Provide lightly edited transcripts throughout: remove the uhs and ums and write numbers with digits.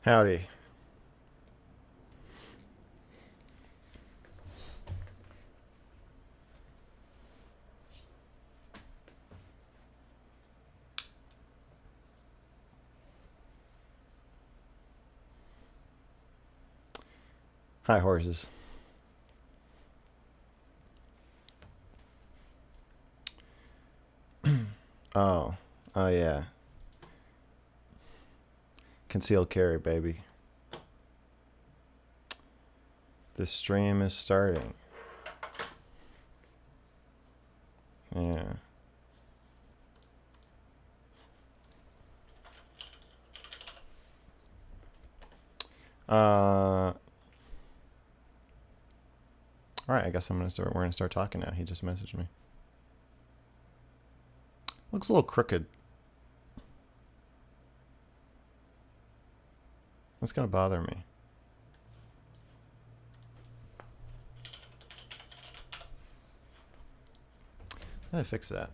Howdy. Hi, horses. Oh. Oh, yeah. Concealed carry, baby. The stream is starting. Yeah. Alright, I guess we're gonna start talking now. He just messaged me. Looks a little crooked. That's gonna bother me. How do I fix that?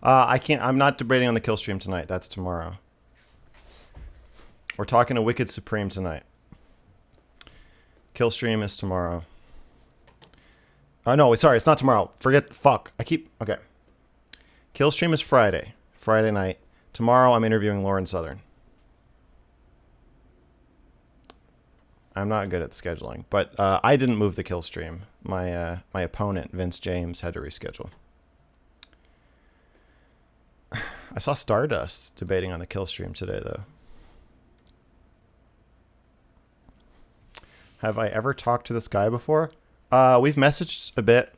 I can't. I'm not debating on the kill stream tonight. That's tomorrow. We're talking to wickedSupreme tonight. Kill stream is tomorrow. Oh, no, sorry. It's not tomorrow. Forget. Fuck. Okay. Kill stream is Friday. Friday night. Tomorrow I'm interviewing Lauren Southern. I'm not good at scheduling, but I didn't move the kill stream. My opponent, Vince James, had to reschedule. I saw Stardust debating on the kill stream today, though. Have I ever talked to this guy before? We've messaged a bit,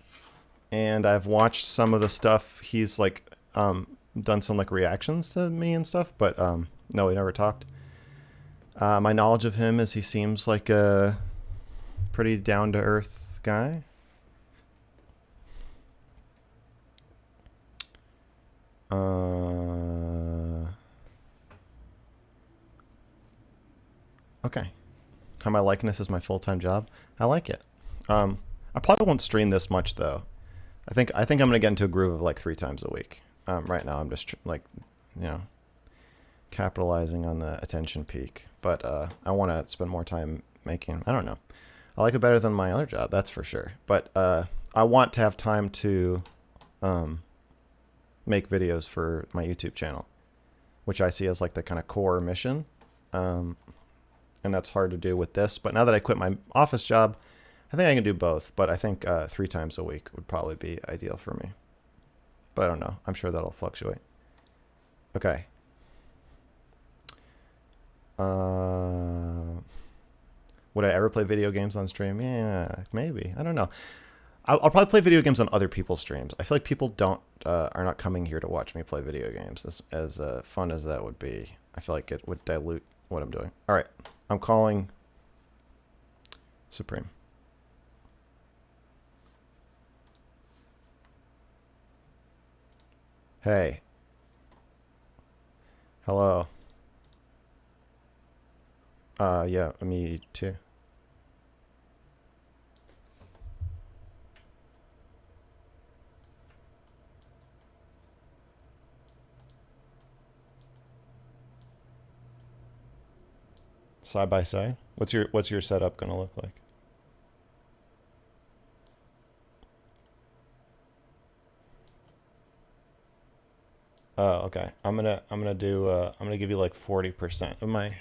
and I've watched some of the stuff. He's like done some like reactions to me and stuff, but no, we never talked. My knowledge of him is he seems like a pretty down-to-earth guy. Okay. How my likeness is my full-time job. I like it. I probably won't stream this much though. I think I'm gonna get into a groove of like 3 times a week. Right now I'm just like, you know, capitalizing on the attention peak. But I want to spend more time making. I don't know. I like it better than my other job, that's for sure. But I want to have time to make videos for my YouTube channel, which I see as like the kind of core mission. And that's hard to do with this. But now that I quit my office job, I think I can do both. But I think 3 times a week would probably be ideal for me. But I don't know. I'm sure that'll fluctuate. Okay. Would I ever play video games on stream? Yeah, maybe. I don't know. I'll probably play video games on other people's streams. I feel like people are not coming here to watch me play video games. As fun as that would be, I feel like it would dilute what I'm doing. All right, I'm calling Supreme. Hey. Hello. Yeah, me too. Side by side. What's your setup gonna look like? Oh, okay. I'm gonna give you like 40% of my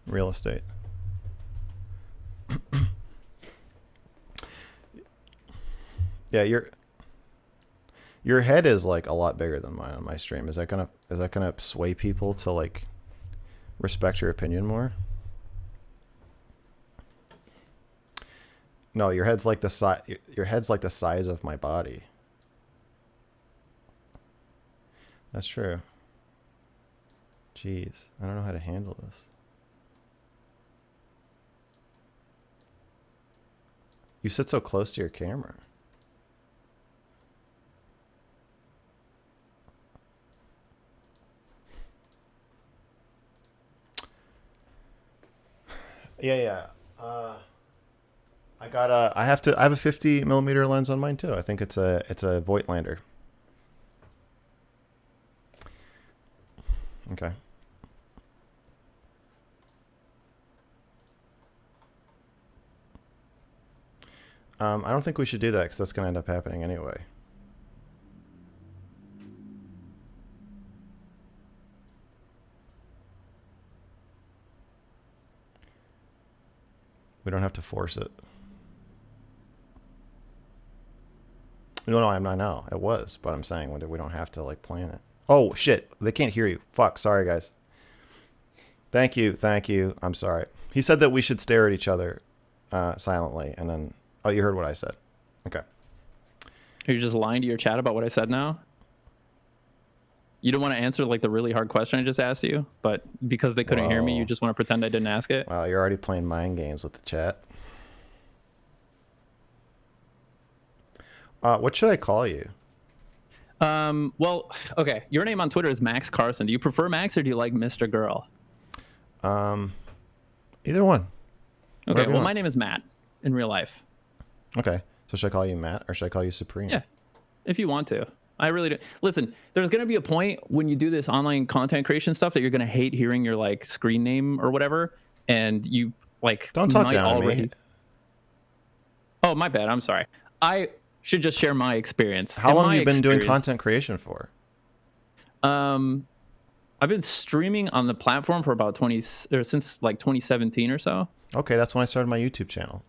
real estate. Yeah, your head is like a lot bigger than mine on my stream. Is that gonna sway people to like respect your opinion more? No, your head's like the size. Your head's like the size of my body. That's true. Jeez, I don't know how to handle this. You sit so close to your camera. Yeah, yeah. I have a 50 millimeter lens on mine too. I think it's a Voigtlander. Okay. I don't think we should do that because that's gonna end up happening anyway. We don't have to force it. No, I'm not now. It was, but I'm saying we don't have to like plan it. Oh shit! They can't hear you. Fuck. Sorry, guys. Thank you. Thank you. I'm sorry. He said that we should stare at each other silently, and then oh, you heard what I said. Okay. Are you just lying to your chat about what I said now? You don't want to answer like the really hard question I just asked you, but because they couldn't hear me, you just want to pretend I didn't ask it? Wow, you're already playing mind games with the chat. What should I call you? Well, okay. Your name on Twitter is Max Carson. Do you prefer Max or do you like Mr. Girl? Either one. Okay, well, my name is Matt in real life. Okay. So should I call you Matt or should I call you Supreme? Yeah, if you want to. I really do. Listen, there's going to be a point when you do this online content creation stuff that you're going to hate hearing your like screen name or whatever. And you like don't talk down on me. Oh, my bad. I'm sorry. I should just share my experience. How long have you been doing content creation for? I've been streaming on the platform for about since like 2017 or so. Okay, that's when I started my YouTube channel.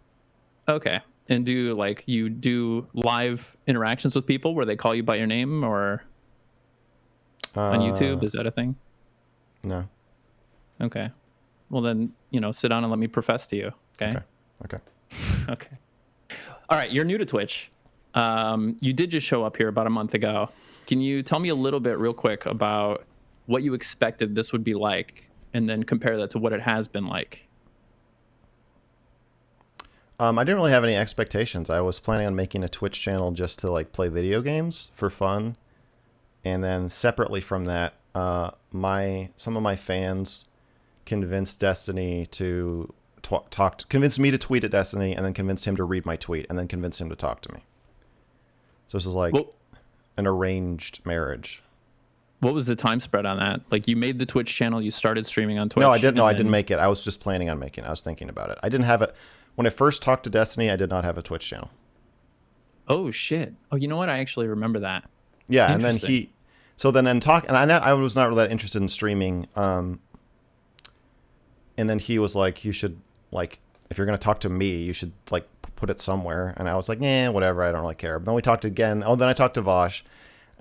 Okay. And you do live interactions with people where they call you by your name or on YouTube? Is that a thing? No. Okay. Well then, sit down and let me profess to you. Okay. Okay. Okay. All right. You're new to Twitch. You did just show up here about a month ago. Can you tell me a little bit real quick about what you expected this would be like and then compare that to what it has been like? I didn't really have any expectations. I was planning on making a Twitch channel just to like play video games for fun. And then separately from that, some of my fans convinced Destiny to convinced me to tweet at Destiny and then convinced him to read my tweet and then convinced him to talk to me. So this is like an arranged marriage. What was the time spread on that? Like you made the Twitch channel, you started streaming on Twitch. No, I didn't. No, I didn't make it. I was just planning on making it. I was thinking about it. I didn't have it. When I first talked to Destiny, I did not have a Twitch channel. Oh, shit. Oh, you know what? I actually remember that. Yeah, and then I was not really that interested in streaming. And then he was like, you should, like, if you're going to talk to me, you should, like, put it somewhere. And I was like, whatever, I don't really care. But then we talked again. Oh, then I talked to Vosh,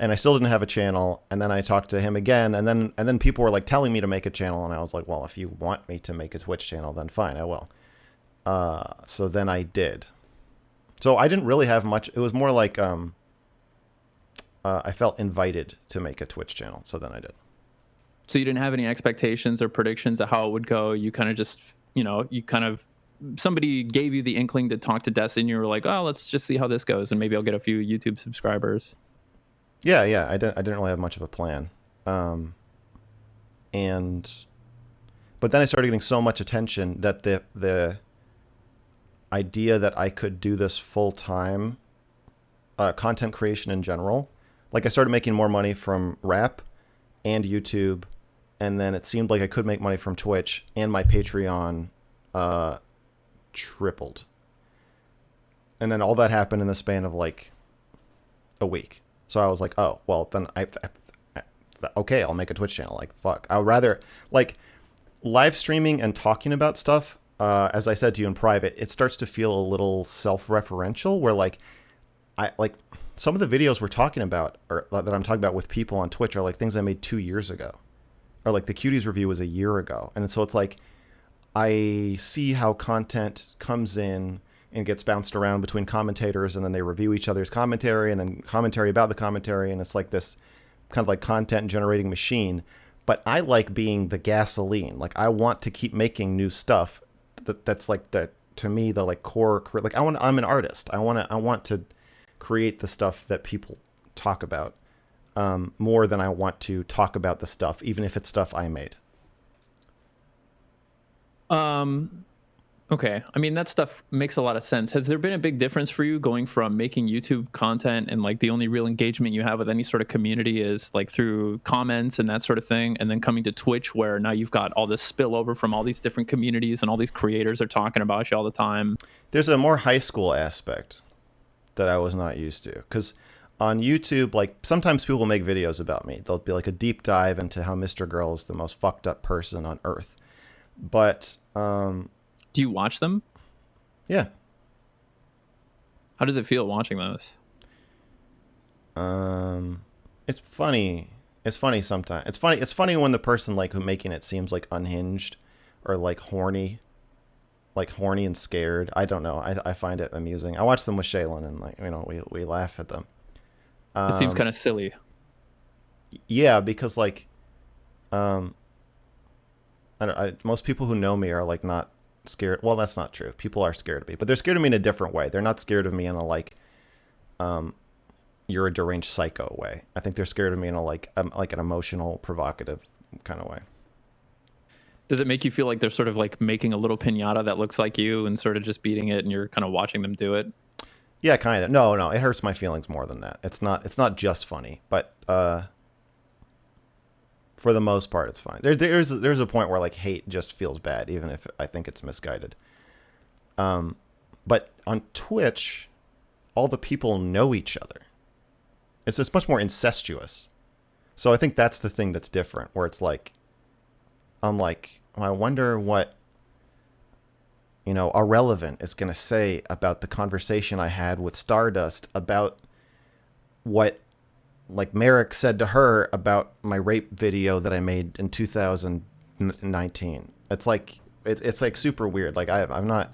and I still didn't have a channel. And then I talked to him again, and then people were, like, telling me to make a channel. And I was like, well, if you want me to make a Twitch channel, then fine, I will. So then I did. So I didn't really have much. It was more like I felt invited to make a Twitch channel. So then I did. So you didn't have any expectations or predictions of how it would go. You kind of just, somebody gave you the inkling to talk to Des and you were like, oh, let's just see how this goes. And maybe I'll get a few YouTube subscribers. Yeah. I didn't really have much of a plan. But then I started getting so much attention that the idea that I could do this full time, content creation in general, like I started making more money from rap and YouTube, and then it seemed like I could make money from Twitch, and my Patreon tripled. And then all that happened in the span of like a week. So I was like, oh, well, then okay, I'll make a Twitch channel. Like, fuck. I would rather, like, live streaming and talking about stuff, as I said to you in private, it starts to feel a little self-referential where, like, I like some of the videos we're talking about, or that I'm talking about with people on Twitch, are like things I made 2 years ago, or like the Cuties review was a year ago. And so it's like, I see how content comes in and gets bounced around between commentators, and then they review each other's commentary and then commentary about the commentary. And it's like this kind of like content generating machine. But I like being the gasoline. Like, I want to keep making new stuff. That's like the, to me, the like core, like I'm an artist. I want to create the stuff that people talk about, more than I want to talk about the stuff, even if it's stuff I made. Okay. I mean, that stuff makes a lot of sense. Has there been a big difference for you going from making YouTube content and like the only real engagement you have with any sort of community is like through comments and that sort of thing, and then coming to Twitch where now you've got all this spillover from all these different communities and all these creators are talking about you all the time? There's a more high school aspect that I was not used to, because on YouTube, like, sometimes people make videos about me. They'll be like a deep dive into how mrgirl is the most fucked up person on earth. But Do you watch them? yeah, How does it feel watching those? it's funny. It's funny sometimes. It's funny when the person like who making it seems like unhinged or like horny and scared. I don't know. I find it amusing. I watch them with Shaylin, and like, we laugh at them. It seems kind of silly. Yeah, because like most people who know me are like not scared. Well, that's not true. People are scared of me, but they're scared of me in a different way. They're not scared of me in a like you're a deranged psycho way. I think they're scared of me in a like an emotional, provocative kind of way. Does it make you feel like they're sort of like making a little piñata that looks like you and sort of just beating it and you're kind of watching them do it? Yeah, kind of. No, it hurts my feelings more than that. It's not just funny, but for the most part, it's funny. There's a point where like hate just feels bad, even if I think it's misguided. But on Twitch, all the people know each other. It's just much more incestuous. So I think that's the thing that's different, where it's like, I'm like, well, I wonder what, Irrelevant is going to say about the conversation I had with Stardust about what, like, Merrick said to her about my rape video that I made in 2019. It's like, it's like super weird. Like, I'm not,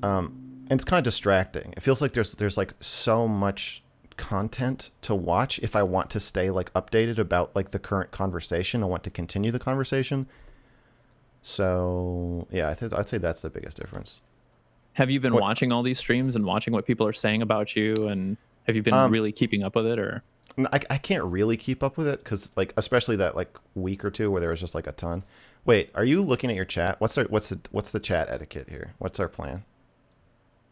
and it's kind of distracting. It feels like there's like so much content to watch if I want to stay like updated about like the current conversation. I want to continue the conversation. So yeah, I'd say that's the biggest difference. Have you been watching all these streams and watching what people are saying about you, and have you been really keeping up with it? Or I can't really keep up with it because like, especially that like week or two where there was just like a ton. Wait, are you looking at your chat? What's the chat etiquette here? What's our plan?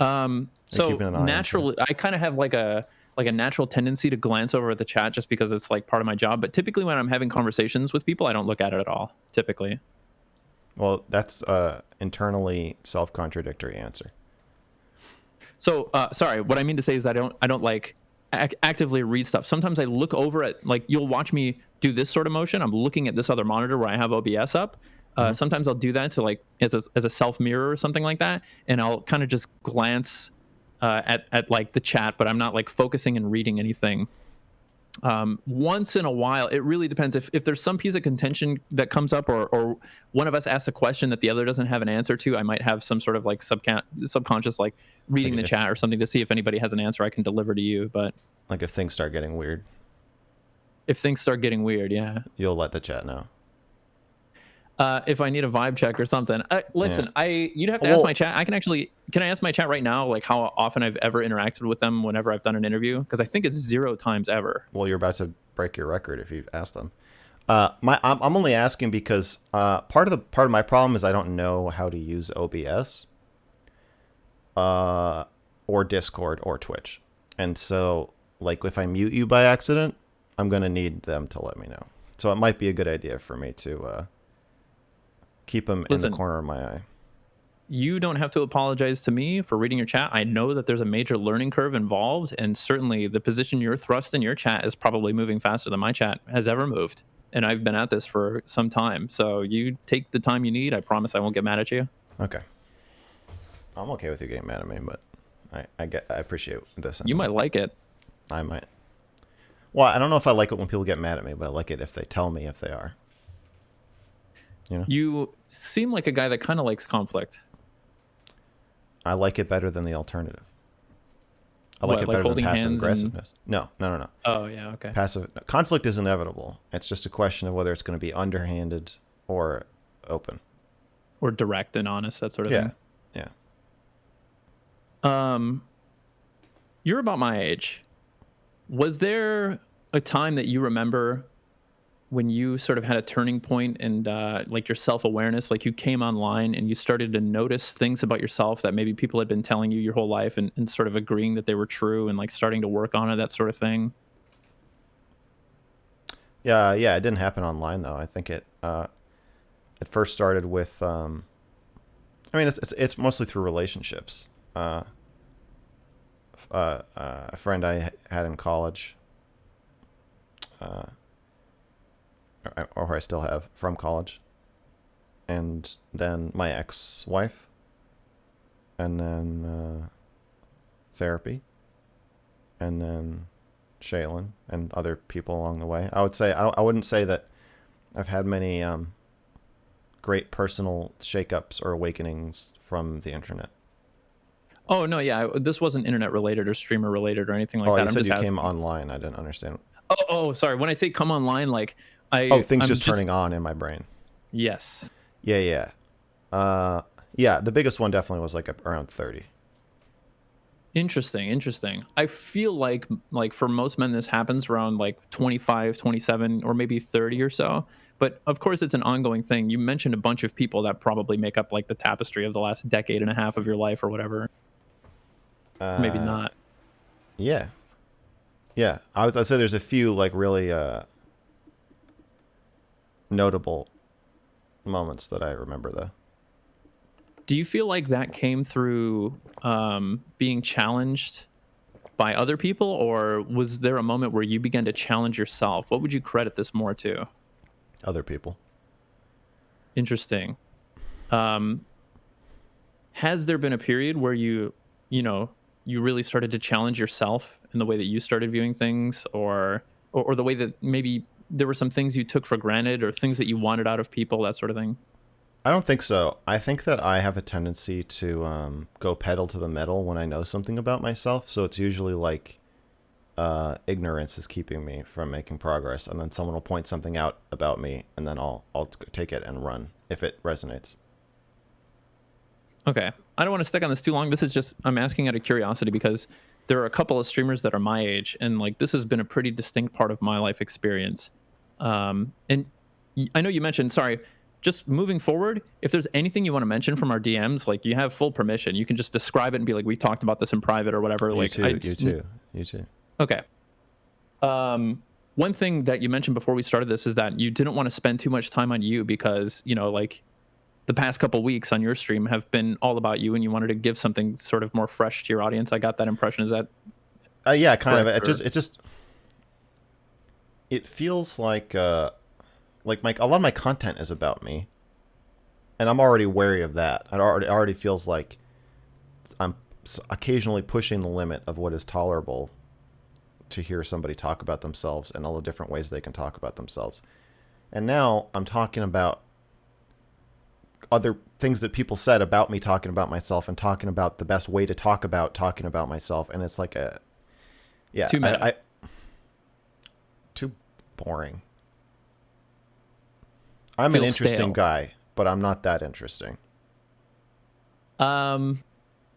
So naturally, I kind of have like a natural tendency to glance over at the chat just because it's like part of my job. But typically when I'm having conversations with people, I don't look at it at all, typically. Well, that's internally self-contradictory answer. So sorry, what I mean to say is I don't like actively read stuff. Sometimes I look over at, like, you'll watch me do this sort of motion. I'm looking at this other monitor where I have OBS up. Sometimes I'll do that to like as a self mirror or something like that, and I'll kind of just glance at like the chat, but I'm not like focusing and reading anything. Once in a while, it really depends. If there's some piece of contention that comes up, or one of us asks a question that the other doesn't have an answer to, I might have some sort of like subconscious like reading the chat or something to see if anybody has an answer I can deliver to you. But like if things start getting weird, yeah, you'll let the chat know. If I need a vibe check or something, listen, yeah. You'd have to ask my chat. Can I ask my chat right now, like how often I've ever interacted with them whenever I've done an interview? Because I think it's 0 times ever. Well, you're about to break your record if you ask them. I'm only asking because part of my problem is I don't know how to use OBS, or Discord or Twitch, and so like if I mute you by accident, I'm gonna need them to let me know. So it might be a good idea for me to keep them in the corner of my eye. you don't have to apologize to me for reading your chat. I know that there's a major learning curve involved, and certainly the position you're thrust in your chat is probably moving faster than my chat has ever moved. And I've been at this for some time. So you take the time you need. I promise I won't get mad at you. Okay. I'm okay with you getting mad at me, but I appreciate this. You might like it. I might. Well, I don't know if I like it when people get mad at me, but I like it if they tell me if they are. You know? You seem like a guy that kind of likes conflict. I like it better than the alternative. I like What, it like better than holding passive hands aggressiveness. No. Oh, yeah, okay. Passive conflict is inevitable. It's just a question of whether it's going to be underhanded or open. Or direct and honest, that sort of Yeah. thing. Yeah. You're about my age. Was there a time that you remember when you sort of had a turning point and like your self-awareness, like you came online and you started to notice things about yourself that maybe people had been telling you your whole life and sort of agreeing that they were true and like starting to work on it, that sort of thing? Yeah, it didn't happen online though. I think it first started with I mean it's mostly through relationships. A friend I had in college, or I still have from college, and then my ex-wife, and then therapy, and then Shaylin and other people along the way. I would say I wouldn't say that I've had many great personal shakeups or awakenings from the internet. Oh no, yeah, this wasn't internet related or streamer related or anything like Oh, that. you I'm said just you asking. came online. I didn't understand. Oh, sorry. When I say come online, like Things I'm just turning on in my brain. Yes. Yeah. The biggest one definitely was like around 30. Interesting. I feel like for most men this happens around like 25, 27, or maybe 30 or so. But of course it's an ongoing thing. You mentioned a bunch of people that probably make up like the tapestry of the last decade and a half of your life or whatever. Maybe not. Yeah. I'd say there's a few like really notable moments that I remember though. Do you feel like that came through being challenged by other people, or was there a moment where you began to challenge yourself? What would you credit this more to? Other people. Interesting. Um, has there been a period where you really started to challenge yourself in the way that you started viewing things, or the way that maybe there were some things you took for granted or things that you wanted out of people, that sort of thing? I don't think so. I think that I have a tendency to go pedal to the metal when I know something about myself. So it's usually like ignorance is keeping me from making progress, and then someone will point something out about me, and then I'll take it and run if it resonates. Okay. I don't want to stick on this too long. This is just, I'm asking out of curiosity because there are a couple of streamers that are my age, and like this has been a pretty distinct part of my life experience. And I know you mentioned, sorry, just moving forward, if there's anything you want to mention from our DMs, like you have full permission. You can just describe it and be like, we talked about this in private or whatever. You Like, too. Okay. One thing that you mentioned before we started this is that you didn't want to spend too much time on you because, like the past couple weeks on your stream have been all about you, and you wanted to give something sort of more fresh to your audience. I got that impression. Is that Yeah, kind of. correct, It feels like a lot of my content is about me, and I'm already wary of that. It already feels like I'm occasionally pushing the limit of what is tolerable to hear somebody talk about themselves and all the different ways they can talk about themselves. And now I'm talking about other things that people said about me talking about myself and talking about the best way to talk about talking about myself, and it's like too meta? Too boring. I'm an Feels interesting stale. guy, but I'm not that interesting.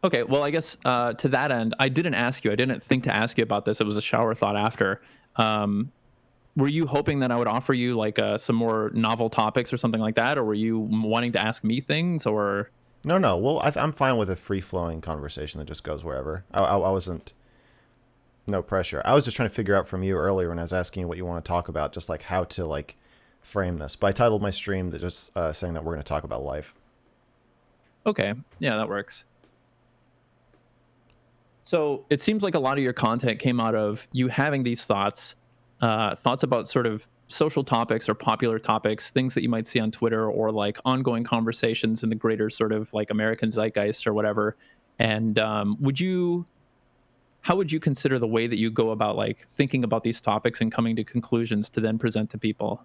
Okay, well, I guess to that end, I didn't ask you. I didn't think to ask you about this. It was a shower thought after. Were you hoping that I would offer you like some more novel topics or something like that, or were you wanting to ask me things? Or No. Well, I'm fine with a free-flowing conversation that just goes wherever. I wasn't. No pressure. I was just trying to figure out from you earlier when I was asking you what you want to talk about, just like how to like frame this. But I titled my stream that just saying that we're going to talk about life. Okay. Yeah, that works. So it seems like a lot of your content came out of you having these thoughts, thoughts about sort of social topics or popular topics, things that you might see on Twitter or like ongoing conversations in the greater sort of like American zeitgeist or whatever. And how would you consider the way that you go about like thinking about these topics and coming to conclusions to then present to people?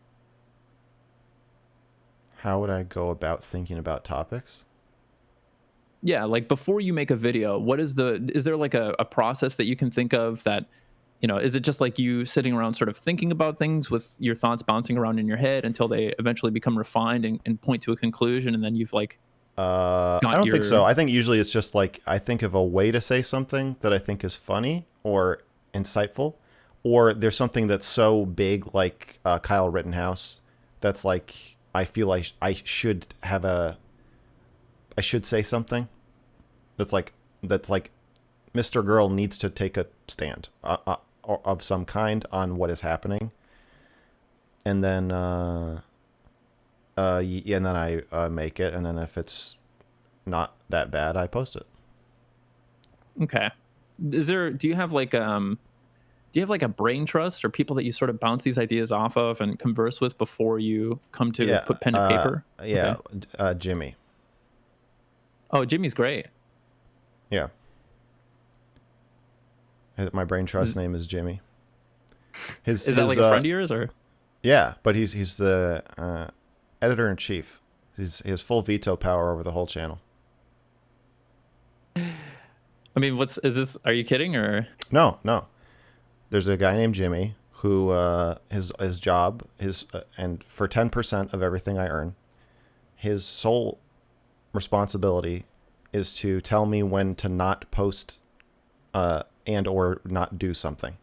How would I go about thinking about topics? Yeah, like before you make a video, is there like a process that you can think of that, is it just like you sitting around sort of thinking about things with your thoughts bouncing around in your head until they eventually become refined and point to a conclusion, and then you've like I got don't think so. your I think usually it's just like I think of a way to say something that I think is funny or insightful, or there's something that's so big, like Kyle Rittenhouse, that's like I feel like I should say something that's like Mr. Girl needs to take a stand of some kind on what is happening, and then and then I make it, and then if it's not that bad, I post it. okay. Do you have like a brain trust or people that you sort of bounce these ideas off of and converse with before you come to Yeah, put pen to paper? yeah, Okay. Jimmy. Oh, Jimmy's great. Yeah, my brain trust Is, name is Jimmy. His is that his like a friend of yours or? Yeah, but he's the editor in chief. He has full veto power over the whole channel. I mean, is this? Are you kidding or? No, no. There's a guy named Jimmy who his job and for 10% of everything I earn, his sole responsibility is to tell me when to not post and or not do something.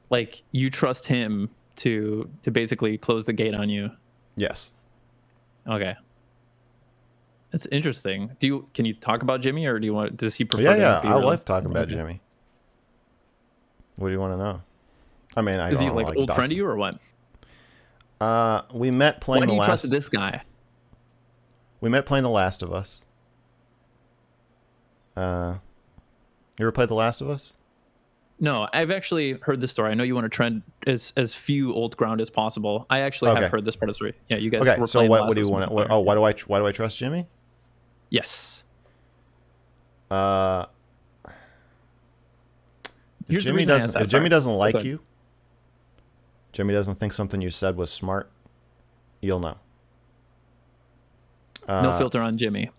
Like you trust him to basically close the gate on you. Yes. Okay. That's interesting. Can you talk about Jimmy or does he prefer Yeah, to yeah. not be I really? love talking about Okay. Jimmy. What do you want to know? I mean, I Is he don't know. like Like, old friend dox of him. you or what? We met Why playing do the you trust last. this guy? We met playing The Last of Us. You ever played The Last of Us? No, I've actually heard this story. I know you want to trend as few old ground as possible. I actually have Okay. heard this part of the story. Yeah, you guys Okay. were So playing The what? What Last do of you Us want? multiplayer. Oh, Yeah. why do I trust Jimmy? Yes. Uh, if Here's the Jimmy reason I asked doesn't that. if Jimmy Sorry. doesn't Oh, like good. you, Jimmy doesn't think something you said was smart, you'll know. No Uh, filter on Jimmy.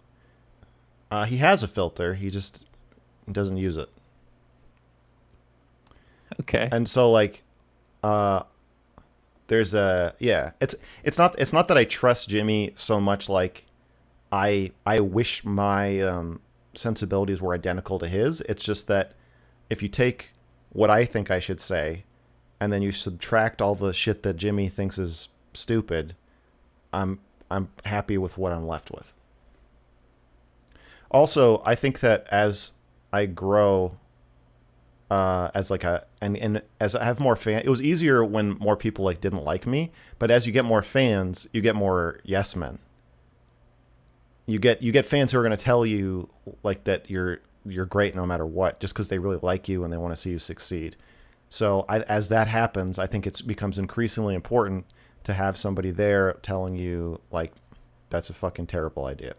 he has a filter. He just doesn't use it. Okay. And so like, uh, there's a yeah. It's not that I trust Jimmy so much. Like, I wish my sensibilities were identical to his. It's just that if you take what I think I should say, and then you subtract all the shit that Jimmy thinks is stupid, I'm I'm happy with what I'm left with. Also, I think that as I grow, as like a and as I have more fans, it was easier when more people like didn't like me. But as you get more fans, you get more yes men. You get fans who are going to tell you like that you're great no matter what, just because they really like you and they want to see you succeed. So as that happens, I think it becomes increasingly important to have somebody there telling you like that's a fucking terrible idea.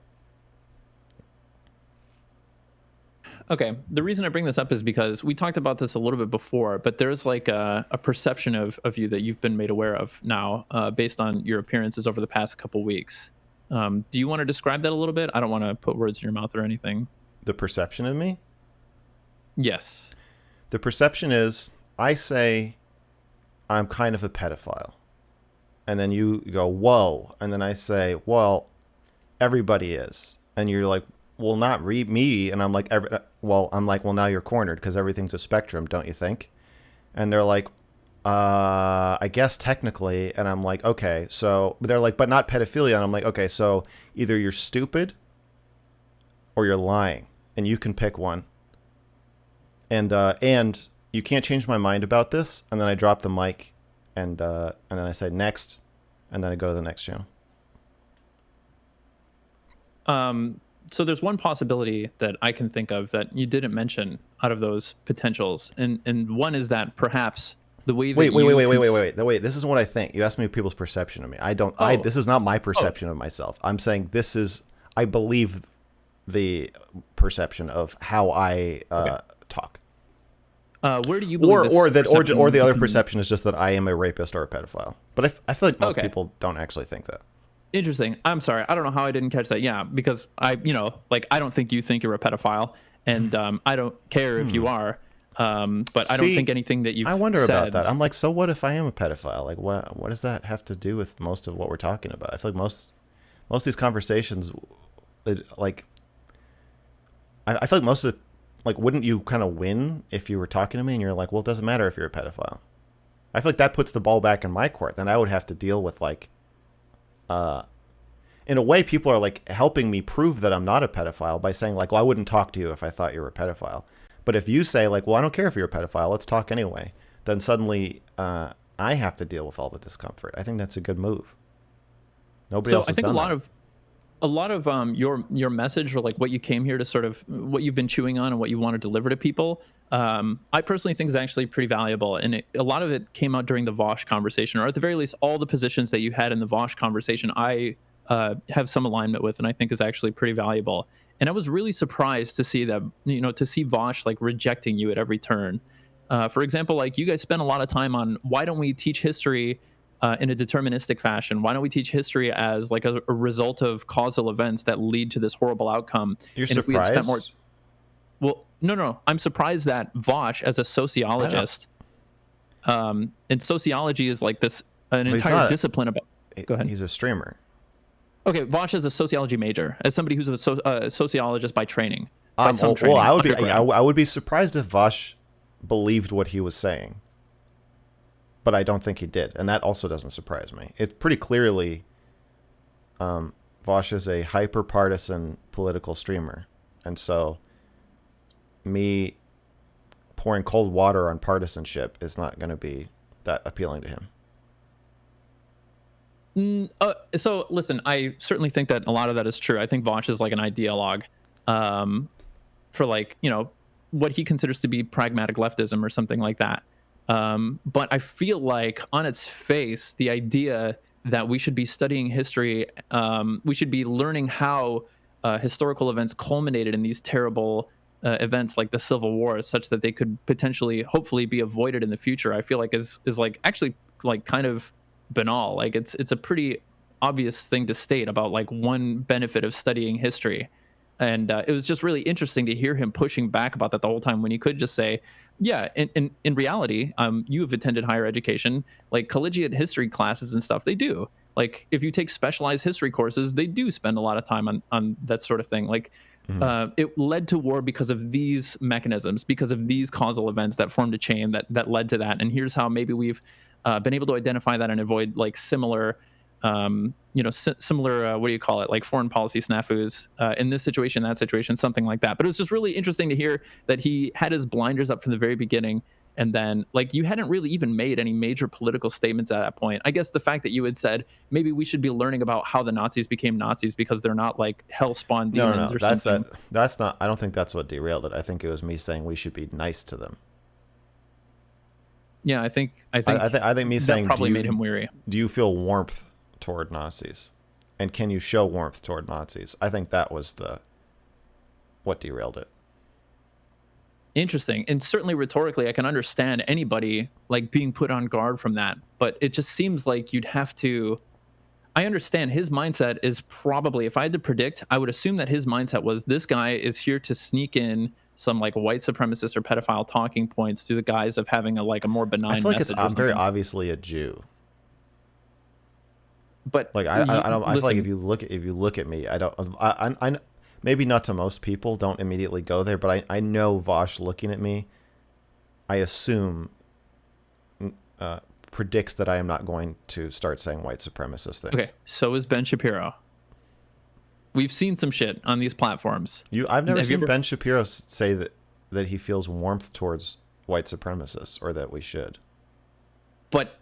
Okay. The reason I bring this up is because we talked about this a little bit before, but there's like a perception of you that you've been made aware of now, based on your appearances over the past couple weeks. Do you want to describe that a little bit? I don't want to put words in your mouth or anything. The perception of me? Yes. The perception is I say I'm kind of a pedophile. And then you go, whoa. And then I say, well, everybody is. And you're like, well, not me. And I'm like, well, now you're cornered because everything's a spectrum, don't you think? And they're like, I guess technically. And I'm like, okay. So they're like, but not pedophilia. And I'm like, okay, so either you're stupid or you're lying. And you can pick one. And you can't change my mind about this. And then I drop the mic, and then I say next, and then I go to the next channel. so there's one possibility that I can think of that you didn't mention out of those potentials, and one is that perhaps the way that Wait. This isn't what I think. You asked me people's perception of me. I don't. Oh, This is not my oh, perception of myself. I'm saying this is. I believe the perception of how I okay. talk. Where do you believe this Or the perception other can- perception is just that I am a rapist or a pedophile. But I feel like most Okay, people don't actually think that. interesting. I'm sorry, I don't know how I didn't catch that. Yeah, because like I don't think you think you're a pedophile, and I don't care if you are. But I don't See, think anything that you've I wonder about said. that. I'm like, so what if I am a pedophile? Like, what does that have to do with most of what we're talking about? I feel like most of these conversations, like, I feel like most of the, like, wouldn't you kind of win if you were talking to me and you're like, well, it doesn't matter if you're a pedophile. I feel like that puts the ball back in my court. Then I would have to deal with like, in a way, people are like helping me prove that I'm not a pedophile by saying like, well, I wouldn't talk to you if I thought you were a pedophile. But if you say like, well, I don't care if you're a pedophile, let's talk anyway, then suddenly I have to deal with all the discomfort. I think that's a good move. Nobody So else I has think done that. a lot of your message, or like what you came here to sort of what you've been chewing on and what you want to deliver to people, I personally think is actually pretty valuable, and a lot of it came out during the Vosh conversation, or at the very least all the positions that you had in the Vosh conversation I have some alignment with, and I think is actually pretty valuable. And I was really surprised to see that, to see Vosh like rejecting you at every turn. For example, like you guys spend a lot of time on why don't we teach history in a deterministic fashion? Why don't we teach history as like a result of causal events that lead to this horrible outcome? You're And if we had spent more, surprised? well, no. I'm surprised that Vosh, as a I don't. sociologist, and sociology is like this an But he's entire not. discipline about. Go ahead. He's a streamer. Okay, Vosh is a sociology major, as somebody who's a sociologist by training, by some Well, training, undergrad. I would be surprised if Vosh believed what he was saying, but I don't think he did, and that also doesn't surprise me. It's pretty clearly, Vosh is a hyper partisan political streamer, and so me pouring cold water on partisanship is not going to be that appealing to him. So listen, I certainly think that a lot of that is true. I think Vosh is like an ideologue, um, for like what he considers to be pragmatic leftism or something like that. But I feel like on its face, the idea that we should be studying history, we should be learning how historical events culminated in these terrible events like the Civil War, such that they could potentially, hopefully, be avoided in the future. I feel like is like actually like kind of banal. Like it's a pretty obvious thing to state about like one benefit of studying history. And it was just really interesting to hear him pushing back about that the whole time, when he could just say, yeah, in reality, you have attended higher education, like collegiate history classes and stuff, they do. Like if you take specialized history courses, they do spend a lot of time on that sort of thing. Like Mm-hmm. it led to war because of these mechanisms, because of these causal events that formed a chain that led to that. And here's how maybe we've been able to identify that and avoid like similar, similar, what do you call it, like foreign policy snafus in this situation, that situation, something like that. But it was just really interesting to hear that he had his blinders up from the very beginning. And then, like, you hadn't really even made any major political statements at that point. I guess the fact that you had said maybe we should be learning about how the Nazis became Nazis because they're not like hell spawn demons No. or something. That's not. I don't think that's what derailed it. I think it was me saying we should be nice to them. Yeah, I think me that saying probably made him weary. do you feel warmth toward Nazis, and can you show warmth toward Nazis? I think that was the what derailed it. Interesting. And certainly rhetorically, I can understand anybody like being put on guard from that. But it just seems like you'd have to. I understand his mindset is probably, if I had to predict, I would assume that his mindset was this guy is here to sneak in some like white supremacist or pedophile talking points through the guise of having a more I benign feel like it's message or very something. obviously a Jew. But Like I don't. I feel like listen, if you look at me, I don't. I maybe not to most people don't immediately go there, but I know Vosh looking at me, I assume predicts that I am not going to start saying white supremacist things. okay, so is Ben Shapiro. We've seen some shit on these platforms. I've never Have you seen ever? Ben Shapiro say that he feels warmth towards white supremacists or that we should. But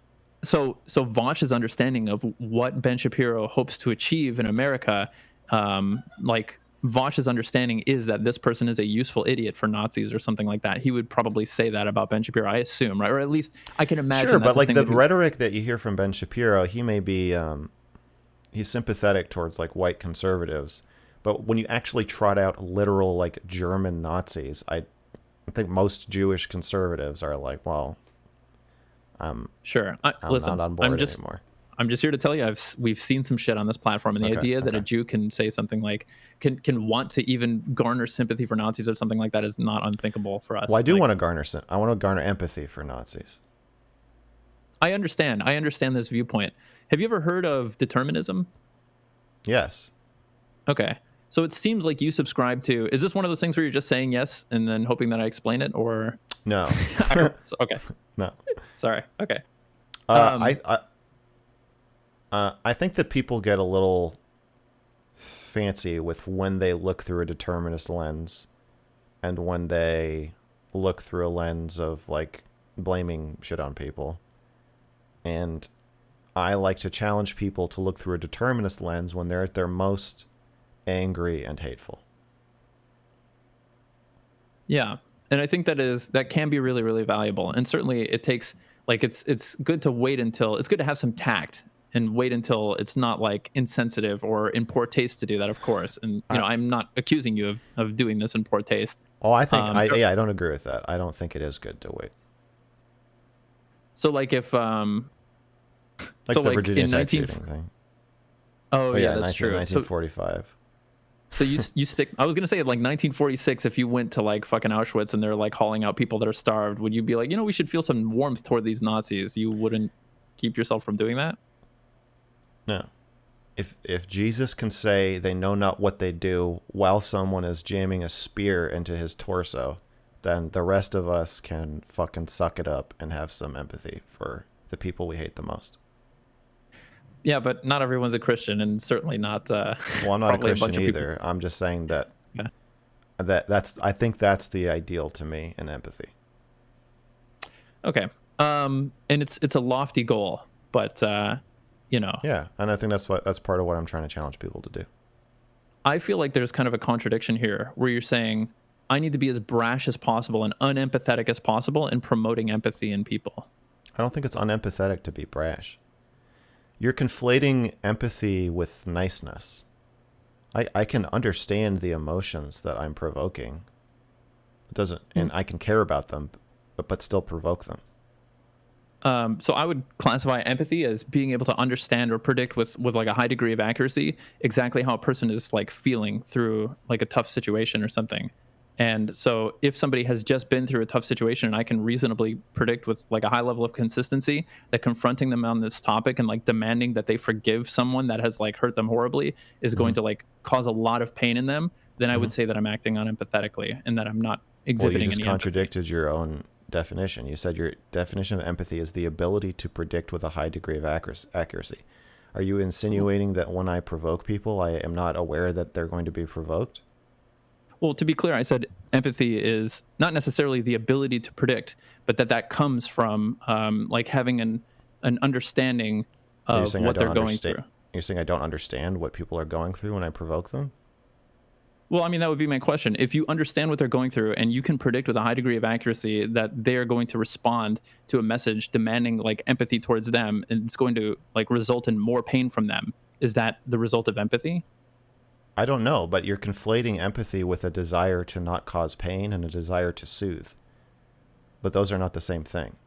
so Vosh's understanding of what Ben Shapiro hopes to achieve in America, like Vosh's understanding is that this person is a useful idiot for Nazis or something like that, he would probably say that about Ben Shapiro, I assume, right? Or at least I can imagine. Sure, that's but a like thing the that he, rhetoric that you hear from Ben Shapiro, he may be he's sympathetic towards like white conservatives, but when you actually trot out literal like German Nazis, I think most Jewish conservatives are like, well, sure. I'm Listen, not on board anymore. I'm just here to tell you, we've seen some shit on this platform, and the Okay, idea that a okay. Jew can say something like can want to even garner sympathy for Nazis or something like that is not unthinkable for Well, I us. do Like, want to garner. I want to garner empathy for Nazis. I understand. I understand this viewpoint. Have you ever heard of determinism? Yes. Okay. So it seems like you subscribe to. Is this one of those things where you're just saying yes and then hoping that I explain it, or? No. Okay. No. Sorry. Okay. Uh, Um, I I think that people get a little fancy with when they look through a determinist lens and when they look through a lens of like blaming shit on people. And I like to challenge people to look through a determinist lens when they're at their most angry and hateful. Yeah, and I think that can be really really valuable, and certainly it takes like it's good to wait until it's good to have some tact and wait until it's not like insensitive or in poor taste to do that, of course. And I, I'm not accusing you of doing this in poor taste. oh, I think Um, I don't agree with that. I don't think it is good to wait. so like if Like so the like Virginia in Tech 19 shooting thing. oh Oh yeah, yeah, that's true. 1945. So you stick. I was gonna say like 1946. If you went to like fucking Auschwitz and they're like hauling out people that are starved, would you be like, we should feel some warmth toward these Nazis? You wouldn't keep yourself from doing that. No. If Jesus can say they know not what they do while someone is jamming a spear into his torso, then the rest of us can fucking suck it up and have some empathy for the people we hate the most. Yeah, but not everyone's a Christian, and certainly not. Well, I'm not a Probably Christian bunch of people. either. I'm just saying that Yeah. that's I think that's the ideal to me in empathy. Okay. And it's a lofty goal, but Yeah, and I think that's part of what I'm trying to challenge people to do. I feel like there's kind of a contradiction here where you're saying I need to be as brash as possible and unempathetic as possible in promoting empathy in people. I don't think it's unempathetic to be brash. You're conflating empathy with niceness. I can understand the emotions that I'm provoking. It doesn't, and I can care about them, but still provoke them. So I would classify empathy as being able to understand or predict with like a high degree of accuracy exactly how a person is like feeling through like a tough situation or something. And so if somebody has just been through a tough situation and I can reasonably predict with like a high level of consistency that confronting them on this topic and like demanding that they forgive someone that has like hurt them horribly is going to like cause a lot of pain in them, then I would say that I'm acting unempathetically and that I'm not Well, you exhibiting just any empathy. contradicted your own definition. You said your definition of empathy is the ability to predict with a high degree of accuracy. Are you insinuating that when I provoke people, I am not aware that they're going to be provoked? Well, to be clear, I said empathy is not necessarily the ability to predict, but that comes from like having an understanding You're of saying what they're going through. You're saying I don't understand what people are going through when I provoke them? Well, I mean, that would be my question. If you understand what they're going through and you can predict with a high degree of accuracy that they're going to respond to a message demanding like empathy towards them and it's going to like result in more pain from them, is that the result of empathy? I don't know, but you're conflating empathy with a desire to not cause pain and a desire to soothe. But those are not the same thing.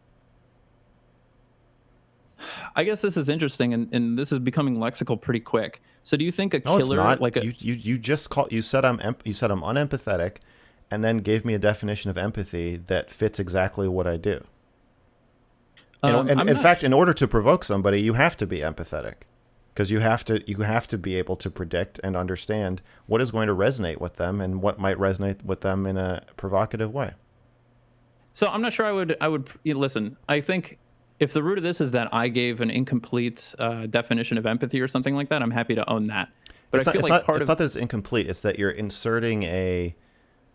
I guess this is interesting, and this is becoming lexical pretty quick. So, do you think a No, it's killer, not. like a, You just call you said I'm unempathetic, and then gave me a definition of empathy that fits exactly what I do. And in fact, in order to provoke somebody, you have to be empathetic, because you have to be able to predict and understand what is going to resonate with them and what might resonate with them in a provocative way. So I'm not sure I would listen. I think if the root of this is that I gave an incomplete definition of empathy or something like that, I'm happy to own that. But It's I feel like it's not that it's incomplete. It's that you're inserting a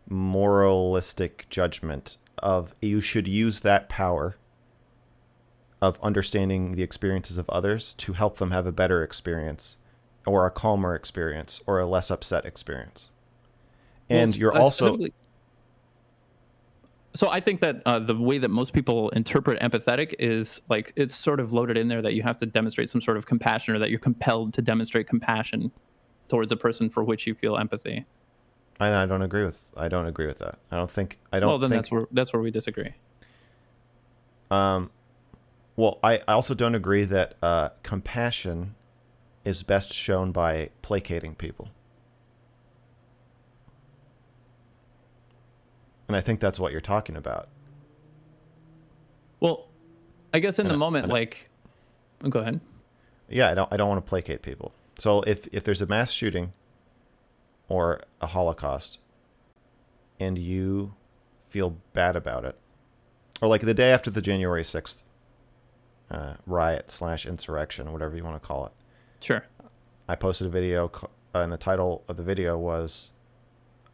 moralistic judgment of you should use that power of understanding the experiences of others to help them have a better experience or a calmer experience or a less upset experience. Well, And you're also, specifically, so I think that the way that most people interpret empathetic is like it's sort of loaded in there that you have to demonstrate some sort of compassion, or that you're compelled to demonstrate compassion towards a person for which you feel empathy. I don't agree with, I don't agree with that. I Well, don't then think, that's where we disagree. um, well, I also don't agree that compassion is best shown by placating people. And I think that's what you're talking about. Well, I guess in the And, moment, and like, oh, go ahead. yeah, I don't want to placate people. So if there's a mass shooting or a Holocaust and you feel bad about it, or like the day after the January 6th riot / insurrection, whatever you want to call it, Sure. I posted a video, and the title of the video was,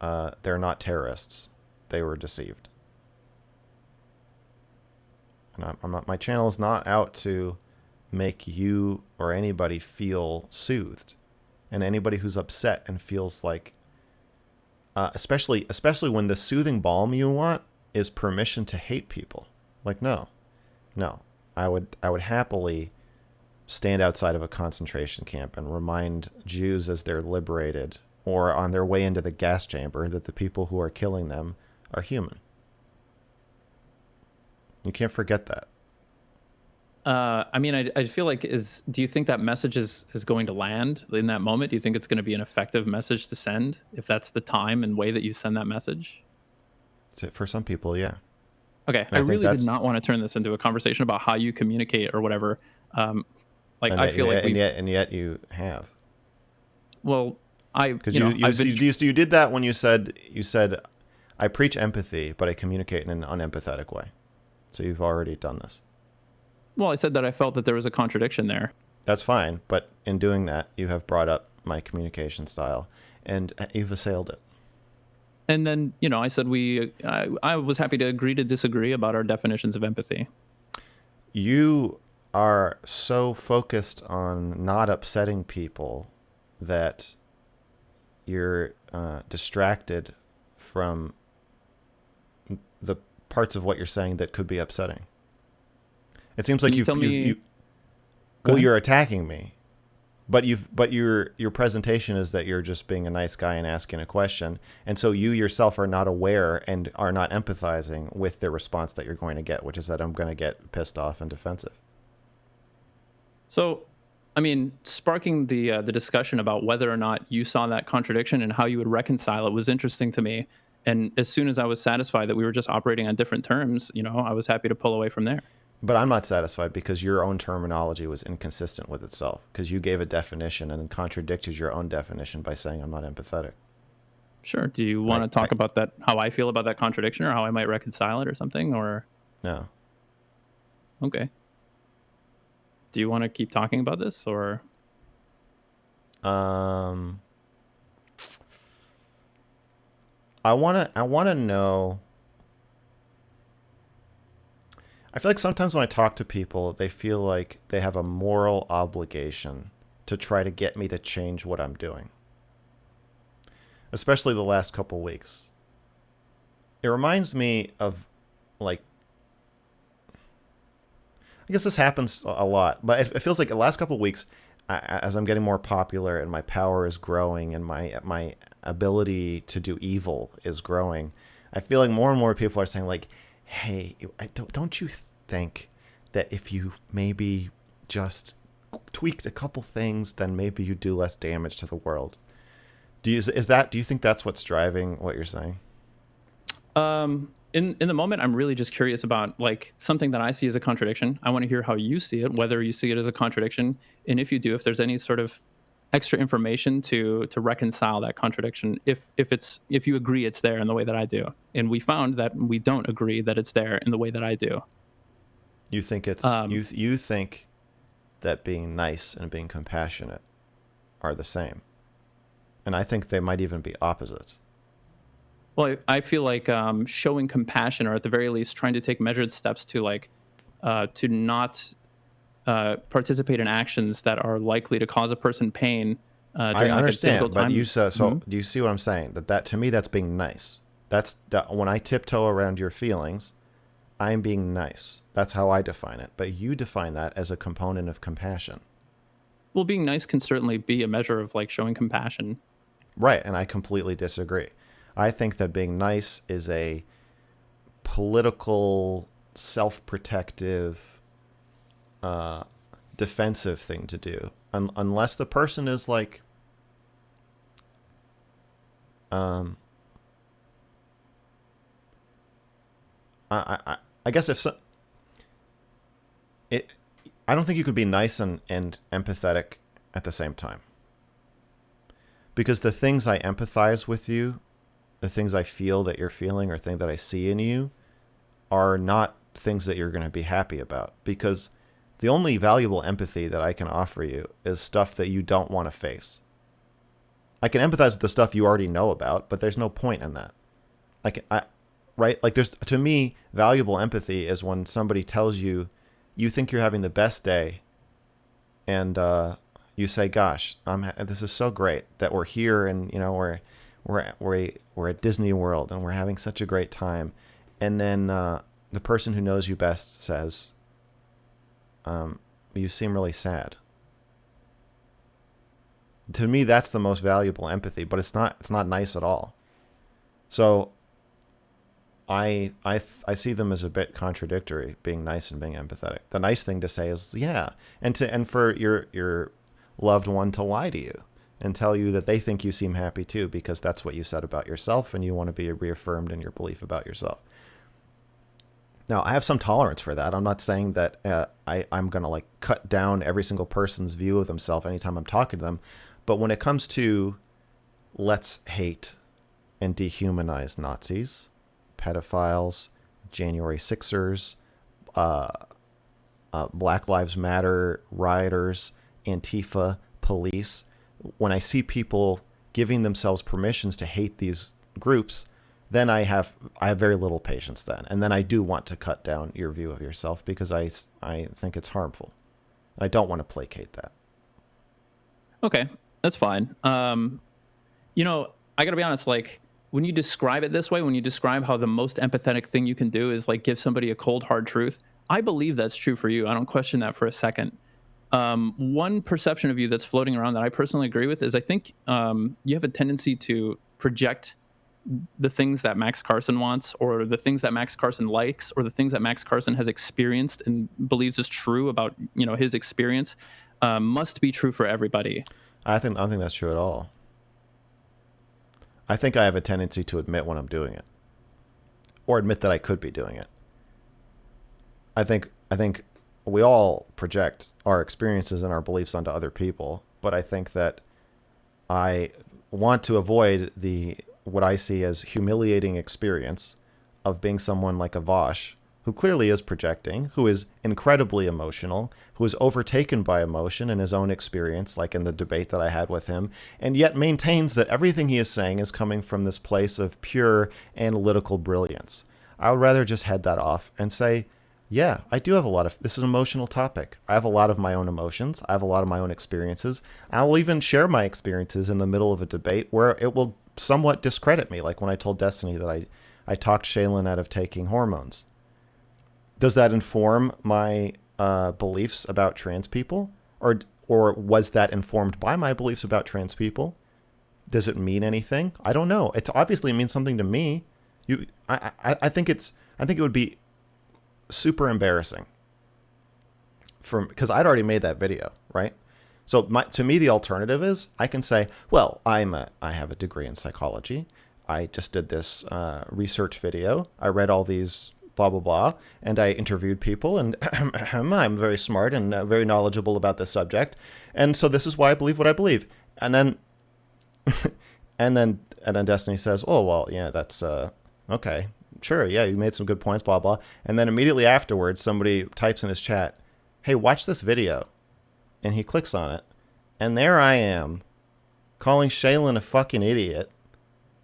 "They're not terrorists, they were deceived." And I'm not, my channel is not out to make you or anybody feel soothed, and anybody who's upset and feels like, especially when the soothing balm you want is permission to hate people. Like, no, I would happily stand outside of a concentration camp and remind Jews as they're liberated or on their way into the gas chamber that the people who are killing them are human. You can't forget that. I mean, I feel like do you think that message is going to land in that moment? Do you think it's going to be an effective message to send if that's the time and way that you send that message? For some people, yeah. Okay, And I I think really did that's, not want to turn this into a conversation about how you communicate or whatever. Um, like and I yet feel you, like we've and yet you have. well, Because I've been you did that when you said I preach empathy, but I communicate in an unempathetic way. So you've already done this. well, I said that I felt that there was a contradiction there. That's fine, but in doing that, you have brought up my communication style, and you've assailed it. And then, I said I was happy to agree to disagree about our definitions of empathy. You are so focused on not upsetting people that you're distracted from the parts of what you're saying that could be upsetting. It seems Can like you tell me? Go well, ahead. you're attacking me, but your presentation is that you're just being a nice guy and asking a question, and so you yourself are not aware and are not empathizing with the response that you're going to get, which is that I'm going to get pissed off and defensive. So, I mean, sparking the discussion about whether or not you saw that contradiction and how you would reconcile it was interesting to me. And as soon as I was satisfied that we were just operating on different terms, I was happy to pull away from there. But I'm not satisfied because your own terminology was inconsistent with itself, because you gave a definition and then contradicted your own definition by saying I'm not empathetic. Sure. Do you want to I talk about that, how I feel about that contradiction or how I might reconcile it or something? Or, No. okay. Do you want to keep talking about this or? Um, I wanna know. I feel like sometimes when I talk to people, they feel like they have a moral obligation to try to get me to change what I'm doing. Especially the last couple weeks. It reminds me of, like, I guess this happens a lot, but it feels like the last couple of weeks, as I'm getting more popular and my power is growing and my ability to do evil is growing, I feel like more and more people are saying, like, "Hey, don't you think that if you maybe just tweaked a couple things, then maybe you do less damage to the world?" Do you think that's what's driving what you're saying? In the moment, I'm really just curious about like something that I see as a contradiction. I want to hear how you see it, whether you see it as a contradiction, and if you do, if there's any sort of extra information to reconcile that contradiction. If you agree it's there in the way that I do, and we found that we don't agree that it's there in the way that I do. You think it's Um, you think that being nice and being compassionate are the same. And I think they might even be opposites. well, I feel like showing compassion, or at the very least, trying to take measured steps to like to not participate in actions that are likely to cause a person pain, I during like a understand, difficult but you time. said Mhm. so. Do you see what I'm saying? That to me, that's being nice. That when I tiptoe around your feelings, I'm being nice. That's how I define it. But you define that as a component of compassion. Well, being nice can certainly be a measure of like showing compassion. Right, and I completely disagree. I think that being nice is a political, self-protective, uh, defensive thing to do. Unless the person is like, um, I guess if so, it, I don't think you could be nice and empathetic at the same time. Because the things I empathize with you, the things I feel that you're feeling or things that I see in you are not things that you're going to be happy about. Because the only valuable empathy that I can offer you is stuff that you don't want to face. I can empathize with the stuff you already know about, but there's no point in that. Right? Like there's, to me, valuable empathy is when somebody tells you, you think you're having the best day, and you say, "Gosh, this is so great that we're here, and we're at Disney World, and we're having such a great time." And then the person who knows you best says, "You seem really sad." To me, that's the most valuable empathy, but it's not. It's not nice at all. So I see them as a bit contradictory, being nice and being empathetic. The nice thing to say is yeah, and for your loved one to lie to you and tell you that they think you seem happy too because that's what you said about yourself and you want to be reaffirmed in your belief about yourself. Now, I have some tolerance for that. I'm not saying that I'm going to like cut down every single person's view of themselves anytime I'm talking to them. But when it comes to let's hate and dehumanize Nazis, pedophiles, January Sixers, Black Lives Matter rioters, Antifa, police, when I see people giving themselves permissions to hate these groups, then I have very little patience then. And then I do want to cut down your view of yourself because I think it's harmful. I don't want to placate that. Okay, that's fine. I gotta be honest, like when you describe it this way, when you describe how the most empathetic thing you can do is like give somebody a cold hard truth, I believe that's true for you. I don't question that for a second. One perception of you that's floating around that I personally agree with is I think you have a tendency to project the things that Max Carson wants, or the things that Max Carson likes, or the things that Max Carson has experienced and believes is true about his experience, must be true for everybody. I don't think that's true at all. I think I have a tendency to admit when I'm doing it, or admit that I could be doing it. I think we all project our experiences and our beliefs onto other people, but I think that I want to avoid what I see as humiliating experience of being someone like a Vosh, who clearly is projecting, who is incredibly emotional, who is overtaken by emotion in his own experience, like in the debate that I had with him, and yet maintains that everything he is saying is coming from this place of pure analytical brilliance. I would rather just head that off and say, yeah, I do have this is an emotional topic. I have a lot of my own emotions. I have a lot of my own experiences. I will even share my experiences in the middle of a debate where it will somewhat discredit me, like when I told Destiny that I talked Shaylin out of taking hormones. Does that inform my beliefs about trans people? Or was that informed by my beliefs about trans people? Does it mean anything? I don't know. It obviously means something to me. I think it would be super embarrassing because I'd already made that video, right? So to me, the alternative is I can say, well, I have a degree in psychology. I just did this research video. I read all these blah, blah, blah, and I interviewed people, and I'm very smart and very knowledgeable about this subject. And so this is why I believe what I believe. And then, and then Destiny says, oh, well, yeah, that's okay. Sure, yeah, you made some good points, blah, blah. And then immediately afterwards, somebody types in his chat, hey, watch this video. And he clicks on it. And there I am, calling Shaylin a fucking idiot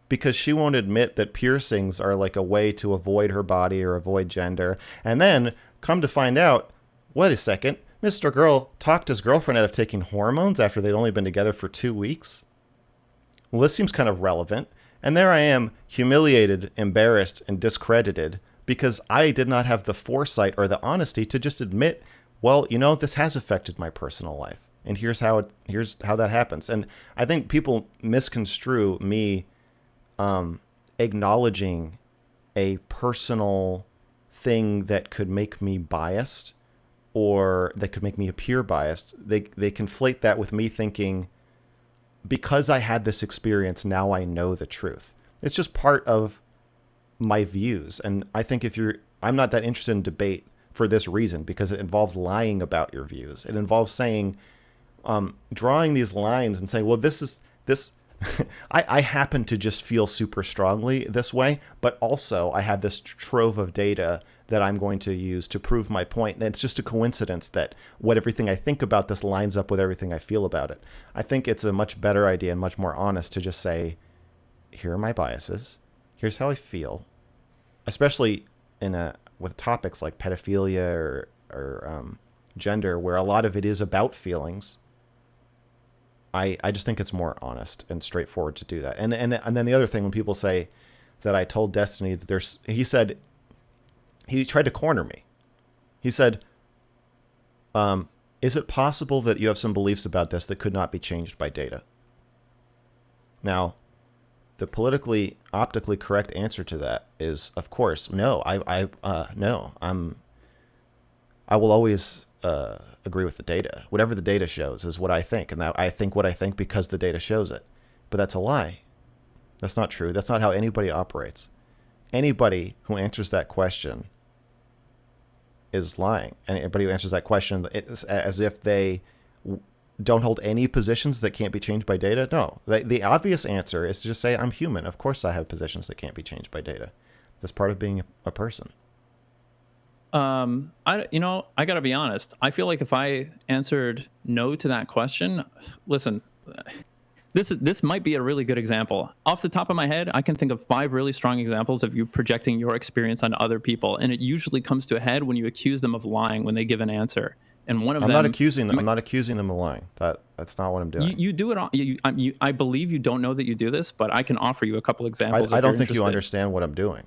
because she won't admit that piercings are like a way to avoid her body or avoid gender. And then, come to find out, wait a second, Mr. Girl talked his girlfriend out of taking hormones after they'd only been together for 2 weeks. Well, this seems kind of relevant. And there I am, humiliated, embarrassed, and discredited because I did not have the foresight or the honesty to just admit, well, this has affected my personal life. And here's how that happens. And I think people misconstrue me acknowledging a personal thing that could make me biased or that could make me appear biased. They conflate that with me thinking, because I had this experience, now I know the truth. It's just part of my views. And I think I'm not that interested in debate for this reason, because it involves lying about your views. It involves saying, drawing these lines and saying, well, this, I happen to just feel super strongly this way, but also I have this trove of data that I'm going to use to prove my point. And it's just a coincidence that everything I think about this lines up with everything I feel about it. I think it's a much better idea and much more honest to just say, here are my biases. Here's how I feel, especially with topics like pedophilia or gender, where a lot of it is about feelings. I just think it's more honest and straightforward to do that. And then the other thing, when people say that I told Destiny that he tried to corner me. He said, is it possible that you have some beliefs about this that could not be changed by data? Now, the politically, optically correct answer to that is, of course, no. No. I will always agree with the data. Whatever the data shows is what I think, and I think what I think because the data shows it. But that's a lie. That's not true. That's not how anybody operates. Anybody who answers that question is lying. Anybody who answers that question as if they don't hold any positions that can't be changed by data. No, the obvious answer is to just say, I'm human. Of course I have positions that can't be changed by data. That's part of being a person. I gotta be honest. I feel like if I answered no to that question, listen, this might be a really good example. Off the top of my head, I can think of 5 really strong examples of you projecting your experience on other people, and it usually comes to a head when you accuse them of lying when they give an answer. And one of them, I'm not accusing them of lying. That's not what I'm doing. You do it. I believe you don't know that you do this, but I can offer you a couple examples. I don't think you understand what I'm doing.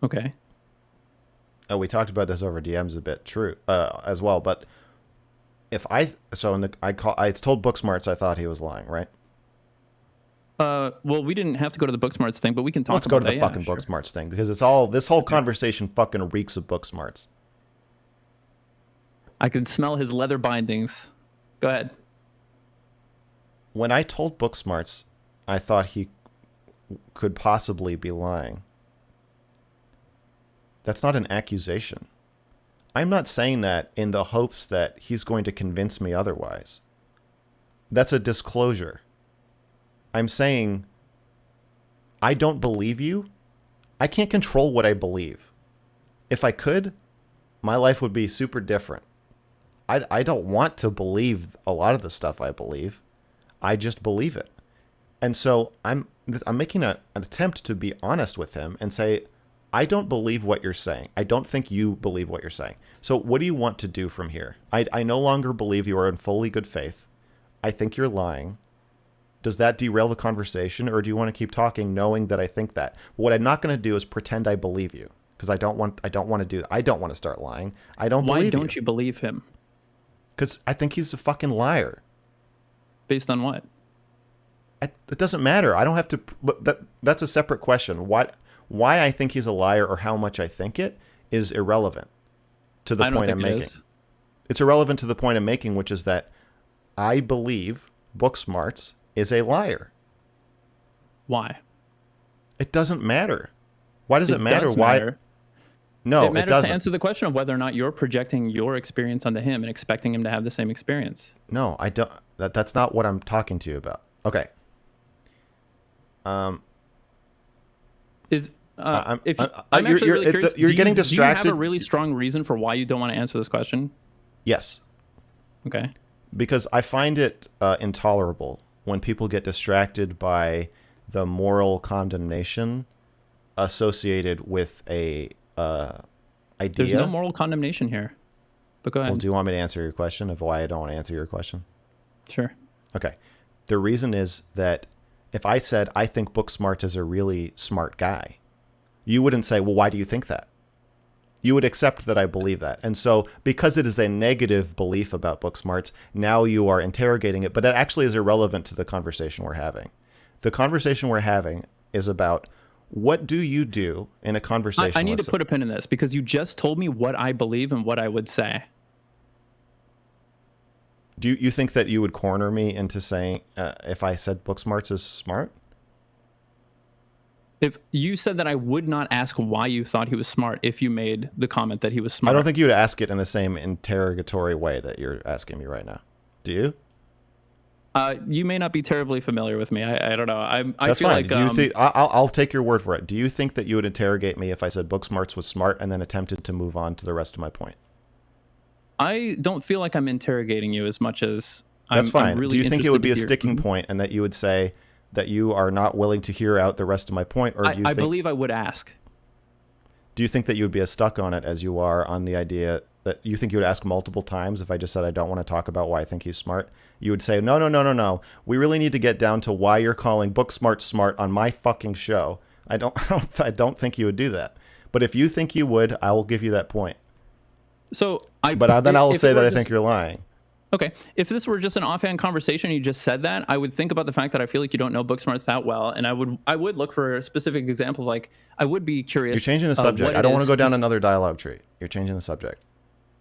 Okay. Oh, we talked about this over DMs a bit, as well. But I told Booksmarts I thought he was lying, right? Well, we didn't have to go to the Booksmarts thing, but we can talk. Let's go to the fucking Booksmarts thing, because this whole conversation fucking reeks of Booksmarts. I can smell his leather bindings. Go ahead. When I told Booksmarts I thought he could possibly be lying, that's not an accusation. I'm not saying that in the hopes that he's going to convince me otherwise. That's a disclosure. I'm saying, I don't believe you. I can't control what I believe. If I could, my life would be super different. I don't want to believe a lot of the stuff I believe. I just believe it. And so I'm making an attempt to be honest with him and say, I don't believe what you're saying. I don't think you believe what you're saying. So what do you want to do from here? I no longer believe you are in fully good faith. I think you're lying. Does that derail the conversation, or do you want to keep talking knowing that I think that? What I'm not going to do is pretend I believe you, because I don't want to do that. I don't want to start lying. I don't believe you. Why don't you believe him? Because I think he's a fucking liar. Based on what? It doesn't matter. I don't have to. But that's a separate question. Why I think he's a liar or how much I think it is irrelevant to the point I'm making. It's irrelevant to the point I'm making, which is that I believe Booksmarts is a liar. Why? It doesn't matter. Why does it matter? Matter. No, it matters doesn't. To answer the question of whether or not you're projecting your experience onto him and expecting him to have the same experience. No, I don't. That's not what I'm talking to you about. Okay. I'm actually really curious. You're getting distracted. Do you have a really strong reason for why you don't want to answer this question? Yes. Okay. Because I find it intolerable when people get distracted by the moral condemnation associated with a idea. There's no moral condemnation here. but go ahead. Well, do you want me to answer your question of why I don't want to answer your question? Sure. Okay. The reason is that if I said I think Booksmart is a really smart guy, you wouldn't say, well, why do you think that? You would accept that I believe that. And so because it is a negative belief about Booksmarts, now you are interrogating it, but that actually is irrelevant to the conversation we're having. The conversation we're having is about what do you do in a conversation? I need to put a pin in this because you just told me what I believe and what I would say. Do you think that you would corner me into saying if I said Booksmarts is smart? If you said that I would not ask why you thought he was smart if you made the comment that he was smart. I don't think you would ask it in the same interrogatory way that you're asking me right now. Do you? You may not be terribly familiar with me. I don't know. I That's feel fine. like Do you think I'll take your word for it. Do you think that you would interrogate me if I said Booksmarts was smart and then attempted to move on to the rest of my point? I don't feel like I'm interrogating you as much as That's fine. I'm really do you think it would be a sticking Mm-hmm. point and that you would say that you are not willing to hear out the rest of my point? Or do you I believe I would ask. Do you think that you would be as stuck on it as you are on the idea that you think you would ask multiple times if I just said I don't want to talk about why I think he's smart? You would say, no. We really need to get down to why you're calling Booksmart smart on my fucking show. I don't think you would do that. But if you think you would, I will give you that point. So then I will say that I think you're lying. Okay. If this were just an offhand conversation, you just said that, I would think about the fact that I feel like you don't know Booksmarts that well, and I would look for specific examples. Like I would be curious. You're changing the subject. I don't want to go down another dialogue tree. You're changing the subject.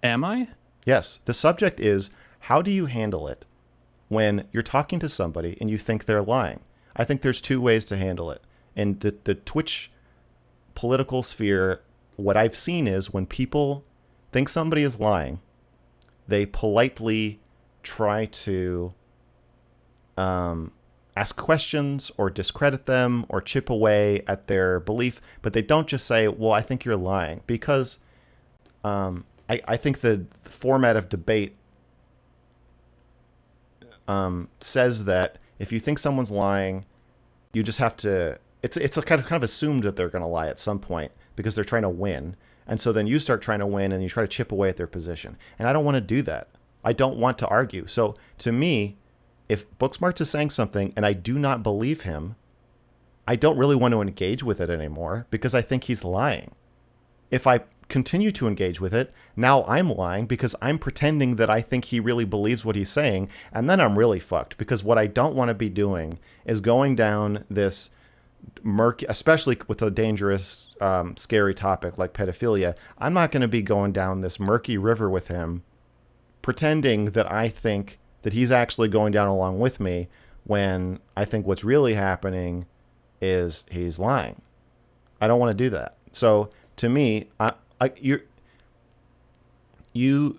Am I? Yes. The subject is how do you handle it when you're talking to somebody and you think they're lying? I think there's two ways to handle it. In the Twitch political sphere, what I've seen is when people think somebody is lying, they politely try to ask questions or discredit them or chip away at their belief, but they don't just say, well, I think you're lying. Because I think the format of debate says that if you think someone's lying, you just have to, it's a kind of assumed that they're going to lie at some point because they're trying to win. And so then you start trying to win and you try to chip away at their position. And I don't want to do that. I don't want to argue. So to me, if Booksmarts is saying something and I do not believe him, I don't really want to engage with it anymore because I think he's lying. If I continue to engage with it, now I'm lying because I'm pretending that I think he really believes what he's saying. And then I'm really fucked because what I don't want to be doing is going down this murky, especially with a dangerous, scary topic like pedophilia. I'm not going to be going down this murky river with him, pretending that I think that he's actually going down along with me when I think what's really happening is he's lying. I don't want to do that. So to me, you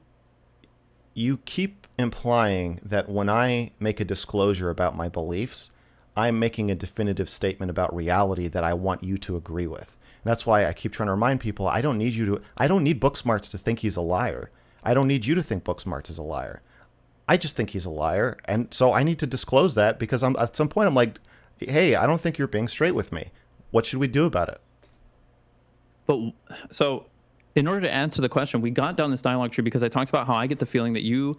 keep implying that when I make a disclosure about my beliefs, I'm making a definitive statement about reality that I want you to agree with. And that's why I keep trying to remind people, I don't need Booksmarts to think he's a liar. I don't need you to think Booksmarts is a liar. I just think he's a liar. And so I need to disclose that because at some point I'm like, hey, I don't think you're being straight with me. What should we do about it? But so in order to answer the question, we got down this dialogue tree because I talked about how I get the feeling that you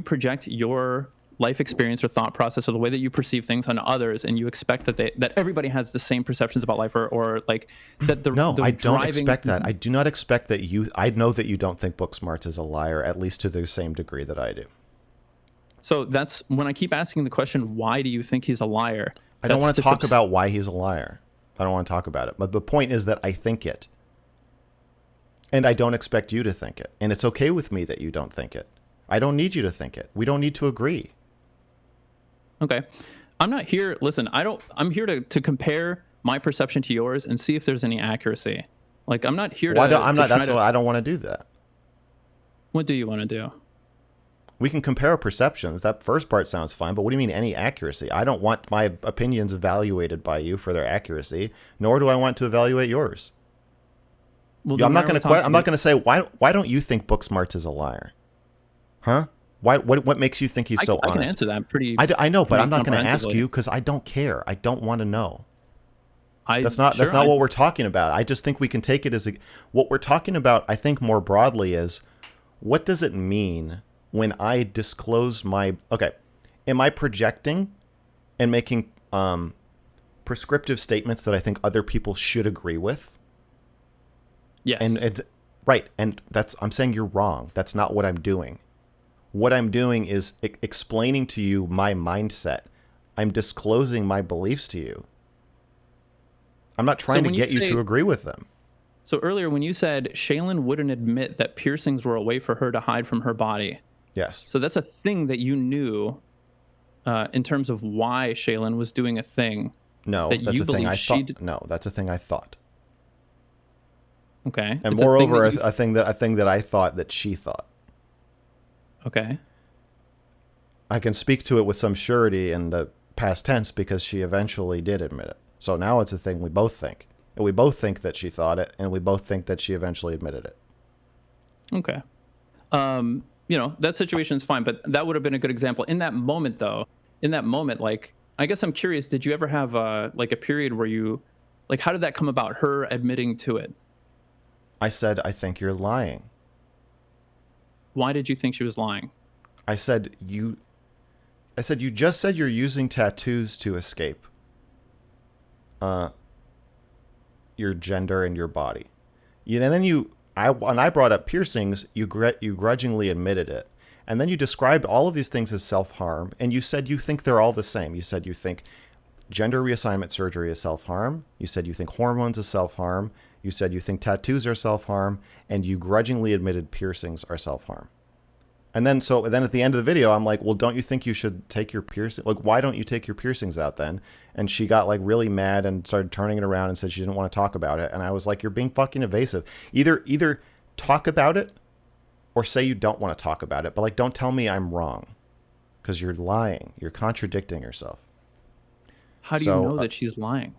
project your life experience or thought process or the way that you perceive things on others, and you expect that everybody has the same perceptions about life or like that. I don't expect that. I do not expect that I know that you don't think Booksmarts is a liar, at least to the same degree that I do. So that's when I keep asking the question, why do you think he's a liar? I don't want to talk about why he's a liar. I don't want to talk about it. But the point is that I think it. And I don't expect you to think it. And it's okay with me that you don't think it. I don't need you to think it. We don't need to agree. Okay. I'm not here. Listen, I'm here to compare my perception to yours and see if there's any accuracy. Like, I'm not here I don't want to do that. What do you want to do? We can compare perceptions. That first part sounds fine, but what do you mean any accuracy? I don't want my opinions evaluated by you for their accuracy, nor do I want to evaluate yours. Well, I'm not going to say why don't you think Booksmarts is a liar? Huh? What makes you think he's so honest? I can answer that pretty. I know, but I'm not going to ask you because I don't care. I don't want to know. That's not what we're talking about. I just think we can take it as what we're talking about. I think more broadly is what does it mean when I disclose my, okay, am I projecting and making prescriptive statements that I think other people should agree with? Yes. And it's right. And I'm saying you're wrong. That's not what I'm doing. What I'm doing is explaining to you my mindset. I'm disclosing my beliefs to you. I'm not trying to get you to agree with them. So earlier when you said Shaylin wouldn't admit that piercings were a way for her to hide from her body. Yes. So that's a thing that you knew in terms of why Shaylin was doing a thing. No, that that's you a thing I believe thought. No, that's a thing I thought. Okay. And moreover, a thing that I thought that she thought. Okay. I can speak to it with some surety in the past tense because she eventually did admit it. So now it's a thing we both think. And we both think that she thought it, and we both think that she eventually admitted it. Okay. That situation is fine, but that would have been a good example. In that moment, though, like, I guess I'm curious, did you ever have like a period where you, like, how did that come about, her admitting to it? I said, I think you're lying. Why did you think she was lying? I said, you just said you're using tattoos to escape your gender and your body. And then when I brought up piercings, you grudgingly admitted it. And then you described all of these things as self-harm, and you said you think they're all the same. You said you think gender reassignment surgery is self-harm. You said you think hormones is self-harm. You said you think tattoos are self-harm, and you grudgingly admitted piercings are self-harm. And then at the end of the video, I'm like, well, don't you think you should take your piercing? Like, why don't you take your piercings out then? And she got like really mad and started turning it around and said she didn't want to talk about it. And I was like, you're being fucking evasive. Either talk about it or say you don't want to talk about it. But like, don't tell me I'm wrong because you're lying. You're contradicting yourself. How do you know that she's lying?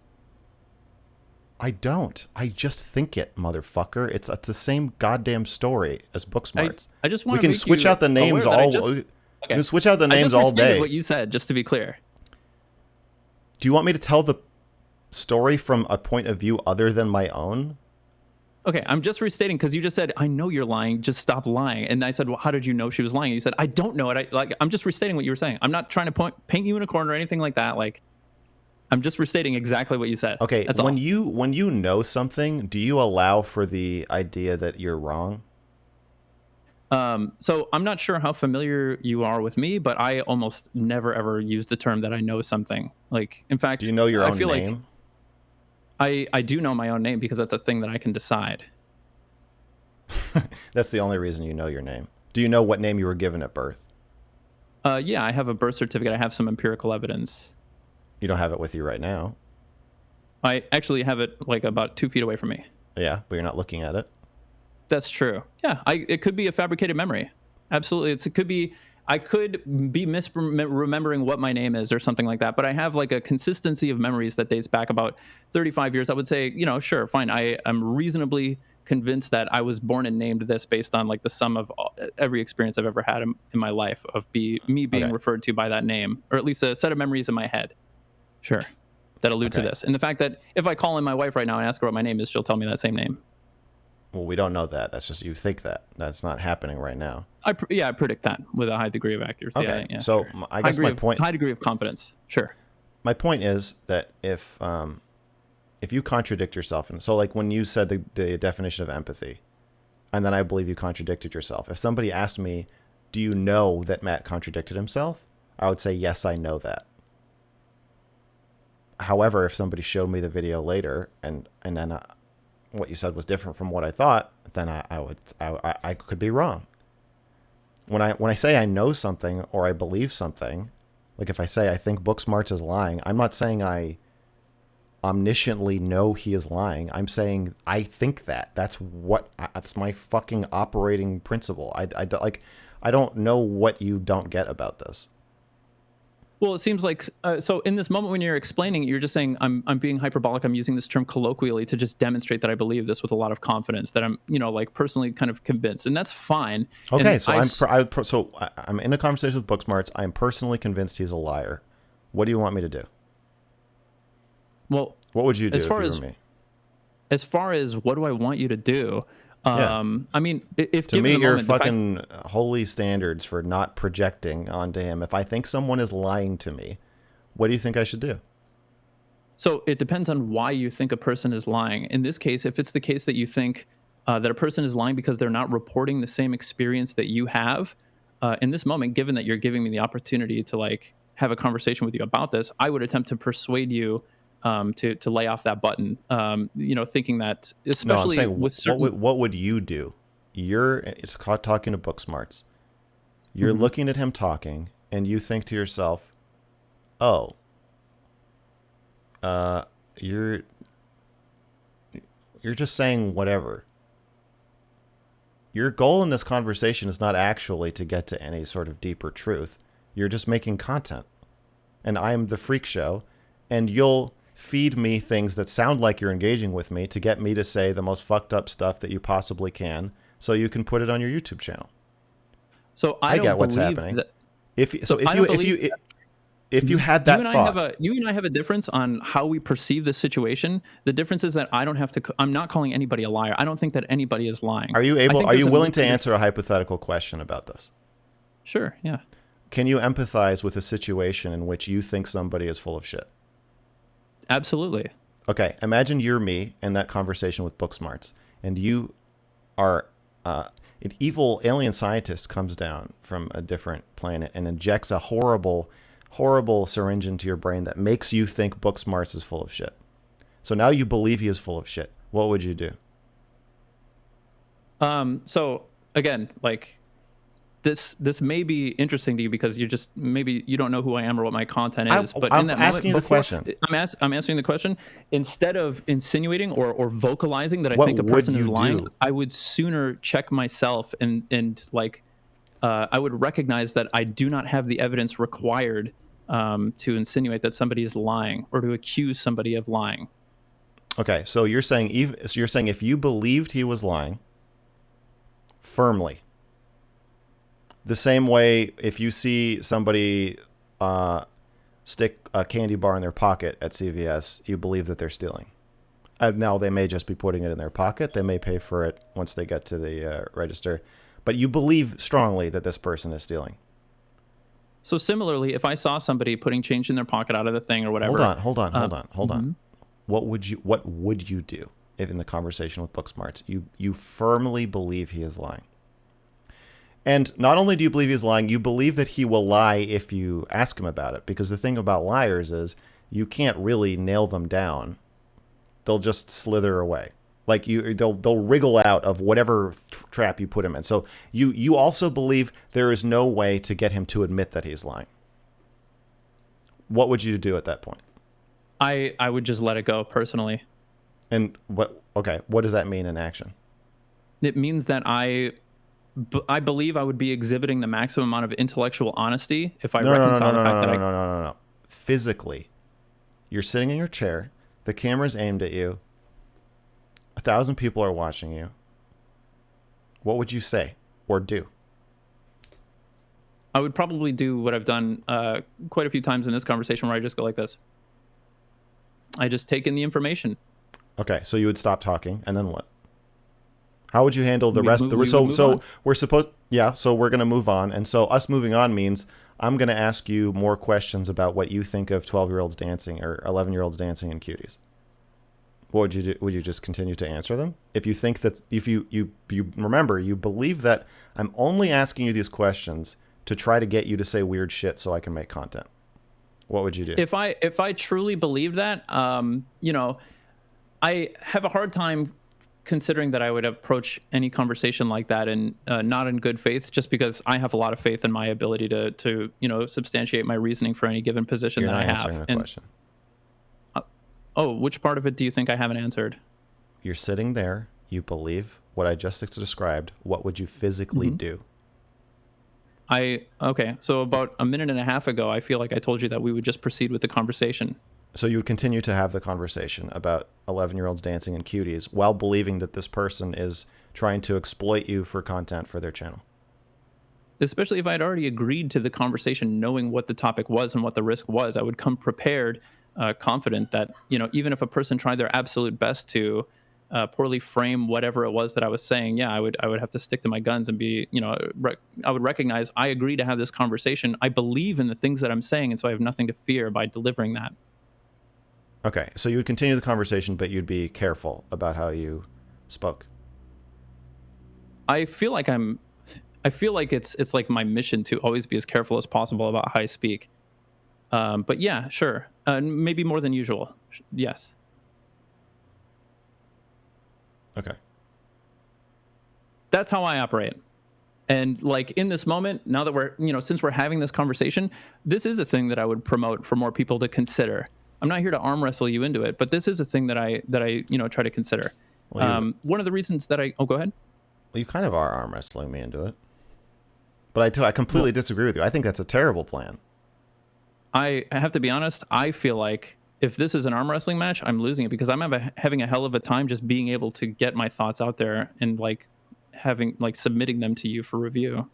I don't. I just think it, motherfucker. It's the same goddamn story as Booksmarts. I just want we can switch out the names all. We can switch out the names all day. What you said, just to be clear. Do you want me to tell the story from a point of view other than my own? Okay, I'm just restating because you just said, I know you're lying. Just stop lying. And I said, well, how did you know she was lying? And you said, I don't know it. I'm just restating what you were saying. I'm not trying to paint you in a corner or anything like that. Like, I'm just restating exactly what you said. Okay, that's when all. when you know something, do you allow for the idea that you're wrong? So I'm not sure how familiar you are with me, but I almost never ever use the term that I know something. Like, in fact, do you know your own feel name? Like I do know my own name because that's a thing that I can decide. That's the only reason you know your name. Do you know what name you were given at birth? Yeah, I have a birth certificate. I have some empirical evidence. You don't have it with you right now. I actually have it like about 2 feet away from me. Yeah, but you're not looking at it. That's true. Yeah, it could be a fabricated memory. Absolutely, it could be. I could be misremembering what my name is or something like that. But I have like a consistency of memories that dates back about 35 years. I would say, sure, fine. I am reasonably convinced that I was born and named this based on like the sum of every experience I've ever had in my life of me being referred to by that name, or at least a set of memories in my head. Sure. That allude to this. And the fact that if I call in my wife right now and ask her what my name is, she'll tell me that same name. Well, we don't know that. That's just you think that. That's not happening right now. I predict that with a high degree of accuracy. Okay. Yeah, so sure. I guess my point. High degree of confidence. Sure. My point is that if you contradict yourself, and so like when you said the definition of empathy, and then I believe you contradicted yourself. If somebody asked me, "Do you know that Matt contradicted himself?" I would say, "Yes, I know that." However, if somebody showed me the video later and then what you said was different from what I thought, then I could be wrong. When I say I know something or I believe something, like if I say I think Booksmarts is lying, I'm not saying I omnisciently know he is lying. I'm saying I think that. That's my fucking operating principle. I don't know what you don't get about this. Well, it seems like so in this moment when you're explaining, you're just saying I'm being hyperbolic. I'm using this term colloquially to just demonstrate that I believe this with a lot of confidence. That I'm like personally kind of convinced, and that's fine. Okay, and so I'm in a conversation with Booksmarts. I am personally convinced he's a liar. What do you want me to do? Well, what would you do if you were me? As far as what do I want you to do? Yeah. I mean, if To given the meet your moment, the fact. fucking holy standards for not projecting onto him, if I think someone is lying to me, what do you think I should do? So it depends on why you think a person is lying. In this case, if it's the case that you think that a person is lying because they're not reporting the same experience that you have, in this moment, given that you're giving me the opportunity to like have a conversation with you about this, I would attempt to persuade you to lay off that button. Thinking that, No, I'm especially saying with certain. what would you do? It's caught talking to book smarts. You're Mhm. looking at him talking, and you think to yourself, "Oh, uh, you're you're just saying whatever." Your goal in this conversation is not actually to get to any sort of deeper truth. You're just making content. And I'm the freak show, and you'll feed me things that sound like you're engaging with me to get me to say the most fucked up stuff that you possibly can so you can put it on your YouTube channel. So I I don't get what's believe happening. that. If So so if I you don't if believe. you if you Mhm. had that thought, You and I have a difference on how we perceive the situation. The difference is that I don't have to. I'm not calling anybody a liar. I don't think that anybody is lying. I think are there's you a willing to misunderstanding. answer a hypothetical question about this? Sure. Yeah. Can you empathize with a situation in which you think somebody is full of shit? Absolutely. Okay, imagine you're me in that conversation with Booksmarts, and you are an evil alien scientist comes down from a different planet and injects a horrible, horrible syringe into your brain that makes you think Booksmarts is full of shit. So now you believe he is full of shit. What would you do? So again, like this may be interesting to you because you're just maybe you don't know who I am or what my content is. But in I'm that asking moment, you the before question. I'm answering the question, instead of insinuating or vocalizing that I What think a would person is you lying, do? I would sooner check myself and like I would recognize that I do not have the evidence required to insinuate that somebody is lying or to accuse somebody of lying. Okay, so you're saying if you believed he was lying firmly, the same way if you see somebody uh, stick a candy bar in their pocket at CVS, you believe that they're stealing. Now, they may just be putting it in their pocket. They may pay for it once they get to the register. But you believe strongly that this person is stealing. So similarly, if I saw somebody putting change in their pocket out of the thing or Hold whatever, on, hold on, hold on, hold on. mhm. What would you do if in the conversation with Booksmarts you firmly believe he is lying? And not only do you believe he's lying, you believe that he will lie if you ask him about it. Because the thing about liars is you can't really nail them down. They'll just slither away. Like they'll wriggle out of whatever trap you put him in. So you also believe there is no way to get him to admit that he's lying. What would you do at that point? I would just let it go personally. And what does that mean in action? It means that I believe I would be exhibiting the maximum amount of intellectual honesty if I No, no, no, reconcile no, the no, fact no, that no, I. no, no, no, no. Physically, you're sitting in your chair. The camera's aimed at you. 1,000 people are watching you. What would you say or do? I would probably do what I've done quite a few times in this conversation, where I just go like this. I just take in the information. Okay, so you would stop talking, and then what? How would you handle the rest? We would move So on. we're supposed, yeah. So we're gonna move on, and so us moving on means I'm gonna ask you more questions about what you think of 12-year-olds dancing or 11-year-olds dancing in cuties. What would you do? Would you just continue to answer them? If you think that if you remember, you believe that I'm only asking you these questions to try to get you to say weird shit so I can make content. What would you do? If I truly believe that, I have a hard time considering that I would approach any conversation like that and not in good faith, just because I have a lot of faith in my ability to substantiate my reasoning for any given position You're that not I answering have. the And question. oh, which part of it do you think I haven't answered? You're sitting there. You believe what I just described. What would you physically Hmm. do? Okay. So about a minute and a half ago, I feel like I told you that we would just proceed with the conversation. So you would continue to have the conversation about 11-year-olds dancing in cuties while believing that this person is trying to exploit you for content for their channel. Especially if I had already agreed to the conversation, knowing what the topic was and what the risk was, I would come prepared, confident that even if a person tried their absolute best to poorly frame whatever it was that I was saying, yeah, I would have to stick to my guns and be, I would recognize I agree to have this conversation. I believe in the things that I'm saying, and so I have nothing to fear by delivering that. Okay, so you would continue the conversation, but you'd be careful about how you spoke. I feel like it's like my mission to always be as careful as possible about how I speak. But yeah, sure, maybe more than usual. Yes. Okay. That's how I operate. And like in this moment, now that we're, since we're having this conversation, this is a thing that I would promote for more people to consider. I'm not here to arm wrestle you into it, but this is a thing that I try to consider. Well, One of the reasons that go ahead. you kind of are arm wrestling me into it. But I completely Well, disagree with you. I think that's a terrible plan. I have to be honest. I feel like if this is an arm wrestling match, I'm losing it because I'm having a hell of a time just being able to get my thoughts out there and like submitting them to you for review.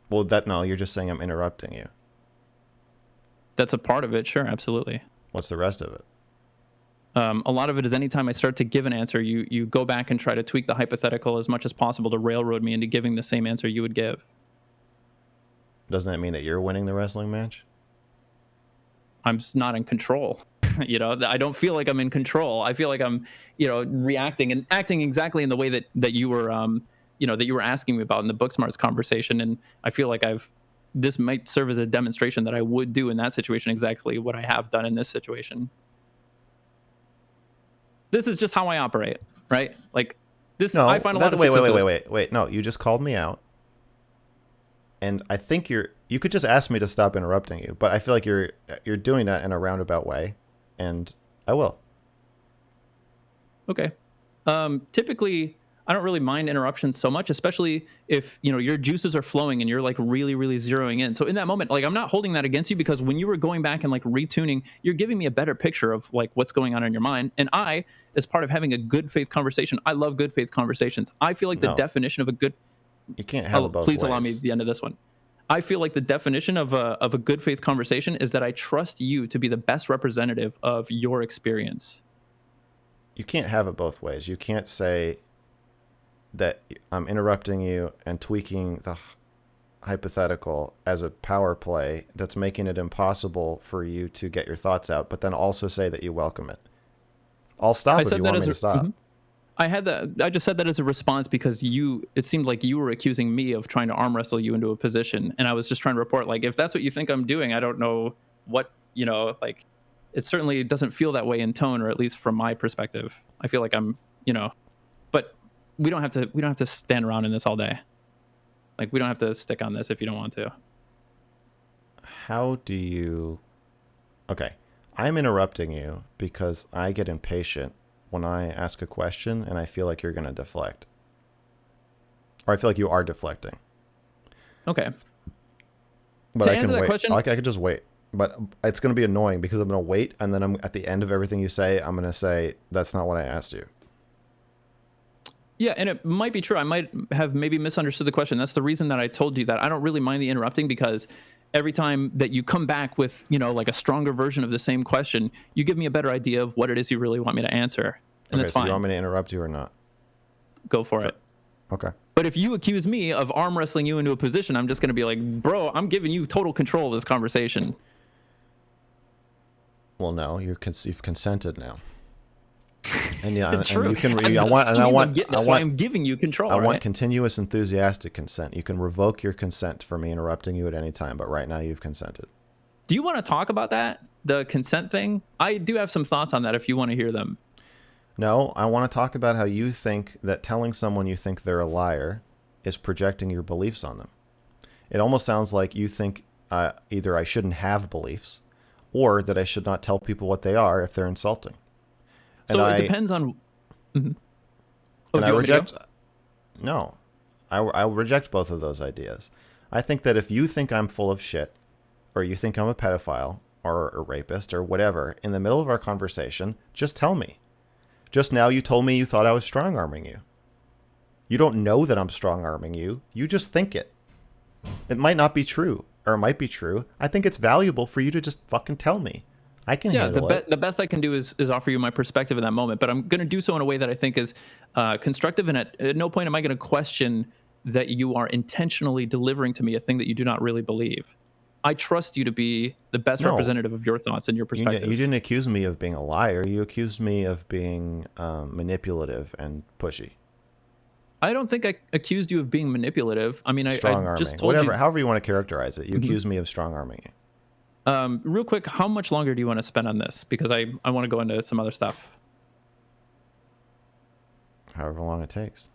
Well, no, you're just saying I'm interrupting you. That's a part of it. Sure. Absolutely. What's the rest of it? A lot of it is anytime I start to give an answer, you go back and try to tweak the hypothetical as much as possible to railroad me into giving the same answer you would give. Doesn't that mean that you're winning the wrestling match? I'm just not in control. I don't feel like I'm in control. I feel like I'm, reacting and acting exactly in the way that you were, that you were asking me about in the book smarts conversation. And I feel like this might serve as a demonstration that I would do in that situation exactly what I have done in this situation. This is just how I operate, right? Like this, No, I find a lot of success. wait. No, you just called me out. And I think you could just ask me to stop interrupting you, but I feel like you're doing that in a roundabout way, and I will. Okay. Typically, I don't really mind interruptions so much, especially if your juices are flowing and you're like really, really zeroing in. So in that moment, like I'm not holding that against you because when you were going back and like retuning, you're giving me a better picture of like what's going on in your mind. And I, as part of having a good faith conversation, I love good faith conversations. I feel like the No, definition of a good you can't have it both please ways. allow me the end of this one. I feel like the definition of a good faith conversation is that I trust you to be the best representative of your experience. You can't have it both ways. You can't say that I'm interrupting you and tweaking the hypothetical as a power play that's making it impossible for you to get your thoughts out, but then also say that you welcome it. I'll stop if you want me to stop. Mhm. I just said that as a response because it seemed like you were accusing me of trying to arm wrestle you into a position. And I was just trying to report, like, if that's what you think I'm doing, I don't know what, like, it certainly doesn't feel that way in tone, or at least from my perspective. I feel like I'm, but we don't have to stand around in this all day. Like, we don't have to stick on this if you don't want to. How do you... Okay, I'm interrupting you because I get impatient when I ask a question and I feel like you're going to deflect. Or I feel like you are deflecting. Okay. But to I answer can that wait. question, I could just wait. But it's going to be annoying because I'm going to wait, and then I'm at the end of everything you say, I'm going to say, that's not what I asked you. yeah, and it might be true. I might have maybe misunderstood the question. That's the reason that I told you that I don't really mind the interrupting, because every time that you come back with, like a stronger version of the same question, you give me a better idea of what it is you really want me to answer. And Okay, that's so fine. you want me to interrupt you or not? Go for it. Okay. But if you accuse me of arm wrestling you into a position, I'm just going to be like, bro, I'm giving you total control of this conversation. Well, no, you've consented now. And yeah, It's true. and you can. That's why I'm giving you control. I right? want continuous, enthusiastic consent. You can revoke your consent for me interrupting you at any time, but right now you've consented. Do you want to talk about that? The consent thing? I do have some thoughts on that if you want to hear them. No, I want to talk about how you think that telling someone you think they're a liar is projecting your beliefs on them. It almost sounds like you think either I shouldn't have beliefs, or that I should not tell people what they are if they're insulting. So it depends on. Mm-hmm. And I reject. No, I reject both of those ideas. I think that if you think I'm full of shit, or you think I'm a pedophile or a rapist or whatever, in the middle of our conversation, just tell me. Just now you told me you thought I was strong-arming you. You don't know that I'm strong-arming you. You just think it. It might not be true, or it might be true. I think it's valuable for you to just fucking tell me. I can Yeah, handle it. the best I can do is offer you my perspective in that moment, but I'm going to do so in a way that I think is constructive, and at no point am I going to question that you are intentionally delivering to me a thing that you do not really believe. I trust you to be the best No, representative of your thoughts and your you perspectives. didn't accuse me of being a liar. You accused me of being manipulative and pushy. I don't think I accused you of being manipulative. I mean, I Strong just arming. told Whatever, you. however you want to characterize it. You Mhm. accused me of strong arming you. Real quick, how much longer do you want to spend on this? Because I want to go into some other stuff. However long it takes.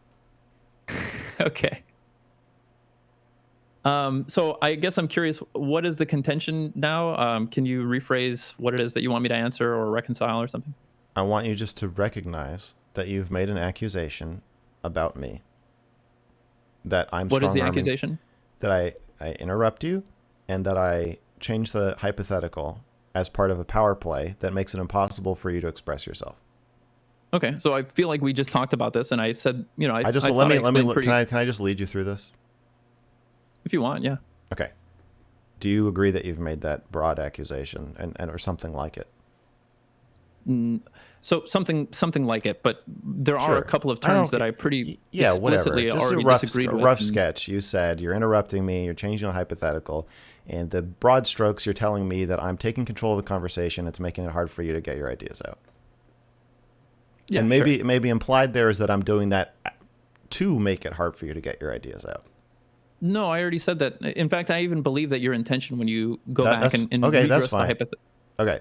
Okay. So I guess I'm curious, what is the contention now? Can you rephrase what it is that you want me to answer or reconcile or something? I want you just to recognize that you've made an accusation about me. That I'm What is strong the arming, accusation? that I interrupt you, and that I change the hypothetical as part of a power play that makes it impossible for you to express yourself. Okay, so I feel like we just talked about this, and I said, I just I let thought I me explained can pretty. I just lead you through this? If you want, yeah. Okay. Do you agree that you've made that broad accusation and or something like it? So something like it, but there are a Sure. couple of I terms don't. that I pretty Yeah, whatever. explicitly Just already a disagreed with. rough sketch. You said you're interrupting me. You're changing a hypothetical, and the broad strokes. You're telling me that I'm taking control of the conversation. It's making it hard for you to get your ideas out. Yeah, And sure. maybe implied there is that I'm doing that to make it hard for you to get your ideas out. No, I already said that. In fact, I even believe that your intention when you go back That's and okay. That's redress the fine. hypothetical. Okay.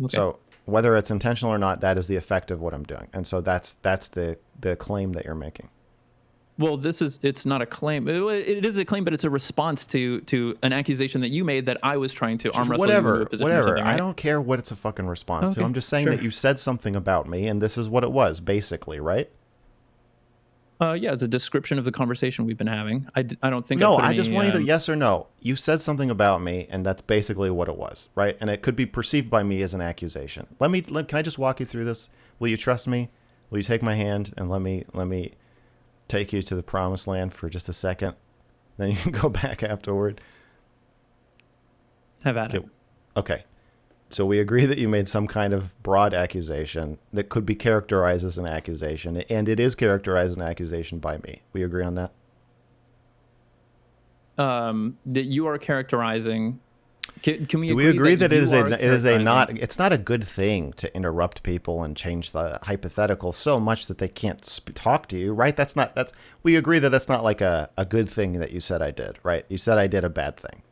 Okay. So whether it's intentional or not, that is the effect of what I'm doing, and so that's the claim that you're making. Well, it's not a claim. It is a claim, but it's a response to an accusation that you made that I was trying to Just arm wrestle you into a position or whatever. something, I right? don't care what it's a fucking response to. Okay, I'm just saying that sure. you said something about me, and this is what it was, basically, right? Yeah, it's a description of the conversation we've been having. I don't think I No, put I just any. want you to yes or no. You said something about me, and that's basically what it was, right? And it could be perceived by me as an accusation. Can I just walk you through this? Will you trust me? Will you take my hand and let me take you to the promised land for just a second? Then you can go back afterward. Have at it. Okay. Okay. So we agree that you made some kind of broad accusation that could be characterized as an accusation, and it is characterized as an accusation by me. We agree on that? That you are characterizing. Can we Do we agree agree that that it you is are characterizing? it's not a good thing to interrupt people and change the hypothetical so much that they can't talk to you, right? We agree that that's not like a good thing that you said I did, right? You said I did a bad thing.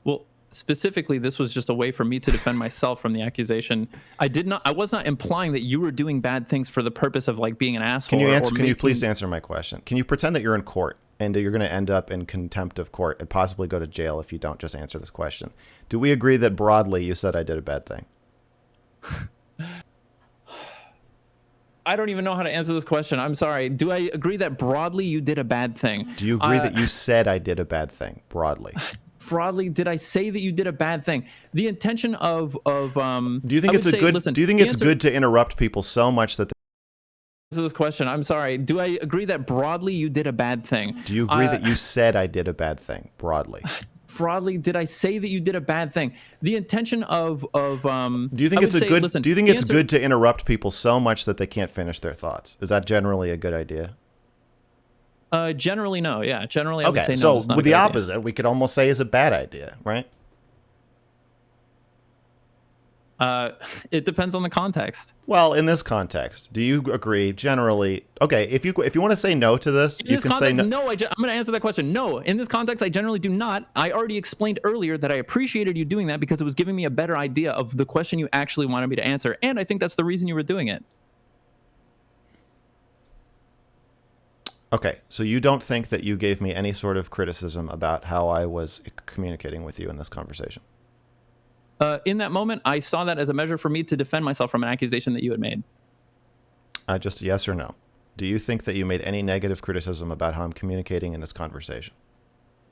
Well, specifically, this was just a way for me to defend myself from the accusation. I was not implying that you were doing bad things for the purpose of like being an asshole. Can you please answer my question? Can you pretend that you're in court and you're going to end up in contempt of court and possibly go to jail if you don't just answer this question? Do we agree that broadly you said I did a bad thing? I don't even know how to answer this question. I'm sorry. Do I agree that broadly you did a bad thing? Do you agree that you said I did a bad thing broadly? Broadly, did I say that you did a bad thing? The intention of Do you think it's a good listen, do you think the it's answer good to interrupt people so much that to this question, I'm sorry. Do I agree that broadly you did a bad thing? do you agree that you said I did a bad thing broadly? Broadly, did I say that you did a bad thing? The intention of Do you think I it's would a say, good listen, do you think the it's answer- good to interrupt people so much that they can't finish their thoughts? Is that generally a good idea? Generally, no. Yeah, generally, I would Okay, say no. so That's not a with the good idea. opposite, we could almost say is a bad idea, right? It depends on the context. Well, in this context, do you agree generally? Okay, if you want to say no to this, In you this can say context, no. no. I'm going to answer that question. No, in this context, I generally do not. I already explained earlier that I appreciated you doing that because it was giving me a better idea of the question you actually wanted me to answer, and I think that's the reason you were doing it. Okay, so you don't think that you gave me any sort of criticism about how I was communicating with you in this conversation? In that moment, I saw that as a measure for me to defend myself from an accusation that you had made. Just yes or no. Do you think that you made any negative criticism about how I'm communicating in this conversation?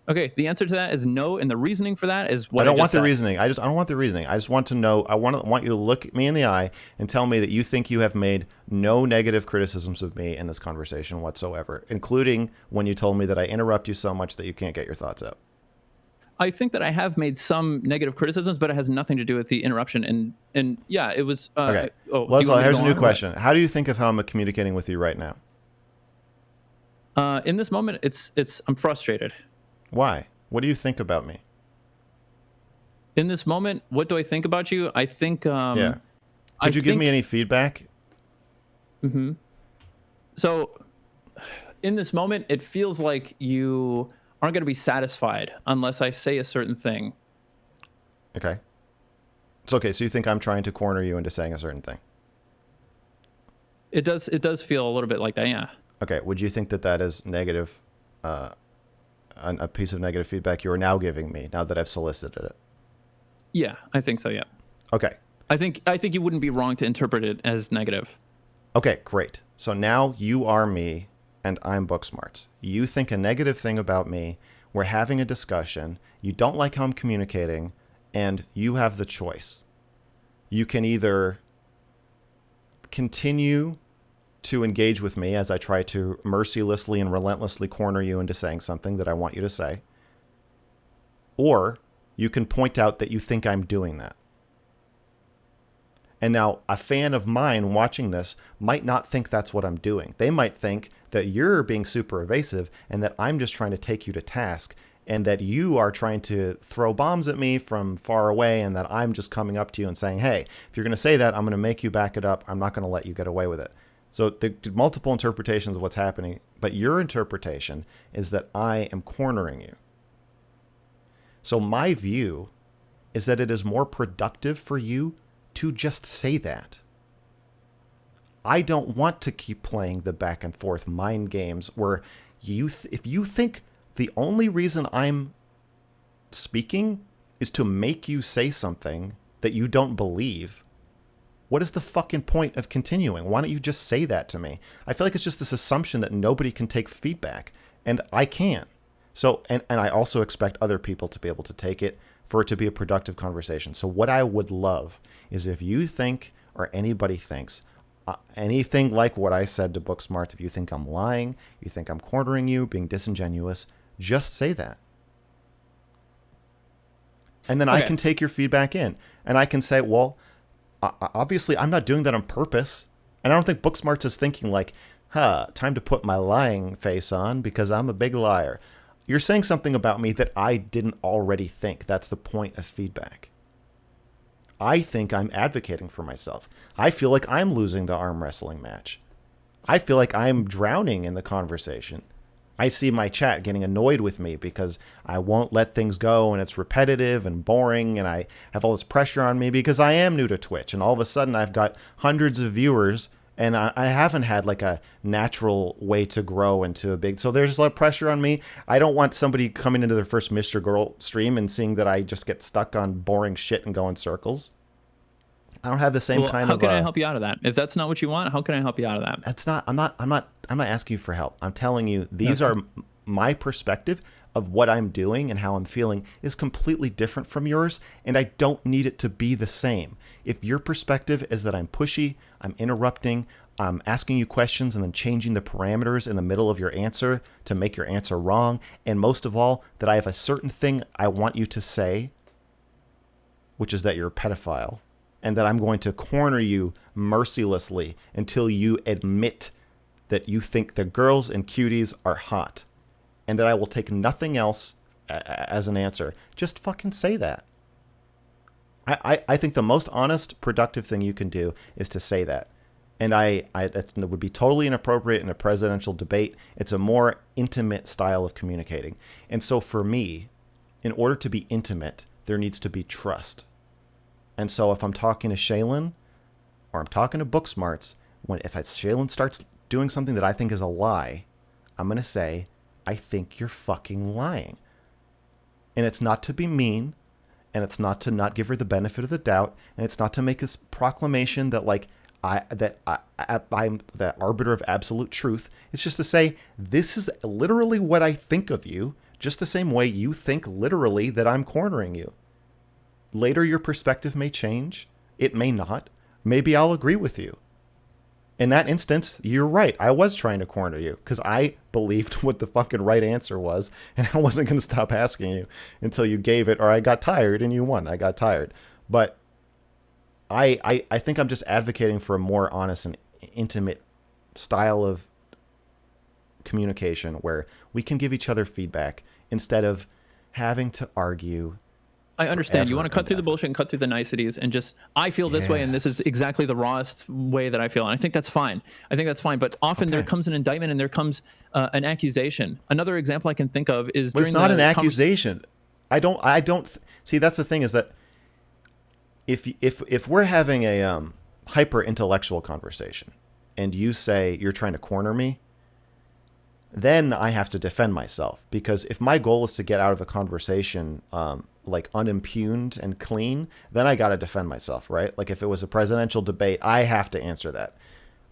Okay, the answer to that is no, and the reasoning for that is what I don't just want the said. reasoning. I don't want the reasoning. I just want to know. I want you to look me in the eye and tell me that you think you have made no negative criticisms of me in this conversation whatsoever, including when you told me that I interrupt you so much that you can't get your thoughts out. I think that I have made some negative criticisms, but it has nothing to do with the interruption. And yeah, it was. Okay. Oh, do you Well, want me to here's go a new on or what? question. How do you think of how I'm communicating with you right now? In this moment, I'm frustrated. Why? What do you think about me? In this moment, what do I think about you? I think Yeah. I Could you give me think any feedback? so. In this moment, it feels like you aren't going to be satisfied unless I say a certain thing. Okay. It's okay. So you think I'm trying to corner you into saying a certain thing? It does feel a little bit like that, yeah. Okay. Would you think that that is negative, a piece of negative feedback you are now giving me now that I've solicited it? Yeah, I think so, yeah. Okay. I think you wouldn't be wrong to interpret it as negative. Okay, great. So now you are me and I'm Booksmarts. You think a negative thing about me. We're having a discussion. You don't like how I'm communicating, and you have the choice. You can either continue to engage with me as I try to mercilessly and relentlessly corner you into saying something that I want you to say, or you can point out that you think I'm doing that. And now a fan of mine watching this might not think that's what I'm doing. They might think that you're being super evasive and that I'm just trying to take you to task and that you are trying to throw bombs at me from far away and that I'm just coming up to you and saying, hey, if you're going to say that, I'm going to make you back it up. I'm not going to let you get away with it. So there are multiple interpretations of what's happening, but your interpretation is that I am cornering you. So my view is that it is more productive for you to just say that. I don't want to keep playing the back and forth mind games where if you think the only reason I'm speaking is to make you say something that you don't believe, what is the fucking point of continuing? Why don't you just say that to me? I feel like it's just this assumption that nobody can take feedback, and I can. So, and I also expect other people to be able to take it for it to be a productive conversation. So what I would love is if you think, or anybody thinks, anything like what I said to Booksmart, if you think I'm lying, you think I'm cornering you, being disingenuous, just say that. And then I can take your feedback in. And I can say, well, obviously I'm not doing that on purpose. And I don't think Booksmarts is thinking like, time to put my lying face on because I'm a big liar. You're saying something about me that I didn't already think. That's the point of feedback. I think I'm advocating for myself. I feel like I'm losing the arm wrestling match. I feel like I'm drowning in the conversation. I see my chat getting annoyed with me because I won't let things go and it's repetitive and boring and I have all this pressure on me because I am new to Twitch and all of a sudden I've got hundreds of viewers and I haven't had like a natural way to grow into a big... So there's a lot of pressure on me. I don't want somebody coming into their first mrgirl stream and seeing that I just get stuck on boring shit and go in circles. I don't have the same kind of... How can I help you out of that? If that's not what you want, how can I help you out of that? That's not... I'm not asking you for help. I'm telling you these are my perspective of what I'm doing and how I'm feeling is completely different from yours, and I don't need it to be the same. If your perspective is that I'm pushy, I'm interrupting, I'm asking you questions and then changing the parameters in the middle of your answer to make your answer wrong, and most of all, that I have a certain thing I want you to say, which is that you're a pedophile, and that I'm going to corner you mercilessly until you admit that you think the girls and cuties are hot, and that I will take nothing else as an answer. Just fucking say that. I think the most honest, productive thing you can do is to say that. And it would be totally inappropriate in a presidential debate. It's a more intimate style of communicating. And so for me, in order to be intimate, there needs to be trust. And so if I'm talking to Shaylin or I'm talking to Booksmarts, if Shaylin starts doing something that I think is a lie, I'm going to say, I think you're fucking lying. And it's not to be mean, and it's not to not give her the benefit of the doubt, and it's not to make this proclamation that I'm the arbiter of absolute truth. It's just to say, this is literally what I think of you, just the same way you think literally that I'm cornering you. Later, your perspective may change. It may not. Maybe I'll agree with you. In that instance, you're right. I was trying to corner you because I believed what the fucking right answer was, and I wasn't going to stop asking you until you gave it, or I got tired and you won. I got tired. But I think I'm just advocating for a more honest and intimate style of communication where we can give each other feedback instead of having to argue. I understand. You want to cut and through the ever. bullshit and cut through the niceties and just, I feel this way, and this is Yes. exactly the rawest way that I feel. And I think that's fine. I think that's fine. But often there Okay. comes an indictment and there comes an accusation. Another example I can think of is But it's during not an the accusation. I don't see. That's the thing is that if we're having a hyper intellectual conversation, and you say you're trying to corner me, then I have to defend myself, because if my goal is to get out of the conversation like unimpugned and clean, then I got to defend myself, right? Like if it was a presidential debate, I have to answer that.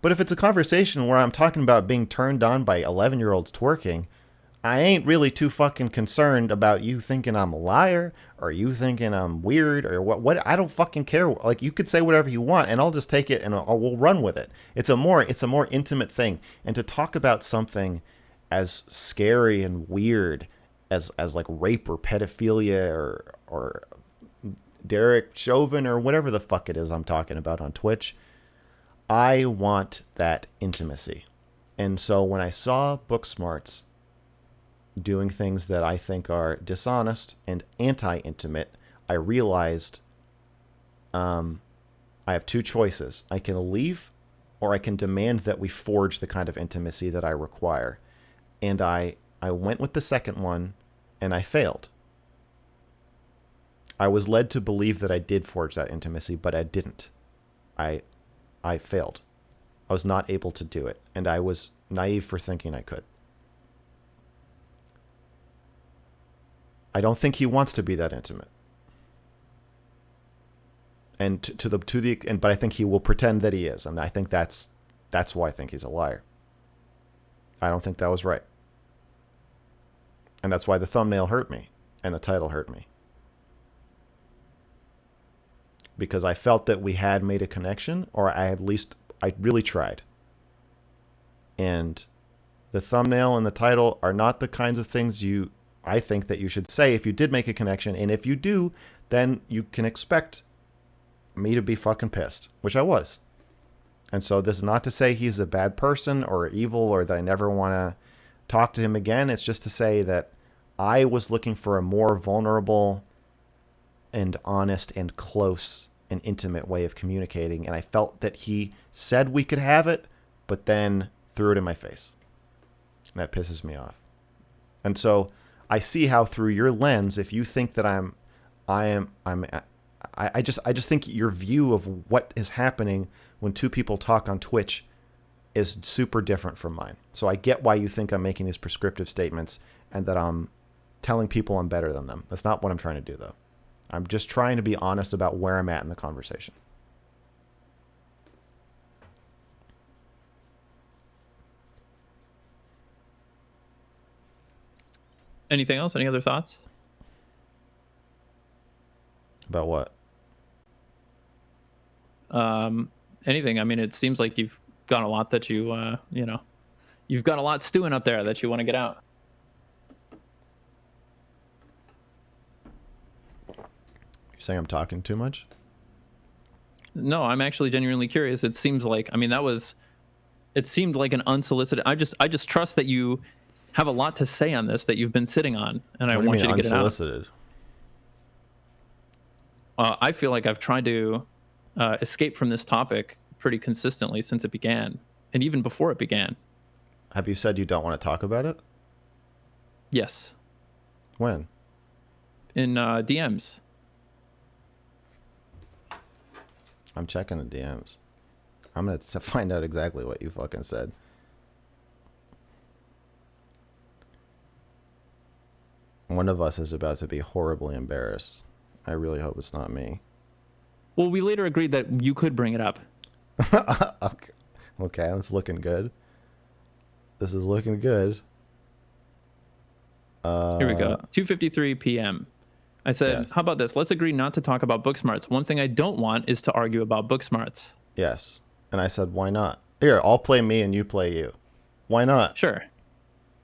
But if it's a conversation where I'm talking about being turned on by 11-year-olds twerking, I ain't really too fucking concerned about you thinking I'm a liar or you thinking I'm weird or what. I don't fucking care. Like, you could say whatever you want and I'll just take it and we'll run with it. It's a more intimate thing. And to talk about something as scary and weird as like rape or pedophilia or Derek Chauvin or whatever the fuck it is I'm talking about on Twitch, I want that intimacy. And so when I saw Booksmarts doing things that I think are dishonest and anti-intimate, I realized I have two choices. I can leave, or I can demand that we forge the kind of intimacy that I require. And I went with the second one, and I failed. I was led to believe that I did forge that intimacy, but I didn't. I failed. I was not able to do it, and I was naive for thinking I could. I don't think he wants to be that intimate. And but I think he will pretend that he is, and I think that's why I think he's a liar. I don't think that was right. And that's why the thumbnail hurt me and the title hurt me. Because I felt that we had made a connection, or I really tried. And the thumbnail and the title are not the kinds of things I think that you should say if you did make a connection. And if you do, then you can expect me to be fucking pissed, which I was. And so this is not to say he's a bad person or evil or that I never want to talk to him again. It's just to say that I was looking for a more vulnerable and honest and close and intimate way of communicating. And I felt that he said we could have it, but then threw it in my face. And that pisses me off. And so I see how through your lens, if you think that I just think your view of what is happening when two people talk on Twitch is super different from mine. So I get why you think I'm making these prescriptive statements and that I'm telling people I'm better than them. That's not what I'm trying to do, though. I'm just trying to be honest about where I'm at in the conversation. Anything else? Any other thoughts? About what? Anything. I mean, it seems like you've got a lot that you've got a lot stewing up there that you want to get out. You're saying I'm talking too much? No, I'm actually genuinely curious. It seems like, I mean, it seemed like an unsolicited. I just trust that you have a lot to say on this that you've been sitting on, and I want you to get it out. Unsolicited? I feel like I've tried to escape from this topic pretty consistently since it began, and even before it began. Have you said you don't want to talk about it? Yes. When? In DMs. I'm checking the DMs. I'm going to find out exactly what you fucking said. One of us is about to be horribly embarrassed. I really hope it's not me. Well, we later agreed that you could bring it up. Okay, that's looking good. This is looking good. Here we go. 2:53 p.m. I said, Yes. How about this? Let's agree not to talk about book smarts. One thing I don't want is to argue about book smarts. Yes. And I said, why not? Here, I'll play me and you play you. Why not? Sure.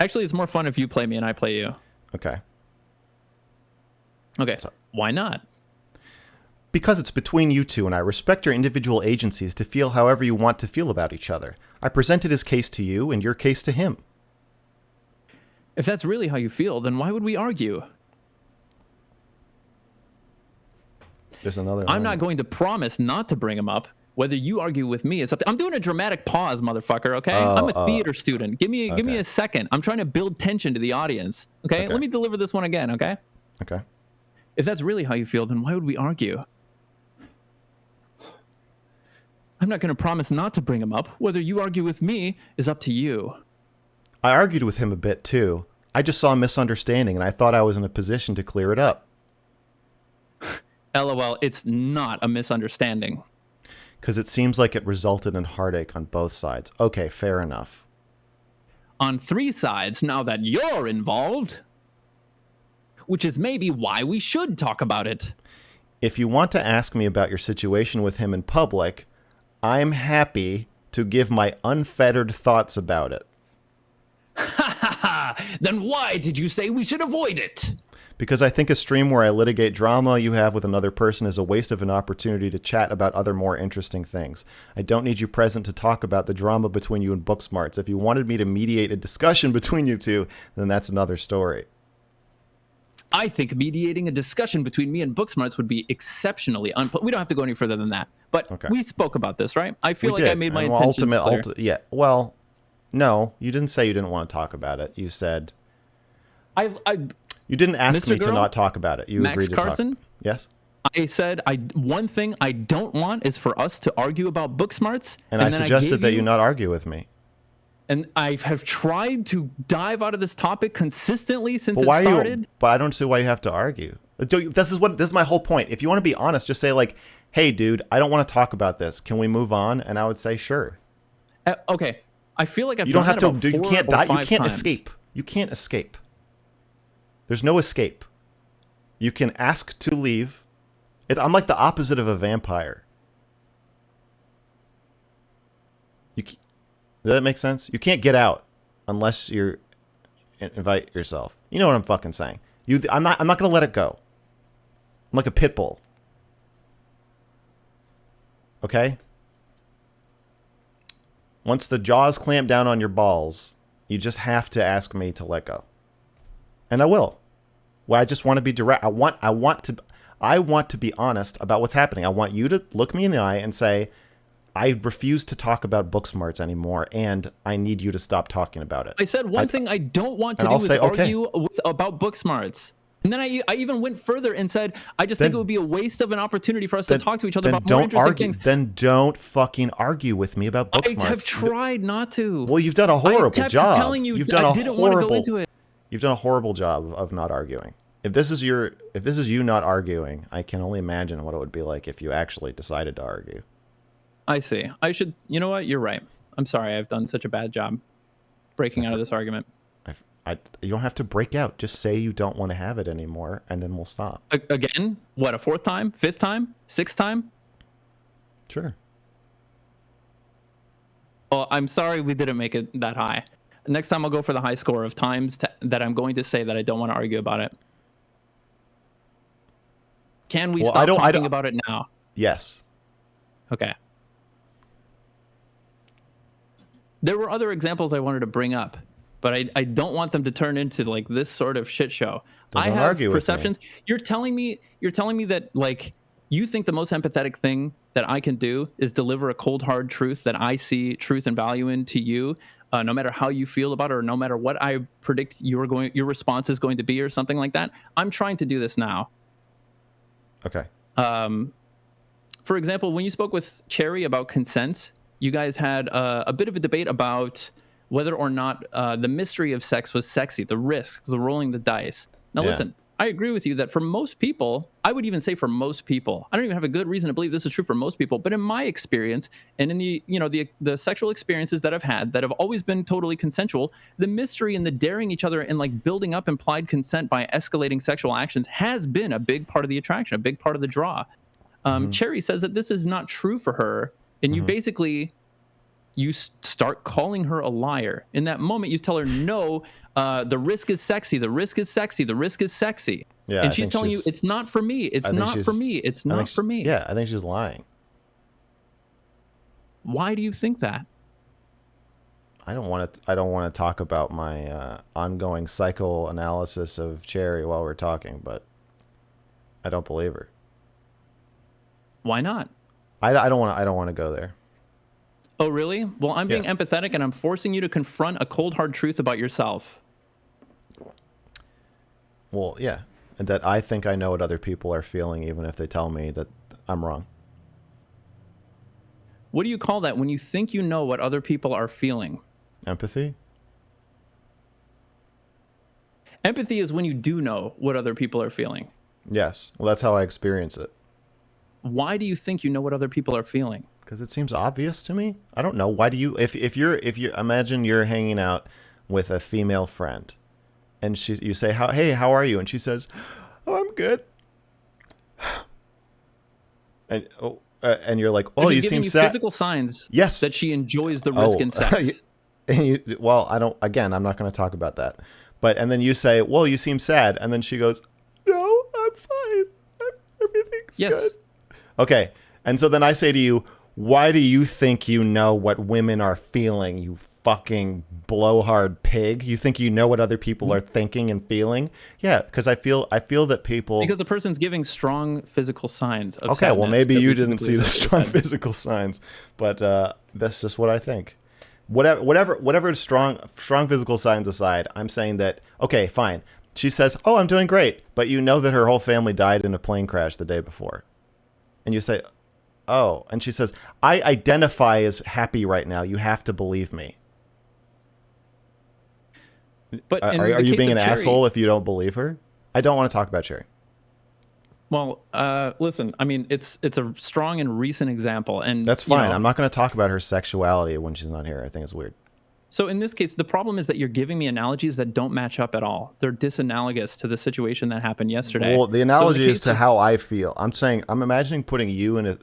Actually, it's more fun if you play me and I play you. Okay. Okay. Why not? Because it's between you two, and I respect your individual agencies to feel however you want to feel about each other. I presented his case to you and your case to him. If that's really how you feel, then why would we argue? There's another I'm not going to promise not to bring him up. Whether you argue with me, it's up to... I'm doing a dramatic pause, motherfucker, okay? I'm a theater student. Give me a second. I'm trying to build tension to the audience, okay? Let me deliver this one again, okay? Okay. If that's really how you feel, then why would we argue? I'm not going to promise not to bring him up. Whether you argue with me is up to you. I argued with him a bit, too. I just saw a misunderstanding, and I thought I was in a position to clear it up. LOL, it's not a misunderstanding. Because it seems like it resulted in heartache on both sides. Okay, fair enough. On 3 sides, now that you're involved. Which is maybe why we should talk about it. If you want to ask me about your situation with him in public, I'm happy to give my unfettered thoughts about it. Ha ha ha! Then why did you say we should avoid it? Because I think a stream where I litigate drama you have with another person is a waste of an opportunity to chat about other more interesting things. I don't need you present to talk about the drama between you and Booksmarts. If you wanted me to mediate a discussion between you two, then that's another story. I think mediating a discussion between me and Booksmarts would be exceptionally we don't have to go any further than that. But we spoke about this, right? I feel like I made my intentions clear. Yeah, well, no, you didn't say you didn't want to talk about it. You said... You didn't ask me to not talk about it. You agreed to Carson? talk. Yes? I said one thing I don't want is for us to argue about Booksmarts. And I suggested that you not argue with me. And I have tried to dive out of this topic consistently since it started. But I don't see why you have to argue. This is my whole point. If you want to be honest, just say like, "Hey, dude, I don't want to talk about this. Can we move on?" And I would say, "Sure." Okay. I feel like you don't have to. You can't die. You can't times. escape. You can't escape. There's no escape. You can ask to leave. I'm like the opposite of a vampire. Does that make sense? You can't get out unless you invite yourself. You know what I'm fucking saying. I'm not gonna let it go. I'm like a pit bull. Okay? Once the jaws clamp down on your balls, you just have to ask me to let go. And I will. Well, I just want to be direct. I want to be honest about what's happening. I want you to look me in the eye and say, I refuse to talk about Booksmarts anymore, and I need you to stop talking about it. I said one thing I don't want to do is argue about Booksmarts. And then I even went further and said, I just think it would be a waste of an opportunity for us to talk to each other about more interesting things. Then don't fucking argue with me about Booksmarts. I have tried not to. Well, you've done a horrible job. I telling you, I didn't want to go into it. You've done a horrible job of not arguing. If this is you not arguing, I can only imagine what it would be like if you actually decided to argue. I see. I should. You know what? You're right. I'm sorry. I've done such a bad job breaking out of this argument. You don't have to break out. Just say you don't want to have it anymore, and then we'll stop. Again? What, a 4th time? 5th time? 6th time? Sure. Well, I'm sorry we didn't make it that high. Next time I'll go for the high score of times that I'm going to say that I don't want to argue about it. Can we stop talking about it now? Yes. Okay. There were other examples I wanted to bring up, but I don't want them to turn into like this sort of shit show. I have perceptions. You're telling me that like you think the most empathetic thing that I can do is deliver a cold hard truth that I see truth and value in to you, no matter how you feel about it or no matter what I predict your response is going to be or something like that. I'm trying to do this now. Okay. For example, when you spoke with Cherry about consent, you guys had a bit of a debate about whether or not the mystery of sex was sexy, the risk, the rolling the dice. Now, listen, I agree with you that for most people, I would even say for most people, I don't even have a good reason to believe this is true for most people, but in my experience and in the sexual experiences that I've had that have always been totally consensual, the mystery and the daring each other and like building up implied consent by escalating sexual actions has been a big part of the attraction, a big part of the draw. Cherry says that this is not true for her. And you basically you start calling her a liar. In that moment, you tell her, no, the risk is sexy. The risk is sexy. The risk is sexy. Yeah, And I she's think telling you, it's not for me. It's not for me. It's not for me. Yeah, I think she's lying. Why do you think that? I don't want to talk about my ongoing psychoanalysis of Cherry while we're talking, but I don't believe her. Why not? I don't want to go there. Oh, really? Well, I'm being Yeah. empathetic, and I'm forcing you to confront a cold, hard truth about yourself. Well, yeah, and that I think I know what other people are feeling, even if they tell me that I'm wrong. What do you call that when you think you know what other people are feeling? Empathy? Empathy is when you do know what other people are feeling. Yes. Well, that's how I experience it. Why do you think you know what other people are feeling? Because it seems obvious to me. I don't know. Why do you? If you imagine you're hanging out with a female friend, and you say, hey, how are you? And she says, oh, I'm good. And you're like, oh, you seem sad. Physical signs. Yes. That she enjoys the risk in sex. Well, I'm not going to talk about that. And then you say, well, you seem sad. And then she goes, no, I'm fine. Everything's good. Okay. And so then I say to you, why do you think you know what women are feeling, you fucking blowhard pig? You think you know what other people are thinking and feeling? Yeah, because I feel that people... Because the person's giving strong physical signs of Okay, well, maybe you didn't see the strong physical signs, but that's just what I think. Whatever strong physical signs aside, I'm saying that, okay, fine. She says, oh, I'm doing great, but you know that her whole family died in a plane crash the day before. And you say, oh, and she says, I identify as happy right now. You have to believe me. But are you being an asshole if you don't believe her? I don't want to talk about Cherry. Well, listen, I mean, it's a strong and recent example, and that's fine. I'm not going to talk about her sexuality when she's not here. I think it's weird. So in this case, the problem is that you're giving me analogies that don't match up at all. They're disanalogous to the situation that happened yesterday. Well, the analogy is to how I feel. I'm imagining putting you in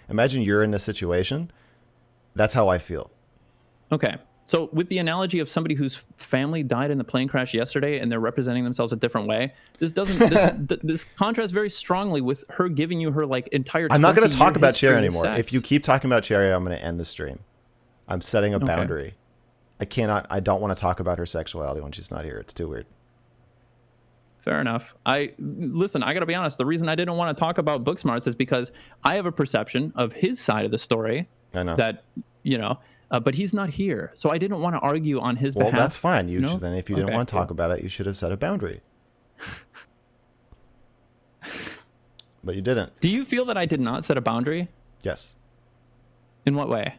imagine you're in a situation. That's how I feel. Okay. So with the analogy of somebody whose family died in the plane crash yesterday and they're representing themselves a different way, this contrasts very strongly with her giving you her like entire. I'm not going to talk about Cherry anymore. If you keep talking about Cherry, I'm going to end the stream. I'm setting a boundary. I don't want to talk about her sexuality when she's not here. It's too weird. Fair enough. Listen, I got to be honest. The reason I didn't want to talk about book smarts is because I have a perception of his side of the story. I know. That, but he's not here. So I didn't want to argue on his behalf. Well, that's fine. Then if you didn't want to talk about it, you should have set a boundary. But you didn't. Do you feel that I did not set a boundary? Yes. In what way?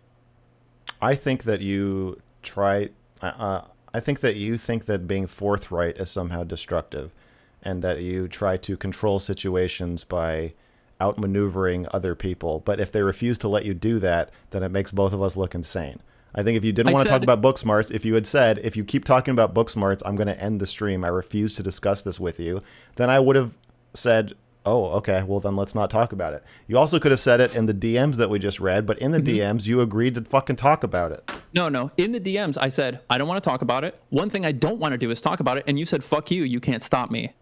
I think that you I think that you think that being forthright is somehow destructive, and that you try to control situations by outmaneuvering other people. But if they refuse to let you do that, then it makes both of us look insane. I think if you didn't want to talk about book smarts, if you had said, if you keep talking about book smarts, I'm going to end the stream, I refuse to discuss this with you, then I would have said, oh, okay, well then let's not talk about it. You also could have said it in the DMs that we just read, but in the DMs, you agreed to fucking talk about it. No. In the DMs, I said, I don't want to talk about it. One thing I don't want to do is talk about it. And you said, fuck you. You can't stop me.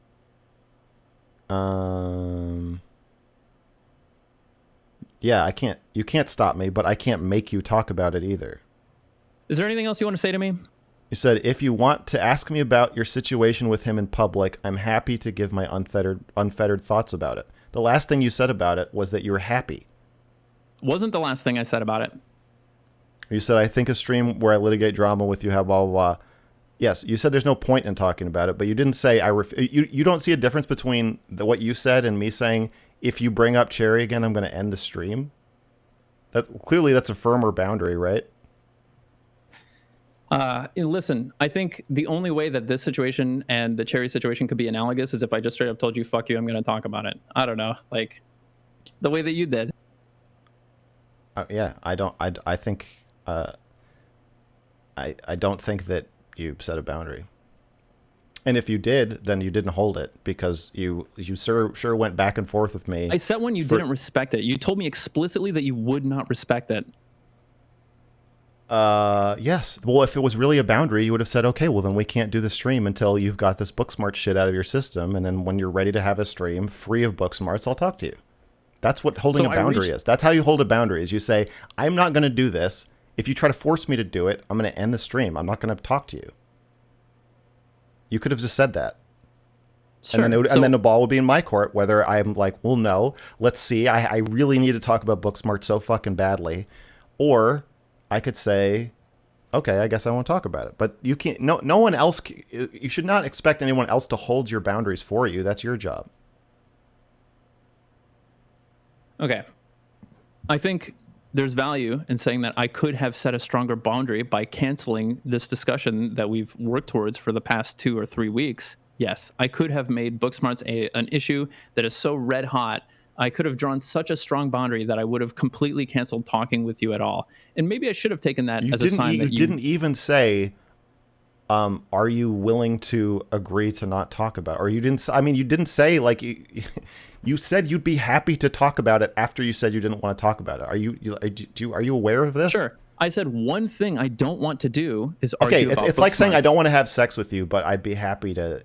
Yeah, you can't stop me, but I can't make you talk about it either. Is there anything else you want to say to me? You said, if you want to ask me about your situation with him in public, I'm happy to give my unfettered thoughts about it. The last thing you said about it was that you were happy. Wasn't the last thing I said about it. You said, I think a stream where I litigate drama with you, blah, blah, blah. Yes, you said there's no point in talking about it, but you didn't say, you don't see a difference between what you said and me saying, if you bring up Cherry again, I'm going to end the stream. Clearly that's a firmer boundary, right? Listen, I think the only way that this situation and the Cherry situation could be analogous is if I just straight up told you, fuck you, I'm going to talk about it. I don't know. Like the way that you did. Yeah, I think, I don't think that you set a boundary. And if you did, then you didn't hold it, because you sure went back and forth with me. I said when you didn't respect it. You told me explicitly that you would not respect it. Yes. Well, if it was really a boundary, you would have said, okay, well then we can't do the stream until you've got this Booksmart shit out of your system, and then when you're ready to have a stream free of Booksmarts, I'll talk to you. That's what holding So a boundary is. That's how you hold a boundary. Is you say, I'm not going to do this. If you try to force me to do it, I'm going to end the stream. I'm not going to talk to you. You could have just said that. Sure. And then the ball would be in my court, whether I'm like, well, no, let's see. I really need to talk about Booksmart so fucking badly. Or I could say, okay, I guess I won't talk about it. But you can't, no one else, you should not expect anyone else to hold your boundaries for you. That's your job. Okay. I think there's value in saying that I could have set a stronger boundary by canceling this discussion that we've worked towards for the past 2 or 3 weeks. Yes, I could have made Booksmarts an issue that is so red hot. I could have drawn such a strong boundary that I would have completely canceled talking with you at all. And maybe I should have taken that as a sign that you didn't even say, are you willing to agree to not talk about it? Or you didn't, I mean, you didn't say like, you said you'd be happy to talk about it after you said you didn't want to talk about it. Are you aware of this? Sure. I said one thing I don't want to do is argue okay, about it's like saying I Booksmarts. don't want to have sex with you, but I'd be happy to,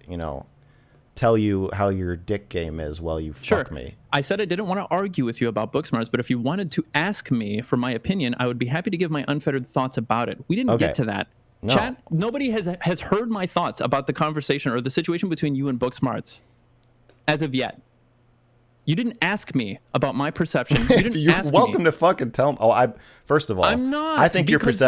tell you how your dick game is while you Sure. fuck me. I said I didn't want to argue with you about Booksmarts, but if you wanted to ask me for my opinion, I would be happy to give my unfettered thoughts about it. We didn't get to that. No. Chat, nobody has heard my thoughts about the conversation or the situation between you and Booksmarts as of yet. You didn't ask me about my perception. You didn't You're ask welcome me. to fucking tell me. First of all, I'm not, I think your because-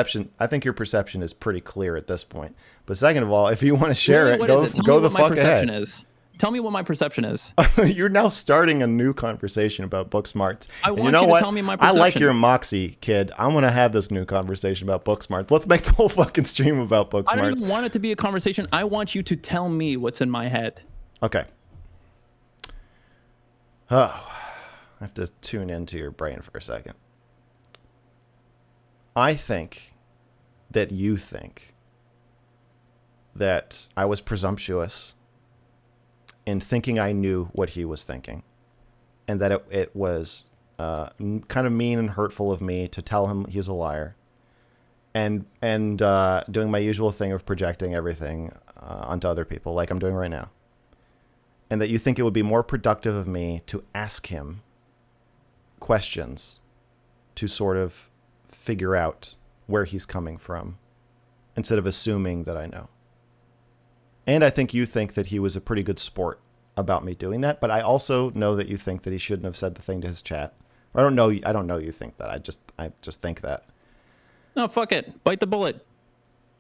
perception is pretty clear at this point. But second of all, if you want to share Really, it, what go is it? Tell go me the what my fuck perception ahead. is. Tell me what my perception is. You're now starting a new conversation about Booksmarts. I And want you know you to what? tell me my I like perception. your moxie, kid. I'm gonna have this new conversation about Booksmarts. Let's make the whole fucking stream about I don't Booksmarts. even want it to be a conversation. I want you to tell me what's in my head. Okay. Oh, I have to tune into your brain for a second. I think that you think that I was presumptuous in thinking I knew what he was thinking, and that it was kind of mean and hurtful of me to tell him he's a liar, and doing my usual thing of projecting everything onto other people like I'm doing right now. And that you think it would be more productive of me to ask him questions to sort of figure out where he's coming from instead of assuming that I know. And I think you think that he was a pretty good sport about me doing that, but I also know that you think that he shouldn't have said the thing to his chat. I don't know you think that. I just think that. No, fuck it. Bite the bullet.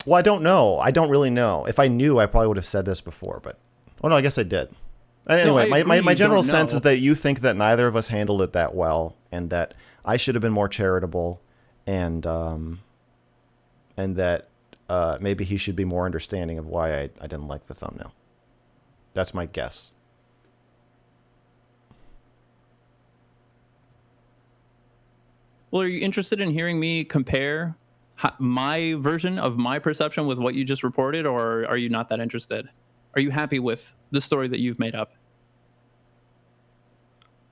Well, I don't know. I don't really know. If I knew, I probably would have said this before, but oh no, I guess I did. Anyway, No, I agree my you general don't sense know. is that you think that neither of us handled it that well, and that I should have been more charitable, and that maybe he should be more understanding of why I didn't like the thumbnail. That's my guess. Well, are you interested in hearing me compare my version of my perception with what you just reported, or are you not that interested? Are you happy with the story that you've made up?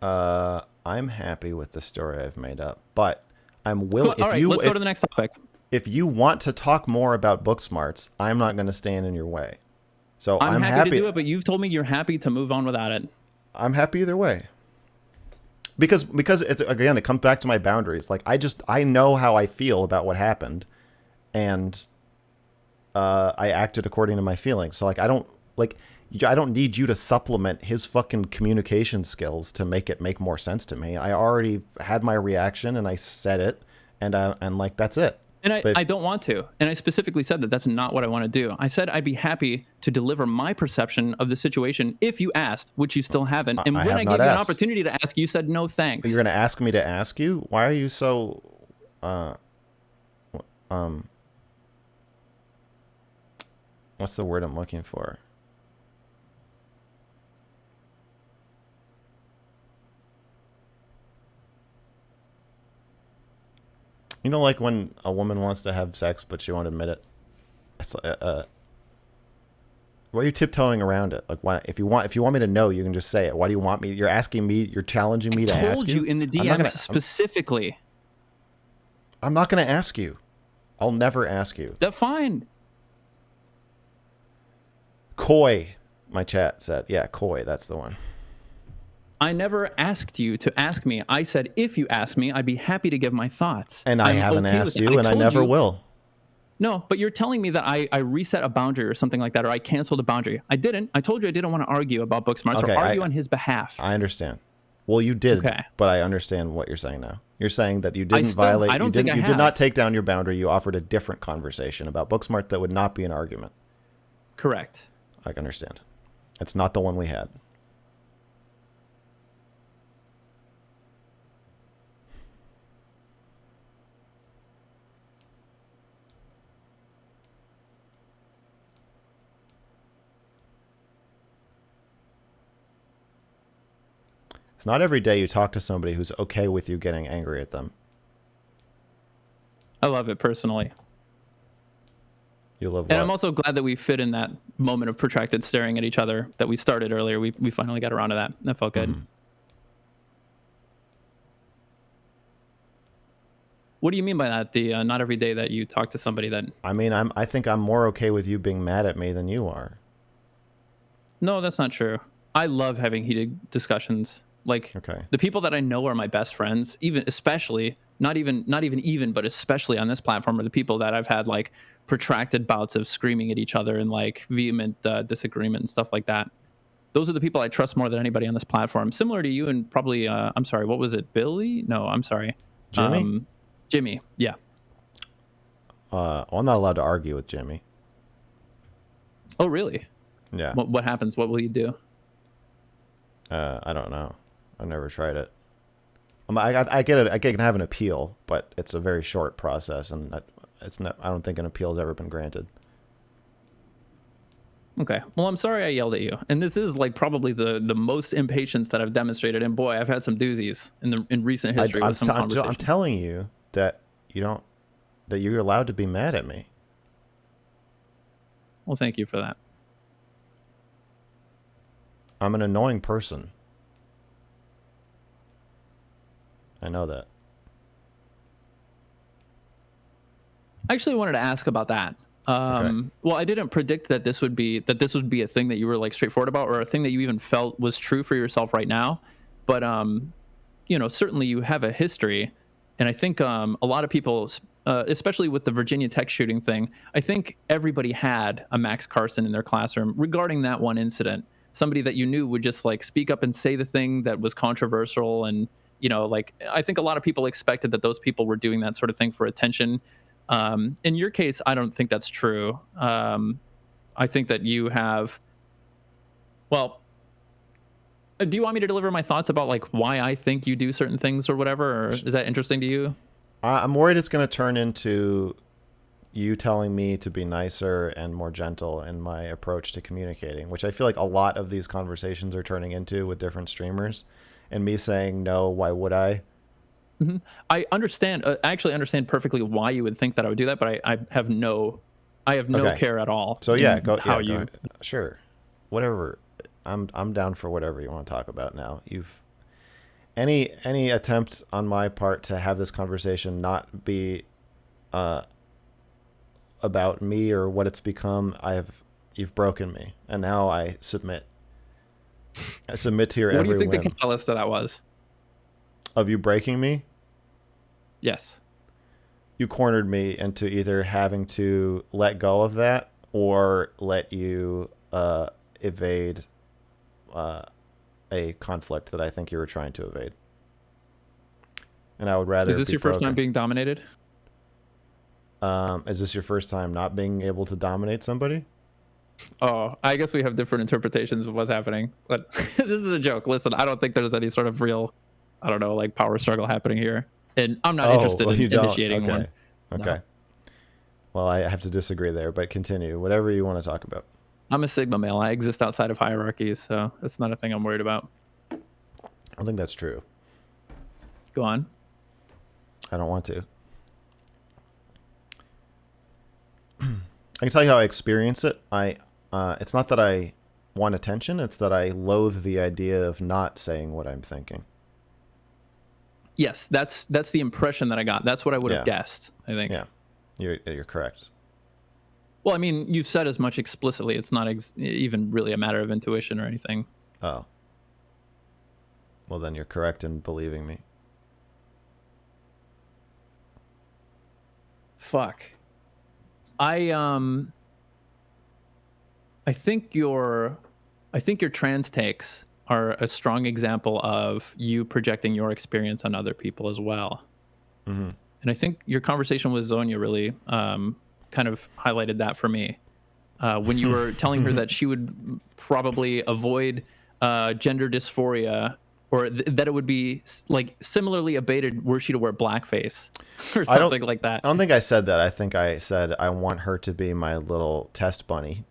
I'm happy with the story I've made up, but I'm willing. Cool. All right, let's go to the next topic. If you want to talk more about Booksmarts, I'm not going to stand in your way. So I'm happy to do it, but you've told me you're happy to move on without it. I'm happy either way. Because it's, again, it comes back to my boundaries. Like I know how I feel about what happened, and I acted according to my feelings. So I don't need you to supplement his fucking communication skills to make it make more sense to me. I already had my reaction and I said it, and that's it. And I don't want to. And I specifically said that that's not what I want to do. I said I'd be happy to deliver my perception of the situation if you asked, which you still haven't. And when I gave you an opportunity to ask, you said no thanks. But you're going to ask me to ask you? Why are you so what's the word I'm looking for? You know, like when a woman wants to have sex, but she won't admit it. It's why are you tiptoeing around it? Like, why? If you want me to know, you can just say it. Why do you want me? You're asking me. You're challenging me to ask you. I told you in the DMs specifically. I'm not going to ask you. I'll never ask you. That's fine. Coy, my chat said. Yeah, coy, that's the one. I never asked you to ask me. I said, if you ask me, I'd be happy to give my thoughts. And I haven't asked you, and I never will. No, but you're telling me that I reset a boundary or something like that, or I canceled a boundary. I didn't. I told you I didn't want to argue about Booksmarts or argue on his behalf. I understand. Well, you did, but I understand what you're saying now. You're saying that you didn't violate. You did not take down your boundary. You offered a different conversation about Booksmart that would not be an argument. Correct. I can understand. It's not the one we had. It's not every day you talk to somebody who's okay with you getting angry at them. I love it personally. You love what? And I'm also glad that we fit in that moment of protracted staring at each other that we started earlier. We finally got around to that. That felt good. Mm-hmm. What do you mean by that? The not every day that you talk to somebody that... I mean, I think I'm more okay with you being mad at me than you are. No, that's not true. I love having heated discussions. Like, the people that I know are my best friends, even especially not even, but especially on this platform, are the people that I've had like protracted bouts of screaming at each other and like vehement disagreement and stuff like that. Those are the people I trust more than anybody on this platform. Similar to you and probably, I'm sorry, what was it, Billy? No, I'm sorry, Jimmy. Jimmy, yeah. Well, I'm not allowed to argue with Jimmy. Oh, really? Yeah. What happens? What will you do? I don't know. I've never tried it. I get it. I can have an appeal, but it's a very short process, and it's not. I don't think an appeal has ever been granted. Okay. Well, I'm sorry I yelled at you, and this is like probably the most impatience that I've demonstrated. And boy, I've had some doozies in recent history with some conversations. I'm telling you that you're allowed to be mad at me. Well, thank you for that. I'm an annoying person. I know that. I actually wanted to ask about that. Well, I didn't predict that this would be a thing that you were like straightforward about, or a thing that you even felt was true for yourself right now. But certainly you have a history, and I think a lot of people, especially with the Virginia Tech shooting thing, I think everybody had a Max Carson in their classroom regarding that one incident. Somebody that you knew would just like speak up and say the thing that was controversial, and like I think a lot of people expected that those people were doing that sort of thing for attention. In your case, I don't think that's true. I think that you have, well, do you want me to deliver my thoughts about like why I think you do certain things or whatever? Or is that interesting to you? I'm worried it's going to turn into you telling me to be nicer and more gentle in my approach to communicating, which I feel like a lot of these conversations are turning into with different streamers, and me saying, no, why would I? Mm-hmm. I understand. I actually understand perfectly why you would think that I would do that, but I have no care at all. So go ahead. Sure, whatever. I'm down for whatever you want to talk about now. Any attempt on my part to have this conversation not be about me or what it's become, you've broken me, and now I submit. I submit to your every whim. What do you think the catalyst of that was? Of you breaking me? Yes. You cornered me into either having to let go of that or let you evade a conflict that I think you were trying to evade. And I would rather. Is this your first time being dominated? Is this your first time not being able to dominate somebody? Oh, I guess we have different interpretations of what's happening. But this is a joke. Listen, I don't think there's any sort of real, I don't know, like power struggle happening here. And I'm not interested in initiating one. Okay. No. Well, I have to disagree there, but continue. Whatever you want to talk about. I'm a Sigma male. I exist outside of hierarchies, so that's not a thing I'm worried about. I don't think that's true. Go on. I don't want to. I can tell you how I experience it. It's not that I want attention. It's that I loathe the idea of not saying what I'm thinking. Yes, that's the impression that I got. That's what I would have guessed, I think. You're correct. Well, I mean, you've said as much explicitly. It's not even really a matter of intuition or anything. Oh. Well, then you're correct in believing me. Fuck. I I think your trans takes are a strong example of you projecting your experience on other people as well. Mm-hmm. And I think your conversation with Zonia really kind of highlighted that for me. When you were telling her that she would probably avoid gender dysphoria, or that it would be like similarly abated were she to wear blackface or something like that. I don't think I said that. I think I said I want her to be my little test bunny,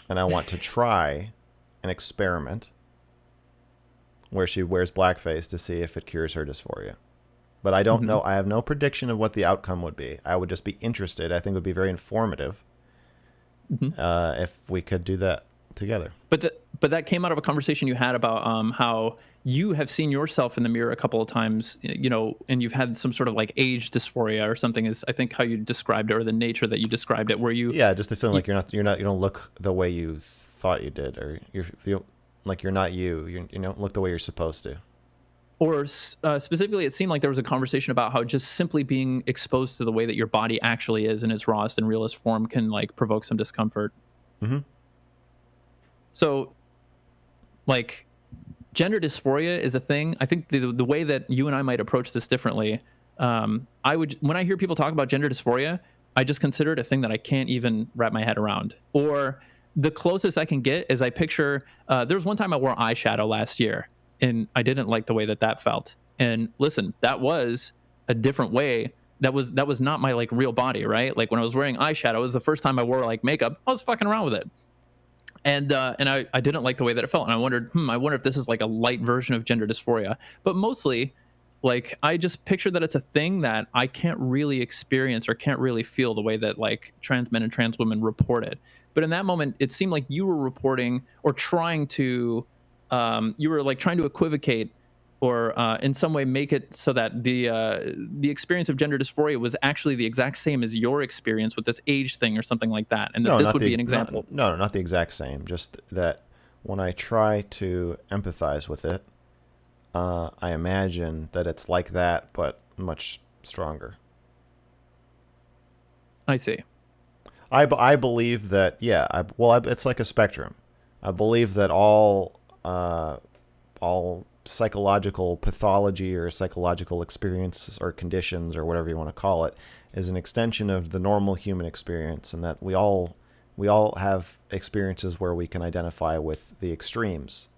and I want to try an experiment where she wears blackface to see if it cures her dysphoria. But I don't know. I have no prediction of what the outcome would be. I would just be interested. I think it would be very informative if we could do that together. But that came out of a conversation you had about how you have seen yourself in the mirror a couple of times, and you've had some sort of like age dysphoria or something, is I think how you described it, or the nature that you described it, where you just the feeling like you don't look the way you thought you did, or you feel like you're not you don't look the way you're supposed to. Or specifically, it seemed like there was a conversation about how just simply being exposed to the way that your body actually is in its rawest and realest form can like provoke some discomfort. Mm-hmm. So, like, gender dysphoria is a thing. I think the way that you and I might approach this differently, when I hear people talk about gender dysphoria, I just consider it a thing that I can't even wrap my head around. Or the closest I can get is I picture, there was one time I wore eyeshadow last year, and I didn't like the way that felt. And listen, that was a different way. That was not my like real body, right? Like when I was wearing eyeshadow, it was the first time I wore like makeup. I was fucking around with it. And I didn't like the way that it felt. And I wonder if this is like a light version of gender dysphoria. But mostly, like, I just picture that it's a thing that I can't really experience or can't really feel the way that like trans men and trans women report it. But in that moment, it seemed like you were reporting or trying to, you were like trying to equivocate or in some way make it so that the experience of gender dysphoria was actually the exact same as your experience with this age thing or something like that, and that this would be an example. No, not the exact same. Just that when I try to empathize with it, I imagine that it's like that, but much stronger. I see. I believe that, it's like a spectrum. I believe that all psychological pathology or psychological experiences or conditions or whatever you want to call it is an extension of the normal human experience, and that we all have experiences where we can identify with the extremes,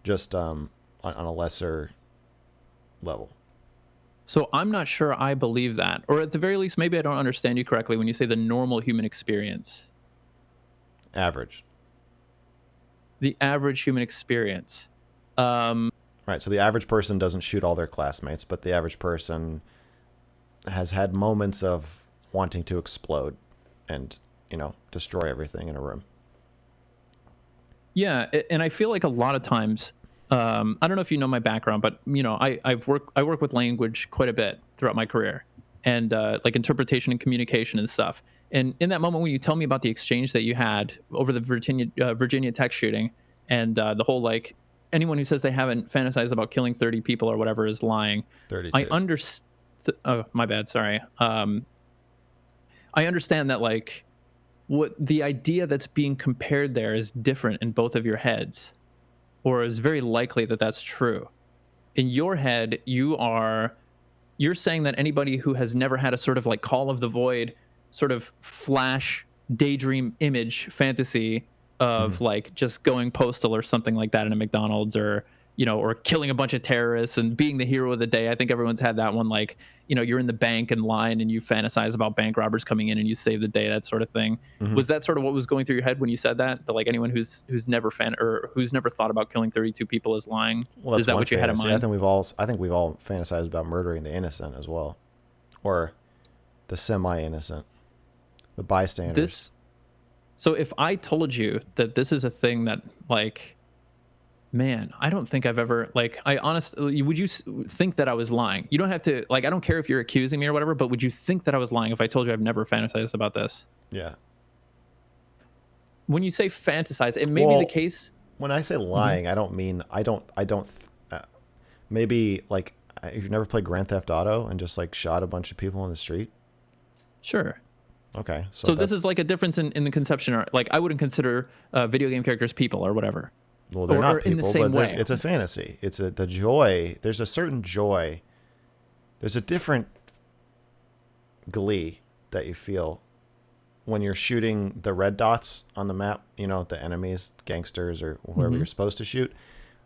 just on a lesser level. So I'm not sure I believe that, or at the very least, maybe I don't understand you correctly when you say the normal human experience. Average. The average human experience. Right, so the average person doesn't shoot all their classmates, but the average person has had moments of wanting to explode and, destroy everything in a room. Yeah, and I feel like a lot of times, I don't know if you know my background, but I work with language quite a bit throughout my career, and like interpretation and communication and stuff. And in that moment when you tell me about the exchange that you had over the Virginia Tech shooting, and the whole like anyone who says they haven't fantasized about killing 30 people or whatever is lying. 32. I understand. Oh, my bad. Sorry. I understand that like what the idea that's being compared there is different in both of your heads, or is very likely that that's true. In your head, you're saying that anybody who has never had a sort of like Call of the Void sort of flash daydream image fantasy of like just going postal or something like that in a McDonald's, or or killing a bunch of terrorists and being the hero of the day. I think everyone's had that one, like, you're in the bank in line and you fantasize about bank robbers coming in and you save the day, that sort of thing. Was that sort of what was going through your head when you said that like anyone who's never thought about killing 32 people is lying? Well, that's is that what you had in mind? I think we've all fantasized about murdering the innocent as well, or the semi-innocent, the bystanders. So if I told you that this is a thing that like Man, I don't think I've ever like. I honestly, would you think that I was lying? You don't have to like. I don't care if you're accusing me or whatever, but would you think that I was lying if I told you I've never fantasized about this? Yeah. When you say fantasize, it may be the Well, case. when I say Mhm. lying, I don't mean I don't. Maybe like if you've never played Grand Theft Auto and just like shot a bunch of people on the street. Sure. Okay, so So this that's is like a difference in the conception. Or like I wouldn't consider video game characters people or whatever, well, they're or not in the people, same but way. it's a fantasy. It's the joy. There's a certain joy. There's a different glee that you feel when you're shooting the red dots on the map. You know, the enemies, gangsters, or whoever Hmm. you're supposed to shoot,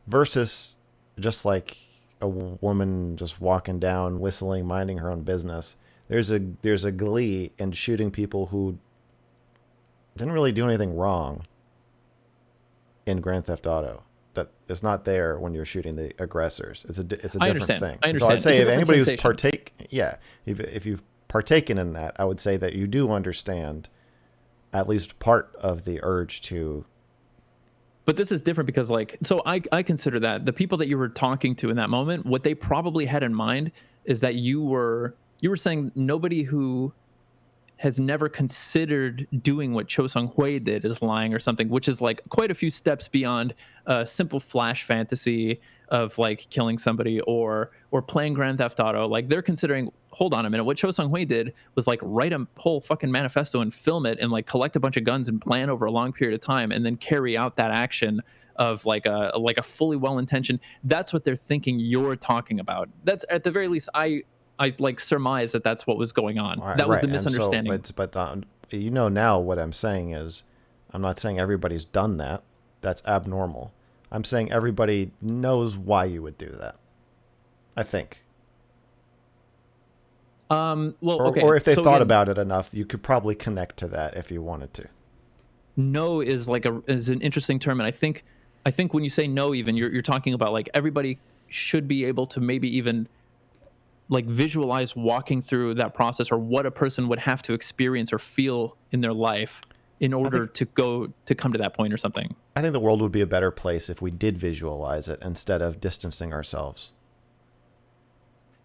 versus just like a woman just walking down, whistling, minding her own business. There's a glee in shooting people who didn't really do anything wrong in Grand Theft Auto. That is not there when you're shooting the aggressors. It's a I different understand. thing. I And so I'd understand. It's say a if different anybody who's sensation. if you've partaken in that, I would say that you do understand at least part of the urge to. But this is different because like so I consider that the people that you were talking to in that moment, what they probably had in mind is that you were saying nobody who has never considered doing what Cho Sung Hui did is lying or something, which is like quite a few steps beyond a simple flash fantasy of like killing somebody or playing Grand Theft Auto. Like they're considering, hold on a minute, what Cho Sung Hui did was like write a whole fucking manifesto and film it and like collect a bunch of guns and plan over a long period of time and then carry out that action of like a fully well intentioned. That's what they're thinking you're talking about. That's at the very least I like surmise that that's what was going on. All right, That was right, the and so misunderstanding. you know now what I'm saying is, I'm not saying everybody's done that. That's abnormal. I'm saying everybody knows why you would do that. I think. Well, Or okay. if they So thought again, about it enough, you could probably connect to that if you wanted to. no is like a is an interesting term, and I think when you say no, even you're talking about like everybody should be able to maybe even like visualize walking through that process or what a person would have to experience or feel in their life in I order think to come to that point or something. I think the world would be a better place if we did visualize it instead of distancing ourselves.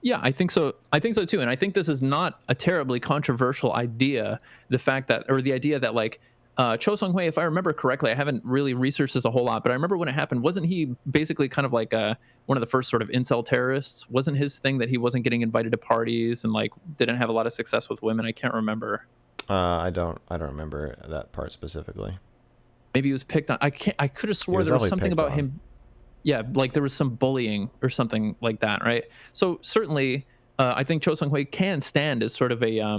Yeah, I think so. I think so too. And I think this is not a terribly controversial idea. The fact that, or the idea that, like, Cho Sung Hui, if I remember correctly, I haven't really researched this a whole lot, but I remember when it happened, wasn't he basically kind of like one of the first sort of incel terrorists? Wasn't his thing that he wasn't getting invited to parties and like didn't have a lot of success with women? I can't remember. I don't remember that part specifically. Maybe he was picked on. I can't. I could have He swore was there was definitely something picked about on. him. Yeah, like there was some bullying or something like that, right? So certainly, I think Cho Sung Hui can stand as sort of a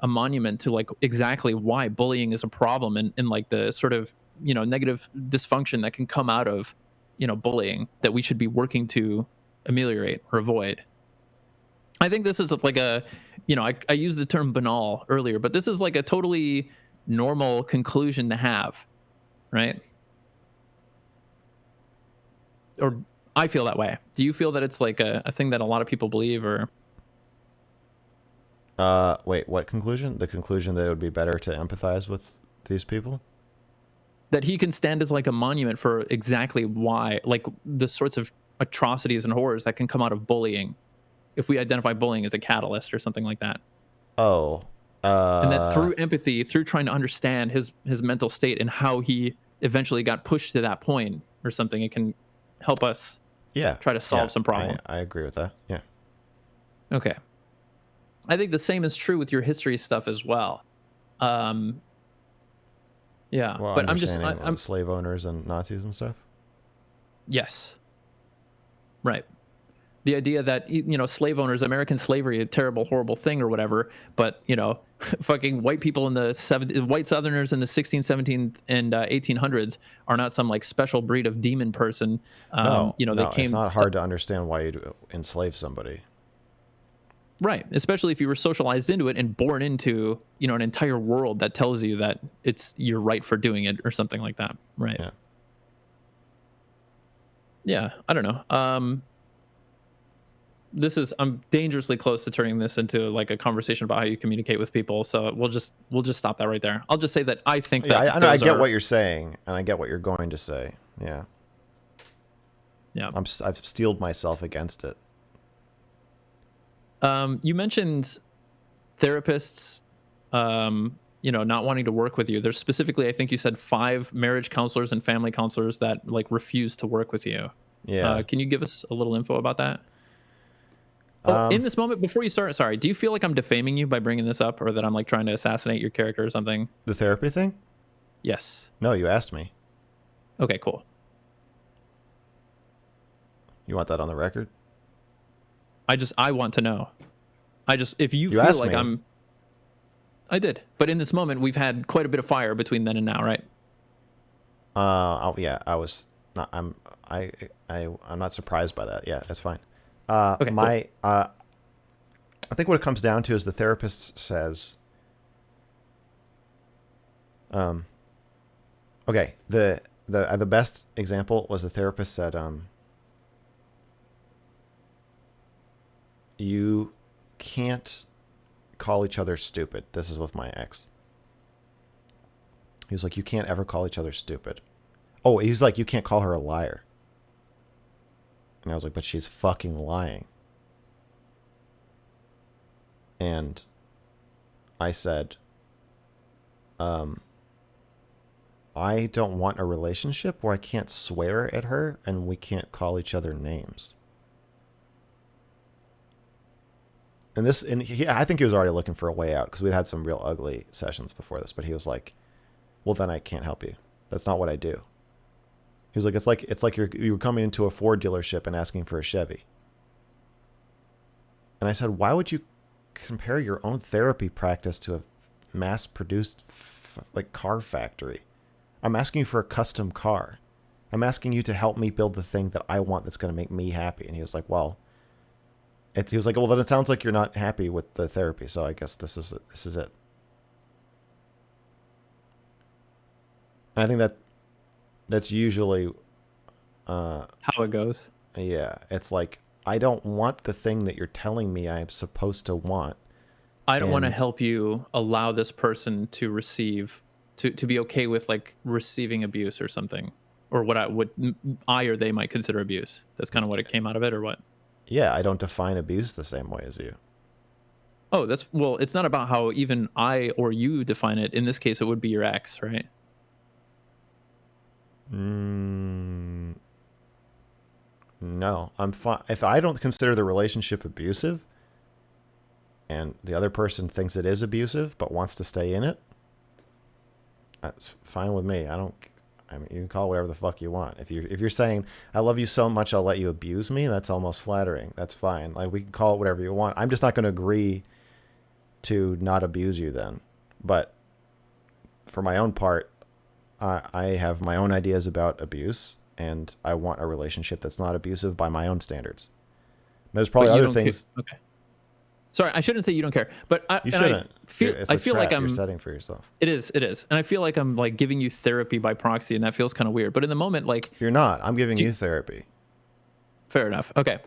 monument to like exactly why bullying is a problem and like the sort of negative dysfunction that can come out of bullying that we should be working to ameliorate or avoid. I think this is like I used the term banal earlier, but this is like a totally normal conclusion to have, right? Or I feel that way. Do you feel that it's like a thing that a lot of people believe, or Wait, what conclusion? The conclusion that it would be better to empathize with these people? that he can stand as like a monument for exactly why, like the sorts of atrocities and horrors that can come out of bullying, if we identify bullying as a catalyst or something like that, Oh, and that uh, through empathy, through trying to understand his mental state and how he eventually got pushed to that point or something, it can help us yeah, try to yeah. solve some I problem. I agree with that. Yeah. Okay, I think the same is true with your history stuff as well. Um, yeah, Well, but understanding I'm slave owners and Nazis and stuff. yes, right. The idea that slave owners, American slavery, a terrible, horrible thing or whatever, but fucking white people in the white Southerners in the 16th, 17th, and 1800s are not some like special breed of demon person. No, They no, it's came not hard to understand why you'd enslave somebody. right, especially if you were socialized into it and born into an entire world that tells you that it's you're right for doing it or something like that. Right. Yeah. Yeah, I don't know. I'm dangerously close to turning this into like a conversation about how you communicate with people, so we'll just stop that right there. I'll just say that I think Yeah, that I know. I those get what are you're saying, and I get what you're going to say. Yeah. Yeah. I've steeled myself against it. You mentioned therapists, not wanting to work with you. There's specifically, I think you said 5 marriage counselors and family counselors that like refuse to work with you. Yeah. Can you give us a little info about that? Oh, Um, in this moment, before you start, sorry, do you feel like I'm defaming you by bringing this up, or that I'm like trying to assassinate your character or something? the therapy thing? Yes. No, you asked me. Okay, cool. You want that on the record? I want to know. If you You feel asked like me. I did. But in this moment, we've had quite a bit of fire between then and now, right? Yeah, I was not. I'm not surprised by that. Yeah, that's fine. Okay, cool. I think what it comes down to is the therapist says, okay, the best example was the therapist said, you can't call each other stupid. This is with my ex. He was like, you can't ever call each other stupid. Oh, he was like, you can't call her a liar. And I was like, but she's fucking lying. And I said, I don't want a relationship where I can't swear at her and we can't call each other names. And I think he was already looking for a way out because we'd had some real ugly sessions before this. But he was like, well, then I can't help you. That's not what I do. He was like, it's like you're coming into a Ford dealership and asking for a Chevy. And I said, why would you compare your own therapy practice to a mass-produced like car factory? I'm asking you for a custom car. I'm asking you to help me build the thing that I want that's going to make me happy. And he was like, well, he was like, well, then it sounds like you're not happy with the therapy. So I guess this is it. And I think that's usually, How it goes. yeah, it's like, I don't want the thing that you're telling me I'm supposed to want. I don't want to And help you allow this person to receive, to be okay with like receiving abuse or something, or what I or they might consider abuse. That's kind of what it came out of it, or what? yeah, I don't define abuse the same way as you. Oh, well, it's not about how even I or you define it. In this case, it would be your ex, right? No, I'm fine. If I don't consider the relationship abusive and the other person thinks it is abusive but wants to stay in it, that's fine with me. I mean, you can call it whatever the fuck you want. If you're saying I love you so much I'll let you abuse me, that's almost flattering. That's fine. Like, we can call it whatever you want. I'm just not going to agree to not abuse you then. But for my own part, I have my own ideas about abuse, and I want a relationship that's not abusive by my own standards. There's probably But you other don't things. okay. Sorry, I shouldn't say you don't care, but You shouldn't. It's I a feel trap like you're I'm. setting for yourself. It is, and I feel like I'm like giving you therapy by proxy, and that feels kind of weird. But in the moment, like, You're not. I'm giving do, you therapy. fair enough. Okay.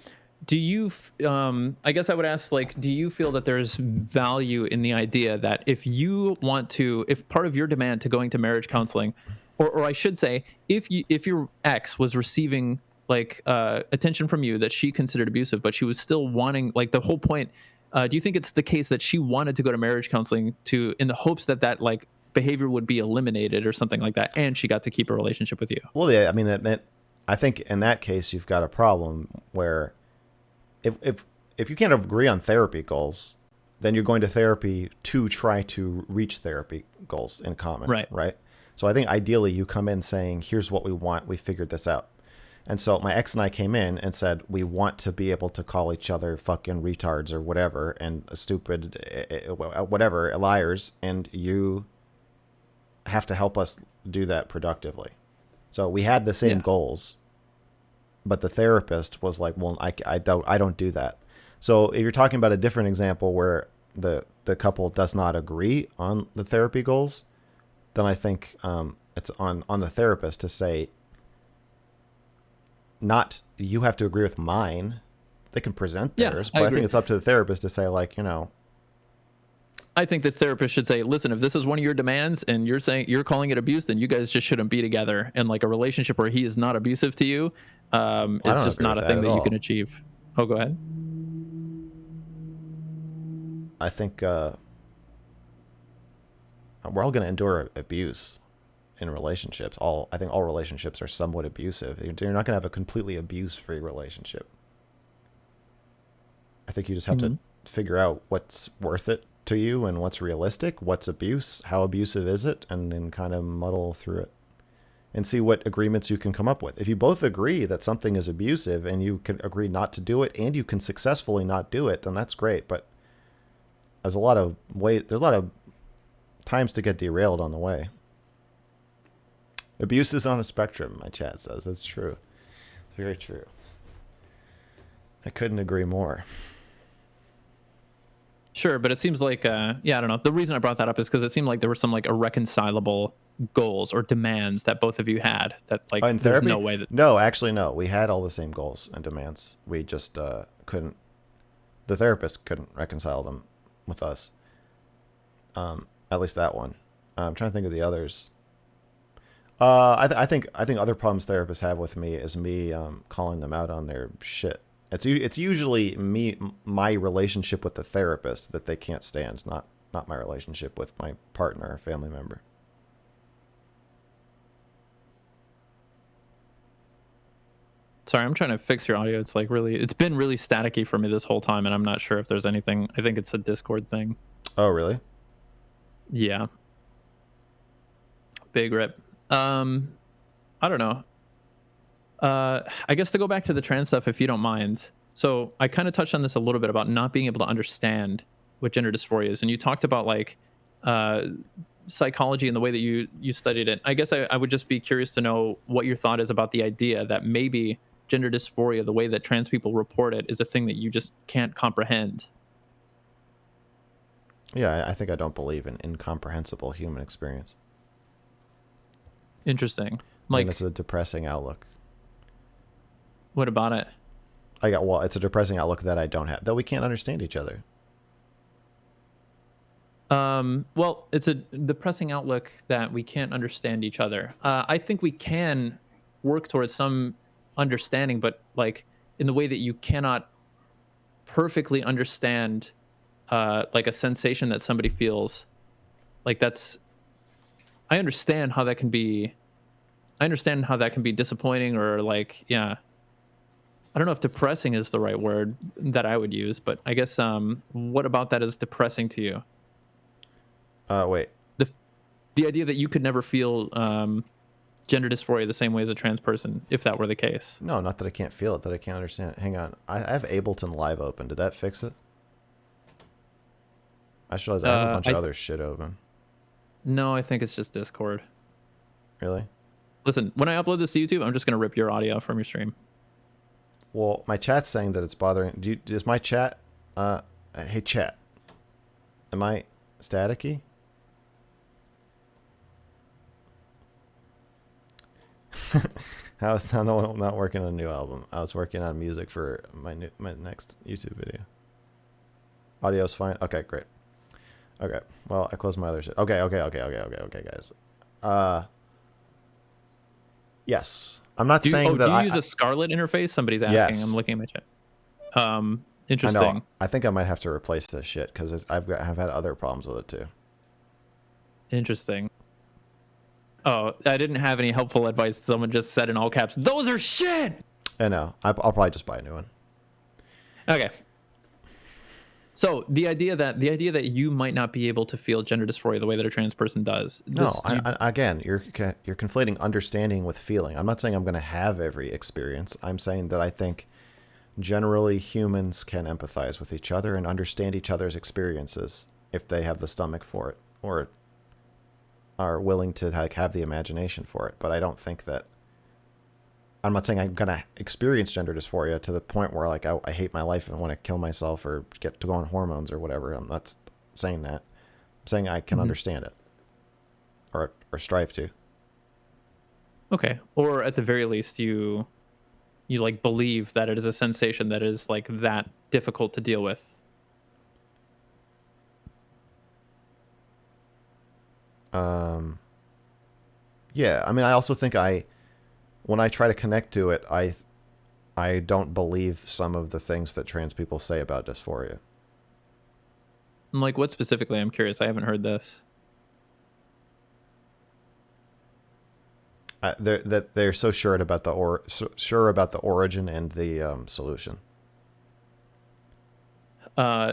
Do you? I guess I would ask, like, do you feel that there's value in the idea that if you want to, if part of your demand to going to marriage counseling, or I should say, if your ex was receiving like attention from you that she considered abusive, but she was still wanting, like, the whole point. Do you think it's the case that she wanted to go to marriage counseling in the hopes that like behavior would be eliminated or something like that, and she got to keep a relationship with you? Well, yeah. I mean, I think in that case you've got a problem where if you can't agree on therapy goals, then you're going to therapy to try to reach therapy goals in common, Right. right? So I think ideally you come in saying, here's what we want. We figured this out. And so my ex and I came in and said, we want to be able to call each other fucking retards or whatever, and stupid, whatever, liars. And you have to help us do that productively. So we had the same Yeah. goals, but the therapist was like, well, I don't do that. So if you're talking about a different example where the couple does not agree on the therapy goals, then I think it's on the therapist to say, not you have to agree with mine. They can present Yeah, theirs, I but I agree. think it's up to the therapist to say, like, I think the therapist should say, listen, if this is one of your demands and you're calling it abuse, then you guys just shouldn't be together. And like a relationship where he is not abusive to you, I is don't just agree not with a that thing at that you can all. achieve. Oh, go ahead. I think we're all going to endure abuse in relationships. I think all relationships are somewhat abusive. You're not going to have a completely abuse-free relationship. I think you just have to Hmm. figure out what's worth it to you and what's realistic, what's abuse, how abusive is it, and then kind of muddle through it and see what agreements you can come up with. If you both agree that something is abusive and you can agree not to do it and you can successfully not do it, then that's great. But there's a lot of times to get derailed on the way. Abuse is on a spectrum, my chat says. That's true. It's very true. I couldn't agree more. Sure, but it seems like, yeah, I don't know. The reason I brought that up is because it seemed like there were some like irreconcilable goals or demands that both of you had. That like In there's no therapy? way that. No, actually, no. We had all the same goals and demands. We just couldn't. The therapist couldn't reconcile them with us. At least that one. I'm trying to think of the others. I think other problems therapists have with me is me calling them out on their shit. It's usually my relationship with the therapist that they can't stand, not my relationship with my partner or family member. Sorry, I'm trying to fix your audio. It's like really, it's been really staticky for me this whole time, and I'm not sure if there's anything. I think it's a Discord thing. Oh, really? Yeah, big rip. I don't know. I guess to go back to the trans stuff, if you don't mind. So I kind of touched on this a little bit about not being able to understand what gender dysphoria is, and you talked about like uh, psychology and the way that you studied it. I guess I would just be curious to know what your thought is about the idea that maybe gender dysphoria, the way that trans people report it, is a thing that you just can't comprehend. Yeah, I think I don't believe in incomprehensible human experience. Interesting. I think it's Like, a depressing outlook. what about it? It's a depressing outlook that I don't have. That we can't understand each other. Well, it's a depressing outlook that we can't understand each other. I think we can work towards some understanding, but like in the way that you cannot perfectly understand, like a sensation that somebody feels. Like that's, I understand how that can be. I understand how that can be disappointing or like, yeah. I don't know if depressing is the right word that I would use, but I guess what about that is depressing to you? Wait. The the idea that you could never feel gender dysphoria the same way as a trans person, if that were the case. No, not that I can't feel it, that I can't understand it. Hang on. I have Ableton Live open. Did that fix it? I just realized I have a bunch of I other shit open. No, I think it's just Discord. Really? Listen, when I upload this to YouTube, I'm just gonna rip your audio from your stream. Well, my chat's saying that it's bothering. Is my chat? Hey chat. Am I staticky? I was not working on a new album. I was working on music for my next YouTube video. Audio's fine. Okay, great. Okay. Well, I closed my other shit. Okay, guys. Yes. I'm not saying Do that you use a Scarlet interface? Somebody's asking. I'm yes. looking at my chat. I know. Interesting. I think I might have to replace this shit because I've had other problems with it too. Interesting. Oh, I didn't have any helpful advice. Someone just said in all caps, "Those are shit." I know. I'll probably just buy a new one. Okay. So the idea that you might not be able to feel gender dysphoria the way that a trans person does. No, again, you're conflating understanding with feeling. I'm not saying I'm going to have every experience. I'm saying that I think generally humans can empathize with each other and understand each other's experiences if they have the stomach for it or are willing to like have the imagination for it. But I don't think that I'm not saying I'm gonna experience gender dysphoria to the point where like I hate my life and want to kill myself or get to go on hormones or whatever. I'm not saying that. I'm saying I can understand it or strive to. Okay. Or at the very least, you like believe that it is a sensation that is like that difficult to deal with. Um, yeah, I mean, I also think when I try to connect to it, I don't believe some of the things that trans people say about dysphoria. Like what specifically? I'm curious. I haven't heard this. They're so sure about sure about the origin and the solution.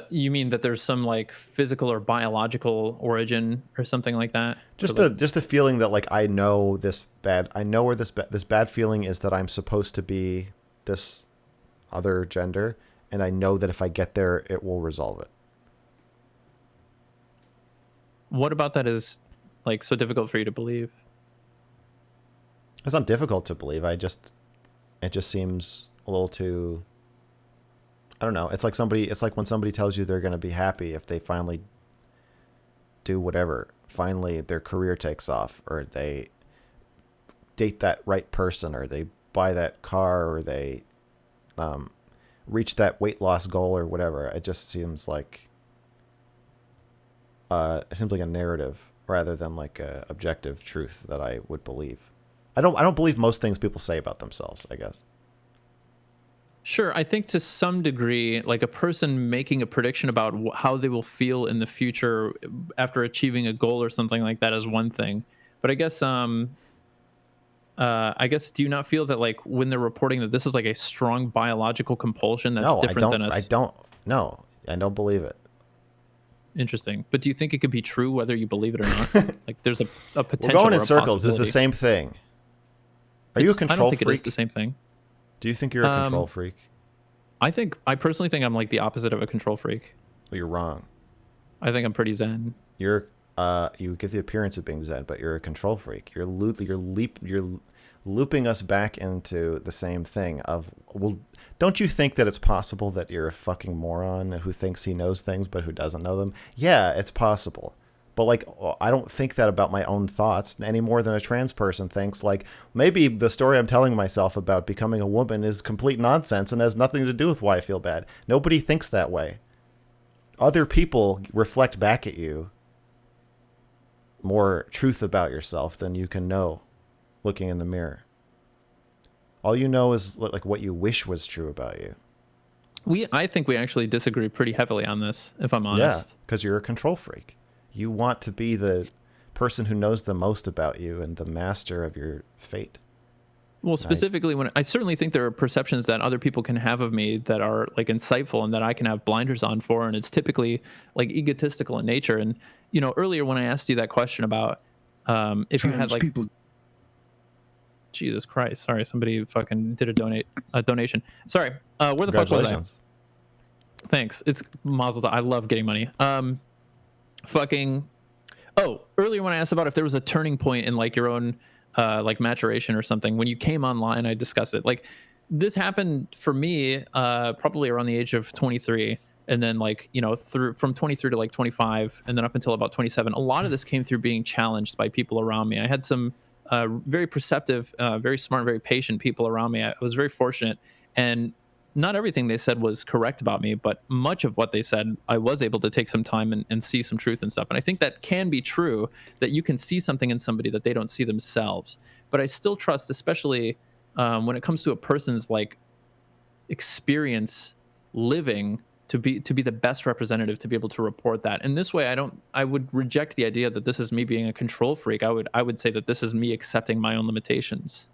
You mean that there's some like physical or biological origin or something like that? To Just like, the feeling that like I know where this bad feeling is, that I'm supposed to be this other gender, and I know that if I get there, it will resolve it. what about that is like so difficult for you to believe? It's not difficult to believe. It just seems a little too. I don't know. It's like somebody. It's like when somebody tells you they're going to be happy if they finally do whatever. Finally, their career takes off, or they date that right person, or they buy that car, or they um, reach that weight loss goal, or whatever. It just seems like a narrative rather than like a objective truth that I would believe. I don't believe most things people say about themselves, I guess. Sure, I think to some degree, like a person making a prediction about how they will feel in the future after achieving a goal or something like that is one thing. But I guess, do you not feel that like when they're reporting that this is like a strong biological compulsion that's No, different than I us? don't. No, I don't believe it. Interesting. But do you think it could be true whether you believe it or not? Like there's a We're potential going in or a circles. It's the possibility. same thing. Are you a I don't control think it is the freak? same thing. Do you think you're a control Um, freak? I personally think I'm like the opposite of a control freak. Well, you're wrong. I think I'm pretty zen. You get the appearance of being Zen, but you're a control freak. You're looping us back into the same thing of, well, don't you think that it's possible that you're a fucking moron who thinks he knows things but who doesn't know them? Yeah, it's possible. But like, I don't think that about my own thoughts any more than a trans person thinks. Like, maybe the story I'm telling myself about becoming a woman is complete nonsense and has nothing to do with why I feel bad. Nobody thinks that way. Other people reflect back at you more truth about yourself than you can know looking in the mirror. All you know is like what you wish was true about you. I think we actually disagree pretty heavily on this, if I'm Yeah, honest. because you're a control freak. You want to be the person who knows the most about you and the master of your fate. Well, I specifically when I certainly think there are perceptions that other people can have of me that are like insightful and that I can have blinders on for, and it's typically like egotistical in nature. And earlier when I asked you that question about if you had Trans like people. Jesus Christ, sorry, somebody fucking did a donation. Sorry, where the fuck was I? Congratulations. Thanks. It's Mazel tov. I love getting money. Fucking. Oh, earlier when I asked about if there was a turning point in like your own like maturation or something, when you came online, I discussed it. Like this happened for me probably around the age of 23, and then like through from 23 to like 25, and then up until about 27. A lot of this came through being challenged by people around me. I had some very perceptive, very smart, very patient people around me. I was very fortunate, and not everything they said was correct about me, but much of what they said, I was able to take some time and see some truth and stuff. And I think that can be true, that you can see something in somebody that they don't see themselves. But I still trust, especially when it comes to a person's like experience living, to be the best representative to be able to report that. And this way, I would reject the idea that this is me being a control freak. I would say that this is me accepting my own limitations.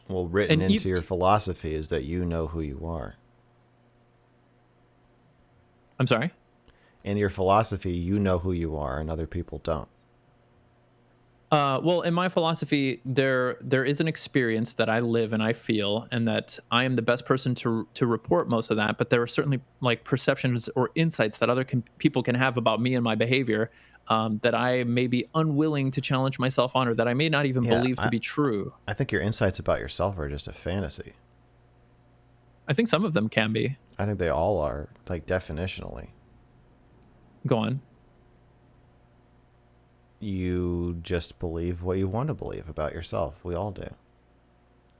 Well, written And into your philosophy is that you know who you are. I'm sorry. In your philosophy, you know who you are, and other people don't. Well, in my philosophy, there is an experience that I live and I feel, and that I am the best person to report most of that. But there are certainly like perceptions or insights that people can have about me and my behavior that I may be unwilling to challenge myself on, or that I may not even Yeah, believe to be true. I think your insights about yourself are just a fantasy. I think some of them can be. I think they all are, like, definitionally. Go on. You just believe what you want to believe about yourself. We all do.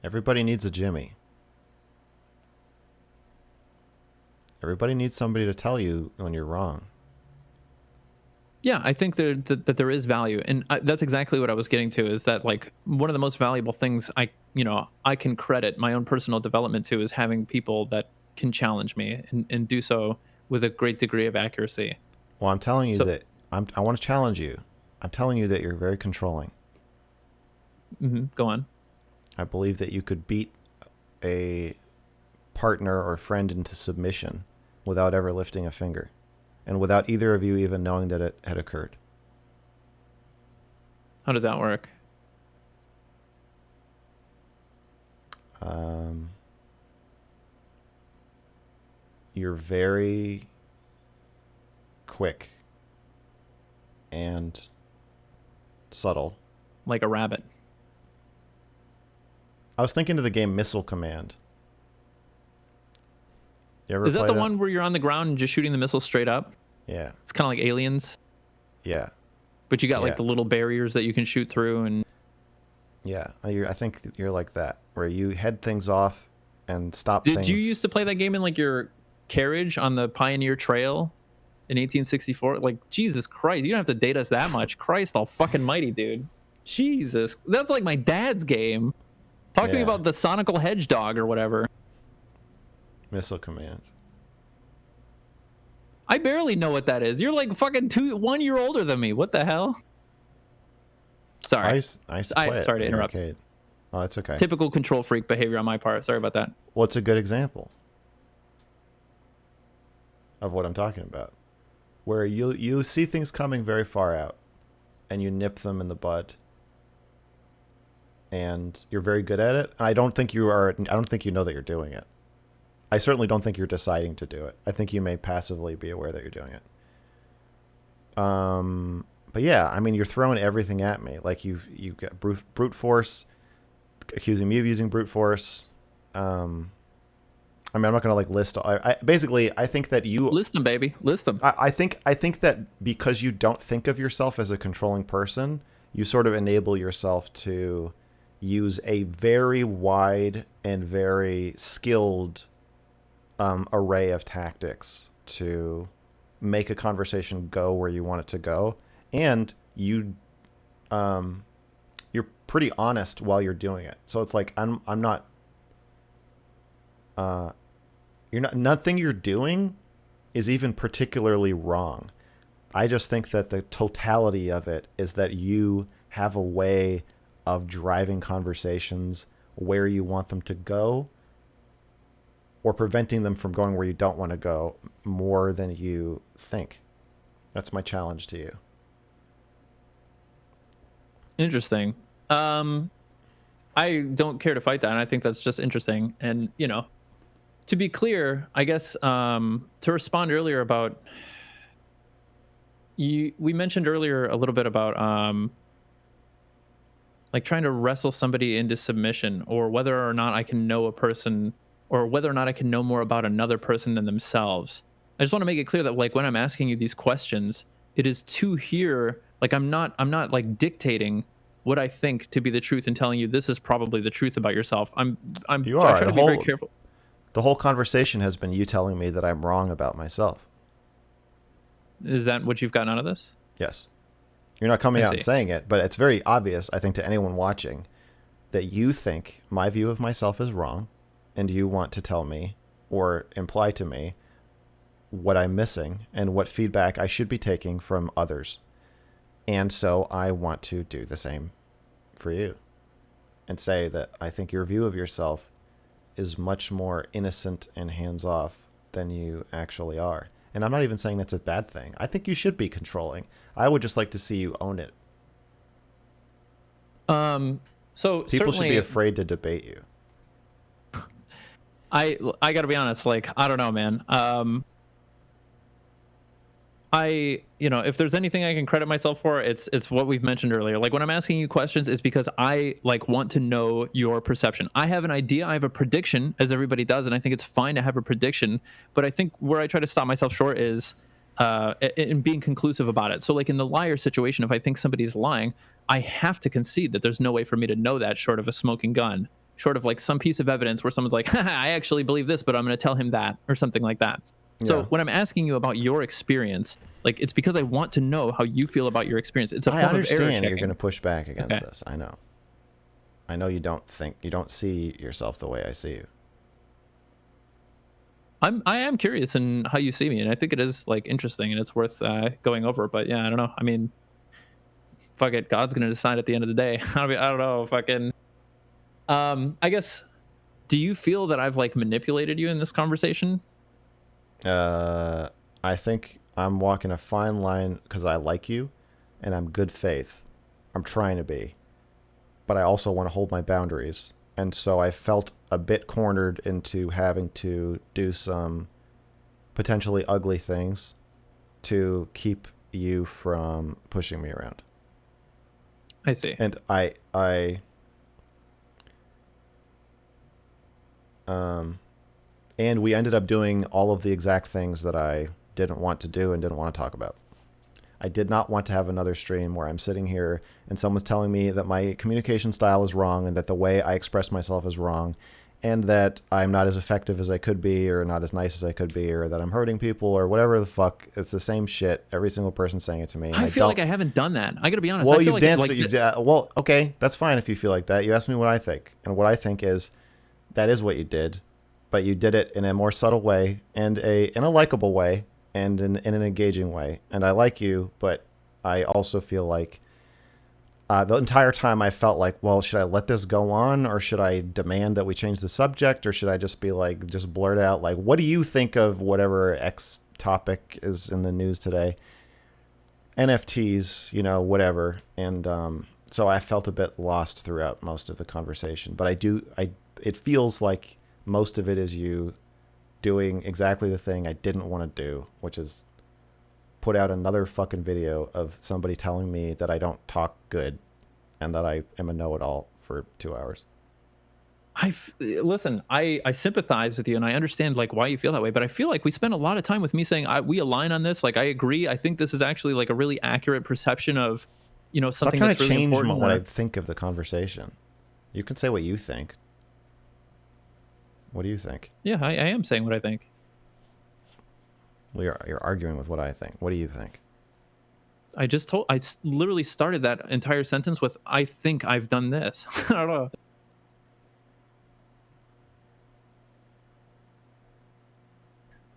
Everybody needs a Jimmy. Everybody needs somebody to tell you when you're wrong. Yeah, I think that there is value, and that's exactly what I was getting to. Is that like one of the most valuable things I can credit my own personal development to is having people that can challenge me and do so with a great degree of accuracy. Well, I'm telling you So that I want to challenge you. I'm telling you that you're very controlling. go on. I believe that you could beat a partner or friend into submission without ever lifting a finger and without either of you even knowing that it had occurred. How does that work? You're very quick and subtle. Like a rabbit. I was thinking of the game Missile Command. You ever Is that play the one where you're on the ground and just shooting the missiles straight up? Yeah. It's kind of like Aliens, Yeah. but you got Yeah. like the little barriers that you can shoot through. And Yeah. I think you're like that, where you head things off and stop things. did you used to play that game in like your carriage on the Pioneer Trail in 1864? Like, Jesus Christ, you don't have to date us that much. Christ all fucking mighty, dude. Jesus, that's like my dad's game. Talk to me Yeah. about the Sonical Hedgehog or whatever. Missile Command? I barely know what that is. You're like fucking 1 year older than me. What the hell? Sorry. I used to play it sorry to in the interrupt. arcade. Oh, it's okay. Typical control freak behavior on my part. Sorry about that. Well, it's a good example of what I'm talking about, where you see things coming very far out, and you nip them in the bud, and you're very good at it. And I don't think you are. I don't think you know that you're doing it. I certainly don't think you're deciding to do it. I think you may passively be aware that you're doing it. But yeah, I mean, you're throwing everything at me. Like you've got brute force, accusing me of using brute force. I mean, I'm not gonna like list. Basically, I think that you List them, baby. List them. I think that because you don't think of yourself as a controlling person, you sort of enable yourself to use a very wide and very skilled array of tactics to make a conversation go where you want it to go, and you're pretty honest while you're doing it. So it's like I'm not. Nothing you're doing is even particularly wrong. I just think that the totality of it is that you have a way of driving conversations where you want them to go, or preventing them from going where you don't want to go more than you think. That's my challenge to you. Interesting. I don't care to fight that, and I think that's just interesting. And to be clear, I guess to respond earlier about we mentioned earlier a little bit about like trying to wrestle somebody into submission, or whether or not I can know a person, or whether or not I can know more about another person than themselves. I just want to make it clear that like when I'm asking you these questions, it is to hear, like I'm not like dictating what I think to be the truth and telling you this is probably the truth about yourself. I try to be very careful. The whole conversation has been you telling me that I'm wrong about myself. Is that what you've gotten out of this? Yes. You're not coming out and saying it, but it's very obvious, I think, to anyone watching, that you think my view of myself is wrong, and you want to tell me or imply to me what I'm missing and what feedback I should be taking from others. And so I want to do the same for you and say that I think your view of yourself is much more innocent and hands-off than you actually are. And I'm not even saying that's a bad thing. I think you should be controlling. I would just like to see you own it. So people should be afraid to debate you. I got to be honest, like I don't know, man. If there's anything I can credit myself for, it's what we've mentioned earlier. Like when I'm asking you questions, it's because I like want to know your perception. I have an idea, I have a prediction, as everybody does, and I think it's fine to have a prediction. But I think where I try to stop myself short is in being conclusive about it. So like in the liar situation, if I think somebody's lying, I have to concede that there's no way for me to know that short of a smoking gun, short of like some piece of evidence where someone's like, haha, I actually believe this, but I'm going to tell him that, or something like that. So when I'm asking you about your experience, Like, it's because I want to know how you feel about your experience. It's a I form of error understand you're checking. going to push back against Okay. this. I know. I know you don't see yourself the way I see you. I am curious in how you see me, and I think it is like interesting and it's worth going over. But yeah, I don't know. I mean, fuck it, God's gonna decide at the end of the day. I mean, I don't know. Fucking. I guess. Do you feel that I've like manipulated you in this conversation? I think I'm walking a fine line because I like you, and I'm good faith. I'm trying to be, but I also want to hold my boundaries. And so I felt a bit cornered into having to do some potentially ugly things to keep you from pushing me around. I see. And and we ended up doing all of the exact things that I didn't want to do and didn't want to talk about. I did not want to have another stream where I'm sitting here and someone's telling me that my communication style is wrong and that the way I express myself is wrong and that I'm not as effective as I could be or not as nice as I could be or that I'm hurting people or whatever the fuck. It's the same shit. Every single person saying it to me. And I feel like I haven't done that. I gotta be honest. Well, I feel you've like danced it. Well, okay, that's fine if you feel like that. You asked me what I think. And what I think is that is what you did. But you did it in a more subtle way and in a likable way and in an engaging way. And I like you, but I also feel like the entire time I felt like, well, should I let this go on or should I demand that we change the subject or should I just be like, just blurt out like, what do you think of whatever X topic is in the news today? NFTs, whatever. And so I felt a bit lost throughout most of the conversation. But it feels like most of it is you doing exactly the thing I didn't want to do, which is put out another fucking video of somebody telling me that I don't talk good and that I am a know-it-all for 2 hours. Listen, I sympathize with you and I understand like why you feel that way, but I feel like we spent a lot of time with me saying we align on this. Like I agree. I think this is actually like a really accurate perception of, Stop something trying that's to really change important. what I think of the conversation. You can say what you think. What do you think? Yeah, I am saying what I think. Well, you're arguing with what I think. What do you think? I literally started that entire sentence with, I think I've done this. I don't know.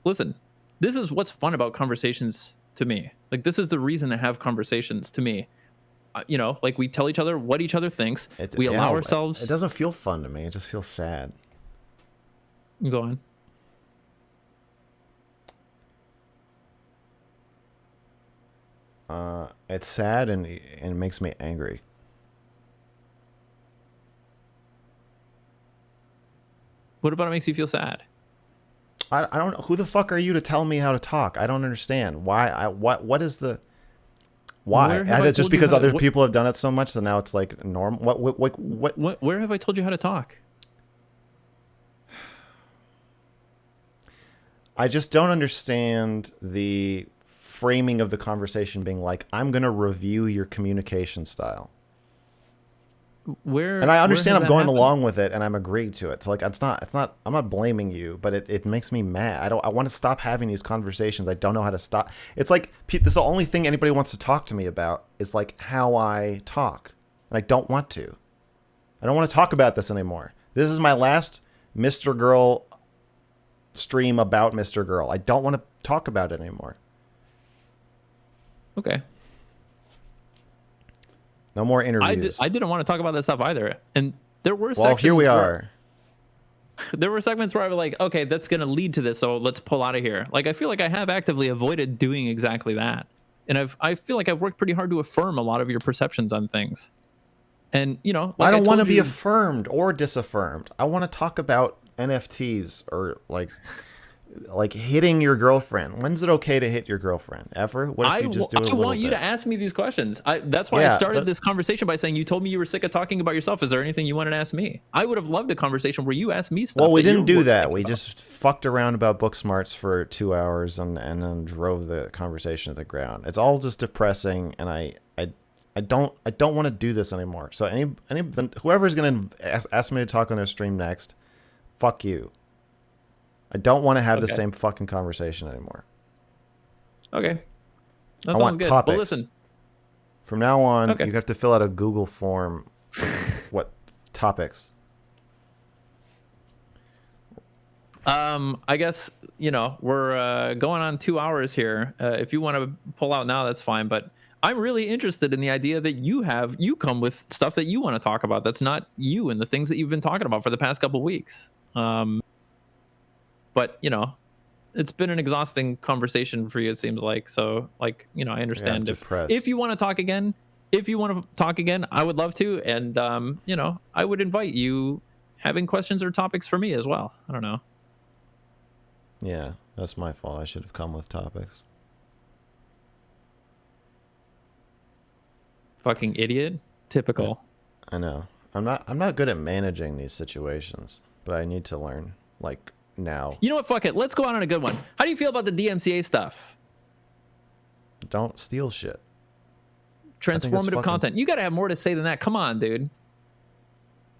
Listen, this is what's fun about conversations to me. Like, this is the reason to have conversations to me. Like we tell each other what each other thinks. We allow ourselves. It doesn't feel fun to me. It just feels sad. Go on. It's sad and it makes me angry. What about it makes you feel sad? I don't know. Who the fuck are you to tell me how to talk? I don't understand. Why? What is the... Why? It's just because other people have done it so much that now it's like normal. What? Where have I told you how to talk? I just don't understand the framing of the conversation being like, I'm going to review your communication style. And I understand I'm going along with it and I'm agreeing to it. So like, I'm not blaming you, but it makes me mad. I want to stop having these conversations. I don't know how to stop. It's like, this is the only thing anybody wants to talk to me about is like how I talk. And I don't want to. I don't want to talk about this anymore. This is my last Mr. Girl stream about Mr. Girl. I don't want to talk about it anymore. Okay. No more interviews. I didn't want to talk about that stuff either. And there were sections. Well, here we are. There were segments where I was like, okay, that's going to lead to this, so let's pull out of here. Like, I feel like I have actively avoided doing exactly that. And I feel like I've worked pretty hard to affirm a lot of your perceptions on things. And, like I don't want to be affirmed or disaffirmed. I want to talk about NFTs or like hitting your girlfriend. When's it okay to hit your girlfriend? Ever? What if you just do it a little bit? I want you to ask me these questions. That's why I started this conversation by saying you told me you were sick of talking about yourself. Is there anything you wanted to ask me? I would have loved a conversation where you asked me stuff. Well, we didn't do that. We just fucked around about book smarts for 2 hours and then drove the conversation to the ground. It's all just depressing, and I don't want to do this anymore. So whoever's gonna ask me to talk on their stream next, fuck you. I don't want to have the same fucking conversation anymore. Okay. That I sounds want good. topics. Well, listen. From now on, Okay. you have to fill out a Google form with what topics. I guess, we're going on 2 hours here. If you want to pull out now, that's fine. But I'm really interested in the idea that you come with stuff that you want to talk about. That's not you and the things that you've been talking about for the past couple weeks. But it's been an exhausting conversation for you, it seems like. So, like, I Yeah, I'm understand if depressed. you want to talk again. If you want to talk again, I would love to. And I would invite you having questions or topics for me as well. I don't know. Yeah, that's my fault. I should have come with topics. Fucking idiot. Yeah, Typical. I know. I'm not good at managing these situations, but I need to learn like now. You know what? Fuck it. Let's go on a good one. How do you feel about the DMCA stuff? Don't steal shit. Transformative content. You got to have more to say than that. Come on, dude.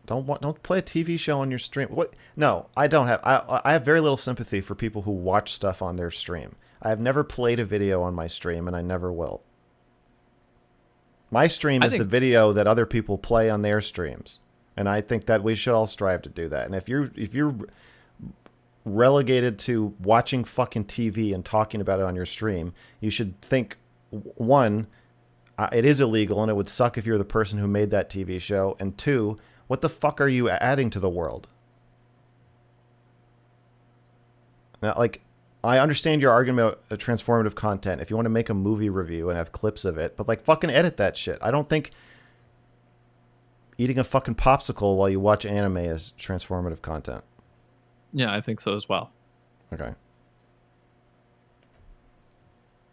Don't play a TV show on your stream. What? No, I don't have. I have very little sympathy for people who watch stuff on their stream. I have never played a video on my stream, and I never will. My stream is the video that other people play on their streams, and I think that we should all strive to do that. And if you're relegated to watching fucking TV and talking about it on your stream, you should think, one, it is illegal and it would suck if you're the person who made that TV show, and two, what the fuck are you adding to the world? Now, like, I understand your argument about transformative content if you want to make a movie review and have clips of it, but like, fucking edit that shit. I don't think eating a fucking popsicle while you watch anime is transformative content. Yeah, I think so as well. Okay.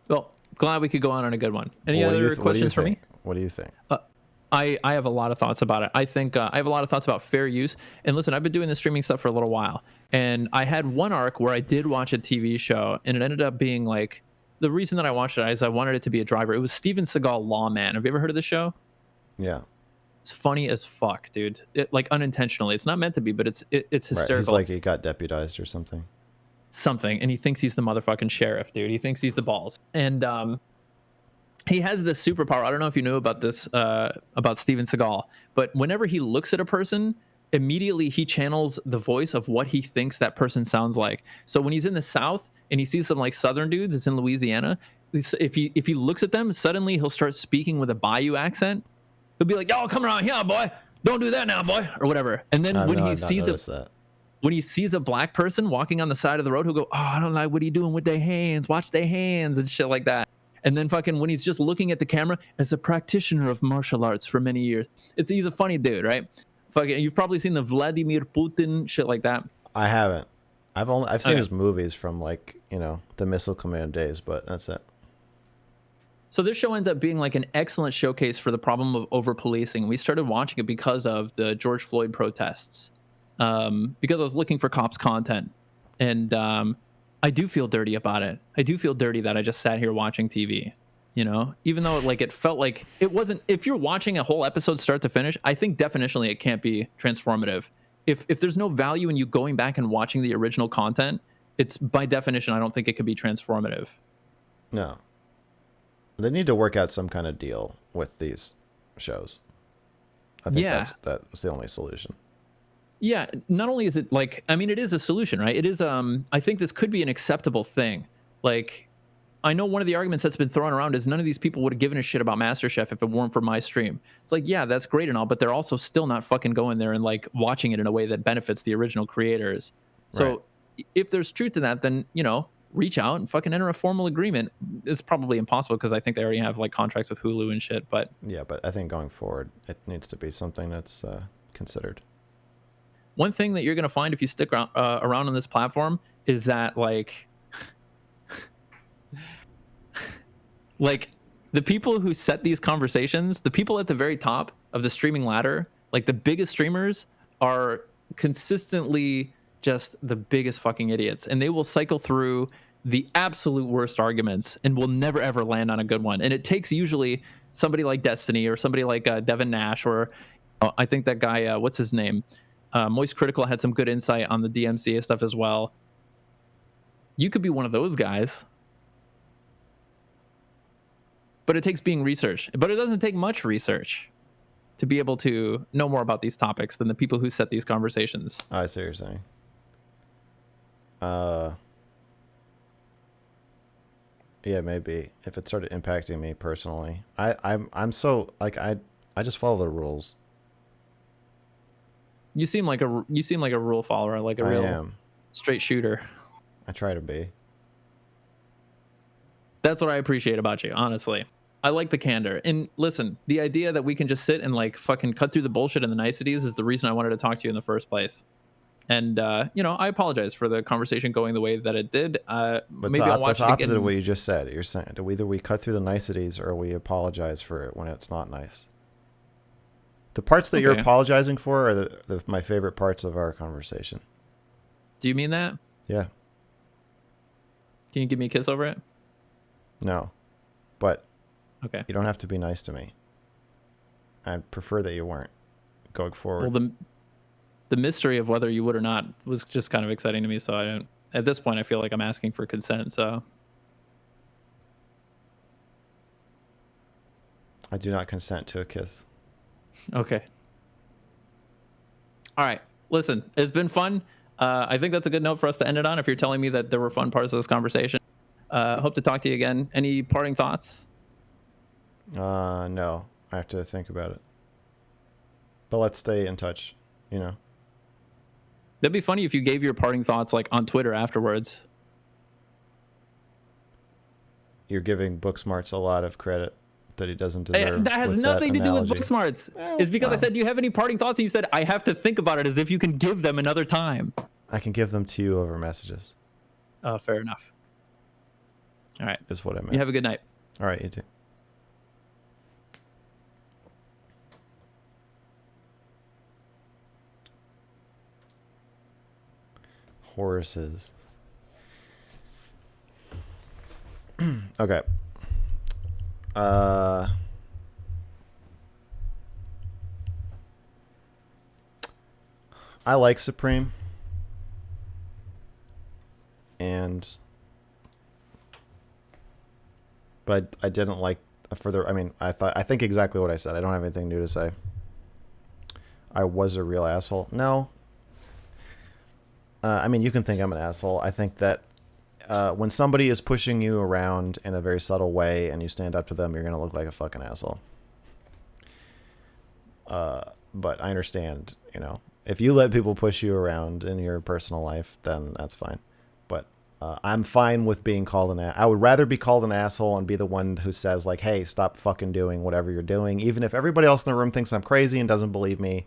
Well, glad we could go on a good one. Any other questions for me? What do you think? I have a lot of thoughts about it. I think I have a lot of thoughts about fair use. And listen, I've been doing this streaming stuff for a little while. And I had one arc where I did watch a TV show, and it ended up being like, the reason that I watched it is I wanted it to be a driver. It was Steven Seagal Lawman. Have you ever heard of this show? Yeah. It's funny as fuck, dude. Like unintentionally. It's not meant to be, but it's hysterical. Right. He's like, he got deputized or something. Something. And he thinks he's the motherfucking sheriff, dude. He thinks he's the balls. And he has this superpower. I don't know if you knew about this, about Steven Seagal, but whenever he looks at a person, immediately he channels the voice of what he thinks that person sounds like. So when he's in the South and he sees some like Southern dudes, it's in Louisiana. If he looks at them, suddenly he'll start speaking with a Bayou accent. He'll be like, "Y'all come around here, boy. Don't do that now, boy," or whatever. And then when he sees a black person walking on the side of the road, he'll go, "Oh, I don't like what he doing with their hands. Watch their hands," and shit like that. And then fucking when he's just looking at the camera, as a practitioner of martial arts for many years, he's a funny dude, right? Fucking, you've probably seen the Vladimir Putin shit like that. I haven't. I've seen his movies from like, the Missile Command days, but that's it. So this show ends up being like an excellent showcase for the problem of over policing. We started watching it because of the George Floyd protests, because I was looking for cops content, and I do feel dirty about it. I do feel dirty that I just sat here watching TV, even though like it felt like it wasn't. If you're watching a whole episode start to finish, I think definitionally it can't be transformative. If there's no value in you going back and watching the original content, it's by definition, I don't think it could be transformative. No. They need to work out some kind of deal with these shows. I think that's the only solution. Yeah, not only is it like, I mean, it is a solution, right? It is, I think this could be an acceptable thing. Like, I know one of the arguments that's been thrown around is none of these people would have given a shit about MasterChef if it weren't for my stream. It's like, yeah, that's great and all, but they're also still not fucking going there and like watching it in a way that benefits the original creators. So if there's truth to that, then, reach out and fucking enter a formal agreement. It's probably impossible because I think they already have like contracts with Hulu and shit, but yeah, but I think going forward, it needs to be something that's considered. One thing that you're going to find if you stick around on this platform is that like the people who set these conversations, the people at the very top of the streaming ladder, like the biggest streamers, are consistently just the biggest fucking idiots, and they will cycle through the absolute worst arguments and will never ever land on a good one. And it takes usually somebody like Destiny or somebody like Devin Nash, or I think that guy, what's his name? Moist Critical had some good insight on the DMCA stuff as well. You could be one of those guys. but it takes being researched. But it doesn't take much research to be able to know more about these topics than the people who set these conversations. I see what you're saying. Yeah, maybe if it started impacting me personally. I'm so like I just follow the rules. You seem like a rule follower, like a I real am. straight shooter. I try to be. That's what I appreciate about you, honestly. I like the candor. And listen, the idea that we can just sit and like fucking cut through the bullshit and the niceties is the reason I wanted to talk to you in the first place. And I apologize for the conversation going the way that it did. But Maybe I'll watch that's it opposite again. of what you just said. You're saying either we cut through the niceties or we apologize for it when it's not nice. The parts that you're Okay. apologizing for are my favorite parts of our conversation. Do you mean that? Yeah. Can you give me a kiss over it? No. But Okay. you don't have to be nice to me. I'd prefer that you weren't going forward. Well, the mystery of whether you would or not was just kind of exciting to me. So I don't. At this point, I feel like I'm asking for consent. So I do not consent to a kiss. okay. All right. Listen, it's been fun. I think that's a good note for us to end it on. If you're telling me that there were fun parts of this conversation, hope to talk to you again. Any parting thoughts? No. I have to think about it. But let's stay in touch, you know. That'd be funny if you gave your parting thoughts like on Twitter afterwards. You're giving Booksmarts a lot of credit that he doesn't deserve. That has with nothing that to do with analogy. book smarts. Well, It's because I well. said, do you have any parting thoughts? And you said, I have to think about it as if you can give them another time. I can give them to you over messages. Oh, fair enough. All right. Is what I meant. You have a good night. All right, you too. Horses. Okay. I like Supreme. But I didn't like further. I mean, I think exactly what I said. I don't have anything new to say. I was a real asshole. No. I mean, you can think I'm an asshole. I think that when somebody is pushing you around in a very subtle way and you stand up to them, you're going to look like a fucking asshole. But I understand, if you let people push you around in your personal life, then that's fine. But I'm fine with being called an asshole. I would rather be called an asshole and be the one who says, like, hey, stop fucking doing whatever you're doing. Even if everybody else in the room thinks I'm crazy and doesn't believe me,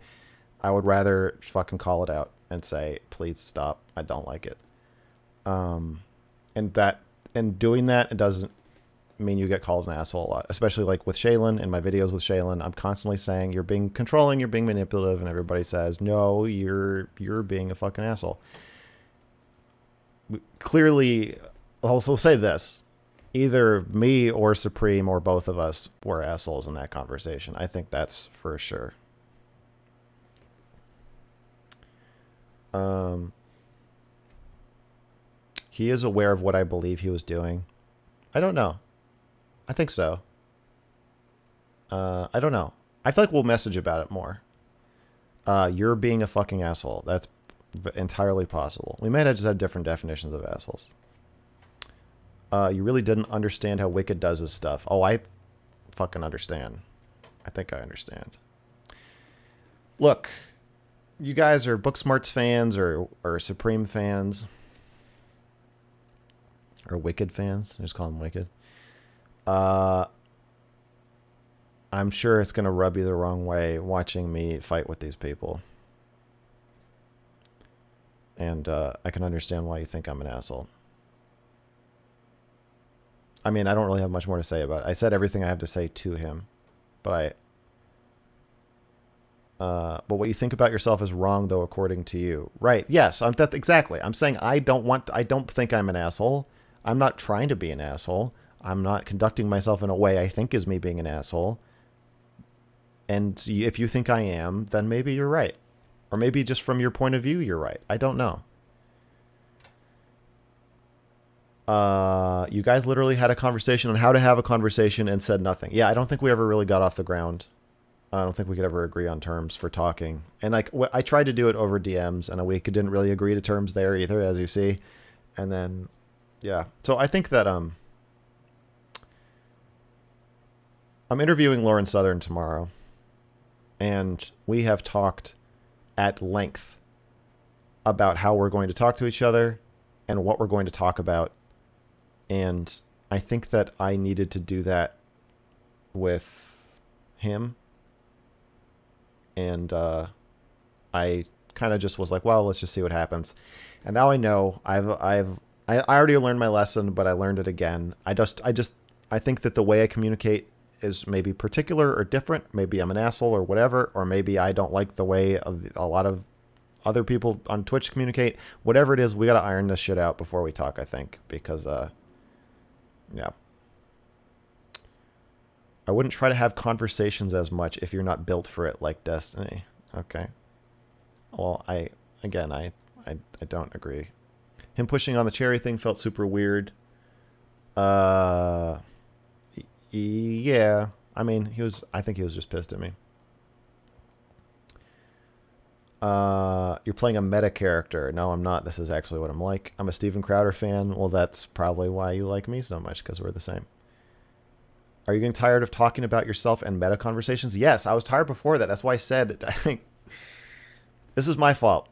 I would rather fucking call it out and say, please stop. I don't like it. And doing that, it doesn't mean you get called an asshole a lot, especially like with Shaylin. In my videos with Shaylin, I'm constantly saying you're being controlling, you're being manipulative, and everybody says, no, you're being a fucking asshole. Clearly, I'll also say this. Either me or Supreme or both of us were assholes in that conversation. I think that's for sure. He is aware of what I believe he was doing. I don't know. I think so. I don't know. I feel like we'll message about it more. You're being a fucking asshole. That's entirely possible. We might have just had different definitions of assholes. You really didn't understand how Wicked does his stuff. Oh, I fucking understand. I think I understand. Look, you guys are Booksmarts fans or Supreme fans. Or Wicked fans. I just call them Wicked. I'm sure it's going to rub you the wrong way watching me fight with these people. And I can understand why you think I'm an asshole. I mean, I don't really have much more to say about it. I said everything I have to say to him. But what you think about yourself is wrong, though, according to you. Right. Yes. Exactly. I'm saying I don't think I'm an asshole. I'm not trying to be an asshole. I'm not conducting myself in a way I think is me being an asshole. And if you think I am, then maybe you're right. Or maybe just from your point of view, you're right. I don't know. You guys literally had a conversation on how to have a conversation and said nothing. Yeah, I don't think we ever really got off the ground. I don't think we could ever agree on terms for talking. And like, I tried to do it over DMs, and we didn't really agree to terms there either, as you see. And then, yeah. So I think that I'm interviewing Lauren Southern tomorrow, and we have talked at length about how we're going to talk to each other and what we're going to talk about. And I think that I needed to do that with him. And I kind of just was like, well, let's just see what happens. And now I know I already learned my lesson, but I learned it again. I think that the way I communicate is maybe particular or different. Maybe I'm an asshole or whatever, or maybe I don't like the way a lot of other people on Twitch communicate. Whatever it is, we got to iron this shit out before we talk, I think, because yeah. I wouldn't try to have conversations as much if you're not built for it, like Destiny. Okay. Well, I don't agree. Him pushing on the cherry thing felt super weird. Yeah. I mean, I think he was just pissed at me. You're playing a meta character. No, I'm not. This is actually what I'm like. I'm a Steven Crowder fan. Well, that's probably why you like me so much, because we're the same. Are you getting tired of talking about yourself and meta conversations? Yes, I was tired before that. That's why I said, I think this is my fault.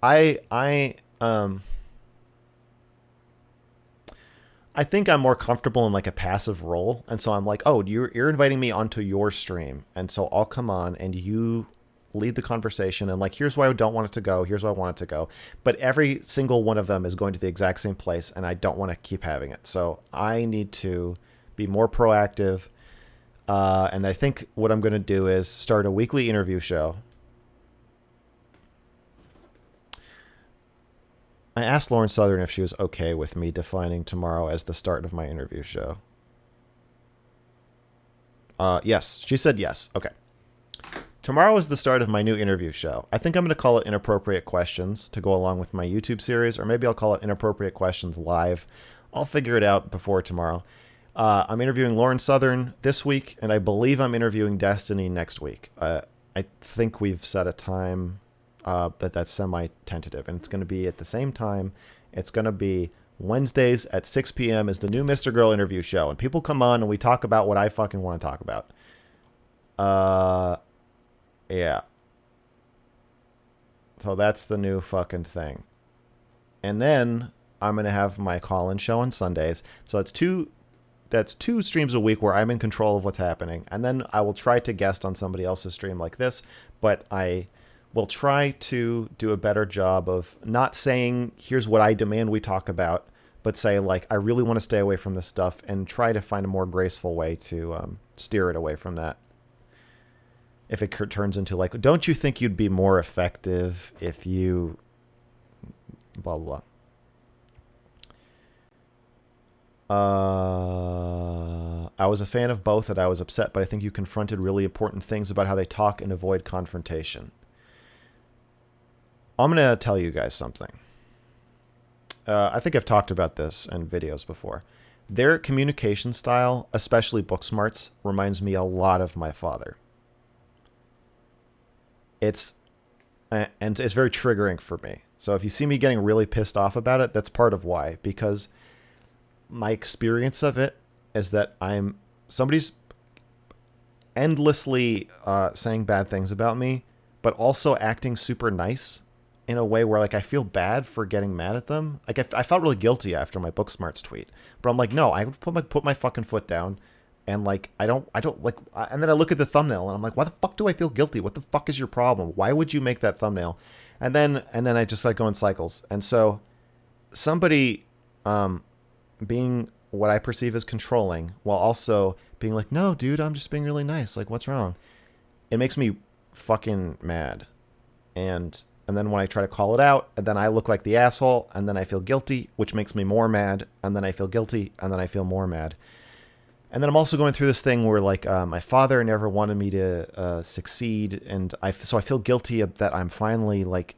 I think I'm more comfortable in like a passive role. And so I'm like, oh, you're inviting me onto your stream. And so I'll come on and you lead the conversation. And like, here's why I don't want it to go. Here's why I want it to go. But every single one of them is going to the exact same place. And I don't want to keep having it. So I need to be more proactive. And I think what I'm going to do is start a weekly interview show. I asked Lauren Southern if she was okay with me defining tomorrow as the start of my interview show. Yes, she said yes. Okay. Tomorrow is the start of my new interview show. I think I'm going to call it Inappropriate Questions to go along with my YouTube series, or maybe I'll call it Inappropriate Questions Live. I'll figure it out before tomorrow. I'm interviewing Lauren Southern this week, and I believe I'm interviewing Destiny next week. I think we've set a time that's semi-tentative, and it's going to be at the same time. It's going to be Wednesdays at 6 p.m. is the new mrgirl interview show, and people come on and we talk about what I fucking want to talk about. Yeah. So that's the new fucking thing. And then I'm going to have my call-in show on Sundays. So that's two streams a week where I'm in control of what's happening. And then I will try to guest on somebody else's stream like this, but I will try to do a better job of not saying, here's what I demand we talk about, but say, like, I really want to stay away from this stuff and try to find a more graceful way to steer it away from that. If it turns into, like, don't you think you'd be more effective if you blah, blah, blah. I was a fan of both, and I was upset, but I think you confronted really important things about how they talk and avoid confrontation. I'm going to tell you guys something. I think I've talked about this in videos before. Their communication style, especially Booksmart's, reminds me a lot of my father. It's very triggering for me. So if you see me getting really pissed off about it, that's part of why. Because my experience of it is that somebody's endlessly saying bad things about me, but also acting super nice in a way where, like, I feel bad for getting mad at them. Like, I felt really guilty after my Booksmarts tweet, but I'm like, no, I put my fucking foot down, and like, I don't like, and then I look at the thumbnail and I'm like, why the fuck do I feel guilty? What the fuck is your problem? Why would you make that thumbnail? And then I just like go in cycles. And so somebody being what I perceive as controlling while also being like, no, dude, I'm just being really nice. Like, what's wrong? It makes me fucking mad. And then when I try to call it out, and then I look like the asshole, and then I feel guilty, which makes me more mad, and then I feel guilty, and then I feel more mad. And then I'm also going through this thing where, like, my father never wanted me to succeed, and so I feel guilty that I'm finally, like,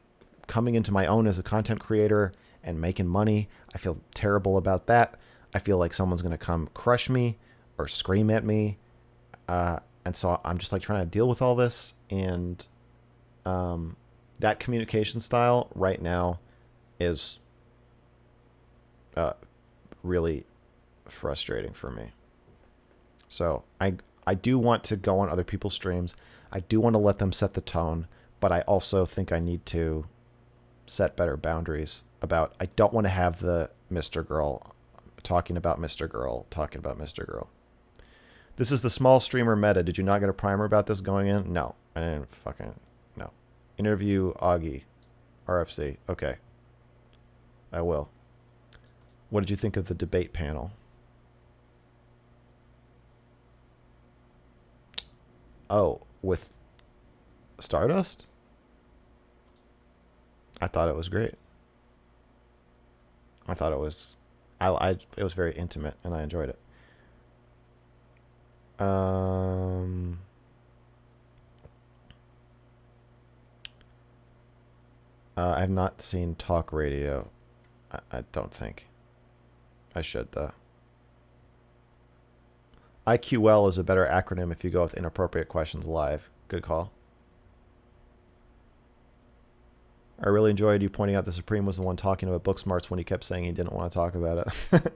coming into my own as a content creator, and making money. I feel terrible about that. I feel like someone's going to come crush me or scream at me. And so I'm just like trying to deal with all this. And that communication style right now is really frustrating for me. So I do want to go on other people's streams. I do want to let them set the tone, but I also think I need to set better boundaries about, I don't want to have the Mr. Girl talking about Mr. Girl talking about Mr. Girl. This is the small streamer meta. Did you not get a primer about this going in? No. I didn't fucking... No. Interview Augie. RFC. Okay. I will. What did you think of the debate panel? Oh, with Stardust? I thought it was great. I thought it was... it was very intimate, and I enjoyed it. I have not seen Talk Radio. I don't think. I should, though. IQL is a better acronym if you go with inappropriate questions live. Good call. I really enjoyed you pointing out the Supreme was the one talking about book smarts when he kept saying he didn't want to talk about it.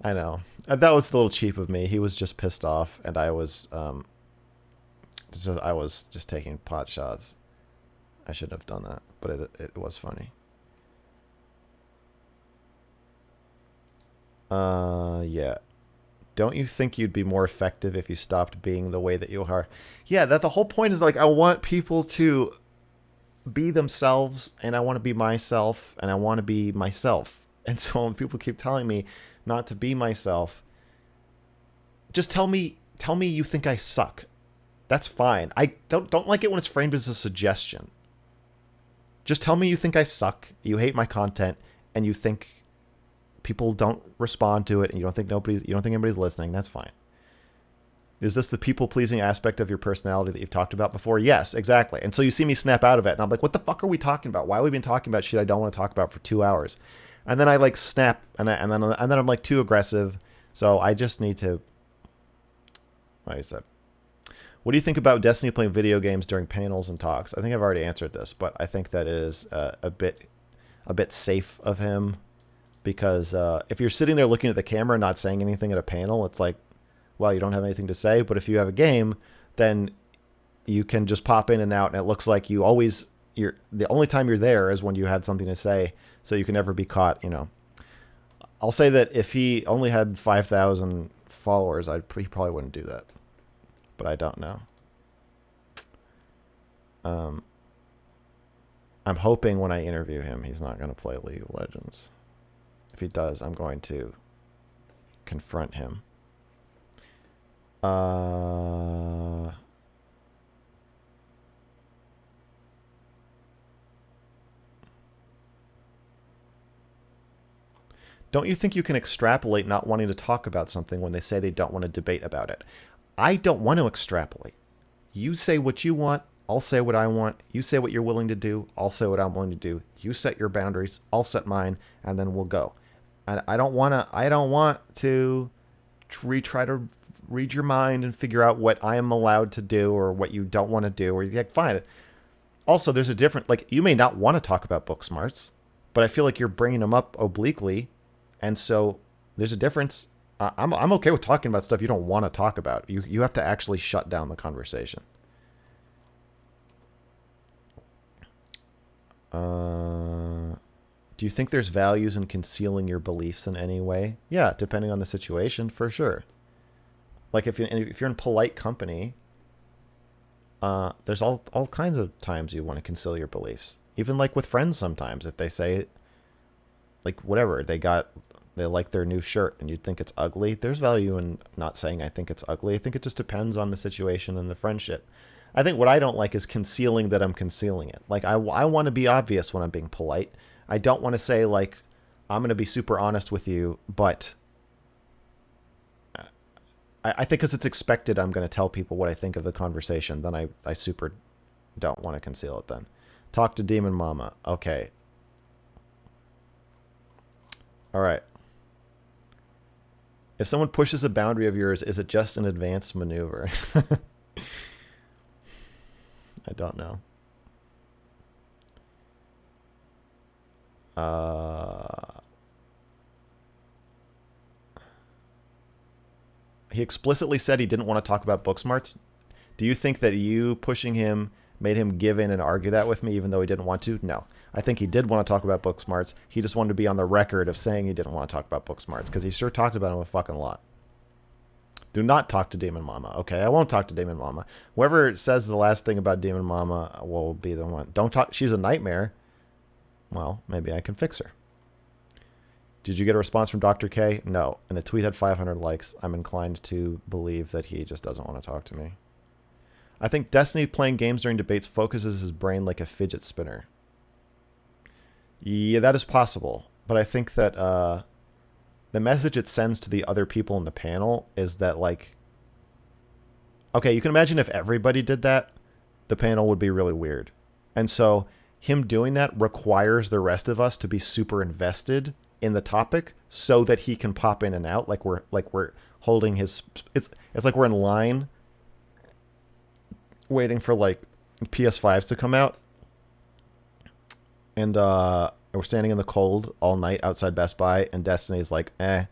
I know. That was a little cheap of me. He was just pissed off, and I was just taking pot shots. I shouldn't have done that, but it was funny. Yeah. Don't you think you'd be more effective if you stopped being the way that you are? Yeah, that the whole point is, like, I want people to be themselves, and I want to be myself, and I want to be myself. And so when people keep telling me not to be myself, just tell me you think I suck. That's fine. I don't like it when it's framed as a suggestion. Just tell me you think I suck, you hate my content, and you think people don't respond to it, and you don't think anybody's listening. That's fine. Is this the people-pleasing aspect of your personality that you've talked about before? Yes, exactly. And so you see me snap out of it, and I'm like, what the fuck are we talking about? Why have we been talking about shit I don't want to talk about for 2 hours? And then I like snap, and then I'm like too aggressive. So I just need to... What is that? What do you think about Destiny playing video games during panels and talks? I think I've already answered this, but I think that it is a bit safe of him, because if you're sitting there looking at the camera and not saying anything at a panel, it's like, well, you don't have anything to say. But if you have a game, then you can just pop in and out, and it looks like the only time you're there is when you had something to say, so you can never be caught, you know. I'll say that if he only had 5,000 followers, he probably wouldn't do that. But I don't know. I'm hoping when I interview him, he's not going to play League of Legends. If he does, I'm going to confront him. Don't you think you can extrapolate not wanting to talk about something when they say they don't want to debate about it? I don't want to extrapolate. You say what you want, I'll say what I want. You say what you're willing to do, I'll say what I'm willing to do. You set your boundaries, I'll set mine, and then we'll go. And I don't want to try to read your mind and figure out what I am allowed to do or what you don't want to do, or like, fine. Also, there's a different, like, you may not want to talk about book smarts, but I feel like you're bringing them up obliquely, and so there's a difference. I'm okay with talking about stuff you don't want to talk about. You have to actually shut down the conversation. Do you think there's values in concealing your beliefs in any way? Yeah, depending on the situation, for sure. Like if you're in polite company, there's all kinds of times you want to conceal your beliefs. Even like with friends sometimes, if they say, like, whatever, they like their new shirt and you think it's ugly, there's value in not saying I think it's ugly. I think it just depends on the situation and the friendship. I think what I don't like is concealing that I'm concealing it. Like, I want to be obvious when I'm being polite. I don't want to say, like, I'm going to be super honest with you, but I think because it's expected I'm going to tell people what I think of the conversation, then I super don't want to conceal it then. Talk to Demon Mama. Okay. All right. If someone pushes a boundary of yours, is it just an advanced maneuver? I don't know. He explicitly said he didn't want to talk about book smarts. Do you think that you pushing him made him give in and argue that with me even though he didn't want to? No. I think he did want to talk about book smarts. He just wanted to be on the record of saying he didn't want to talk about book smarts because he sure talked about them a fucking lot. Do not talk to Demon Mama. Okay, I won't talk to Demon Mama. Whoever says the last thing about Demon Mama will be the one. Don't talk. She's a nightmare. Well, maybe I can fix her. Did you get a response from Dr. K? No. And the tweet had 500 likes. I'm inclined to believe that he just doesn't want to talk to me. I think Destiny playing games during debates focuses his brain like a fidget spinner. Yeah, that is possible. But I think that the message it sends to the other people in the panel is that, like, okay, you can imagine if everybody did that, the panel would be really weird. And so him doing that requires the rest of us to be super invested in the topic so that he can pop in and out like we're holding his it's like we're in line waiting for like PS5s to come out, and we're standing in the cold all night outside Best Buy, and Destiny's like, I'm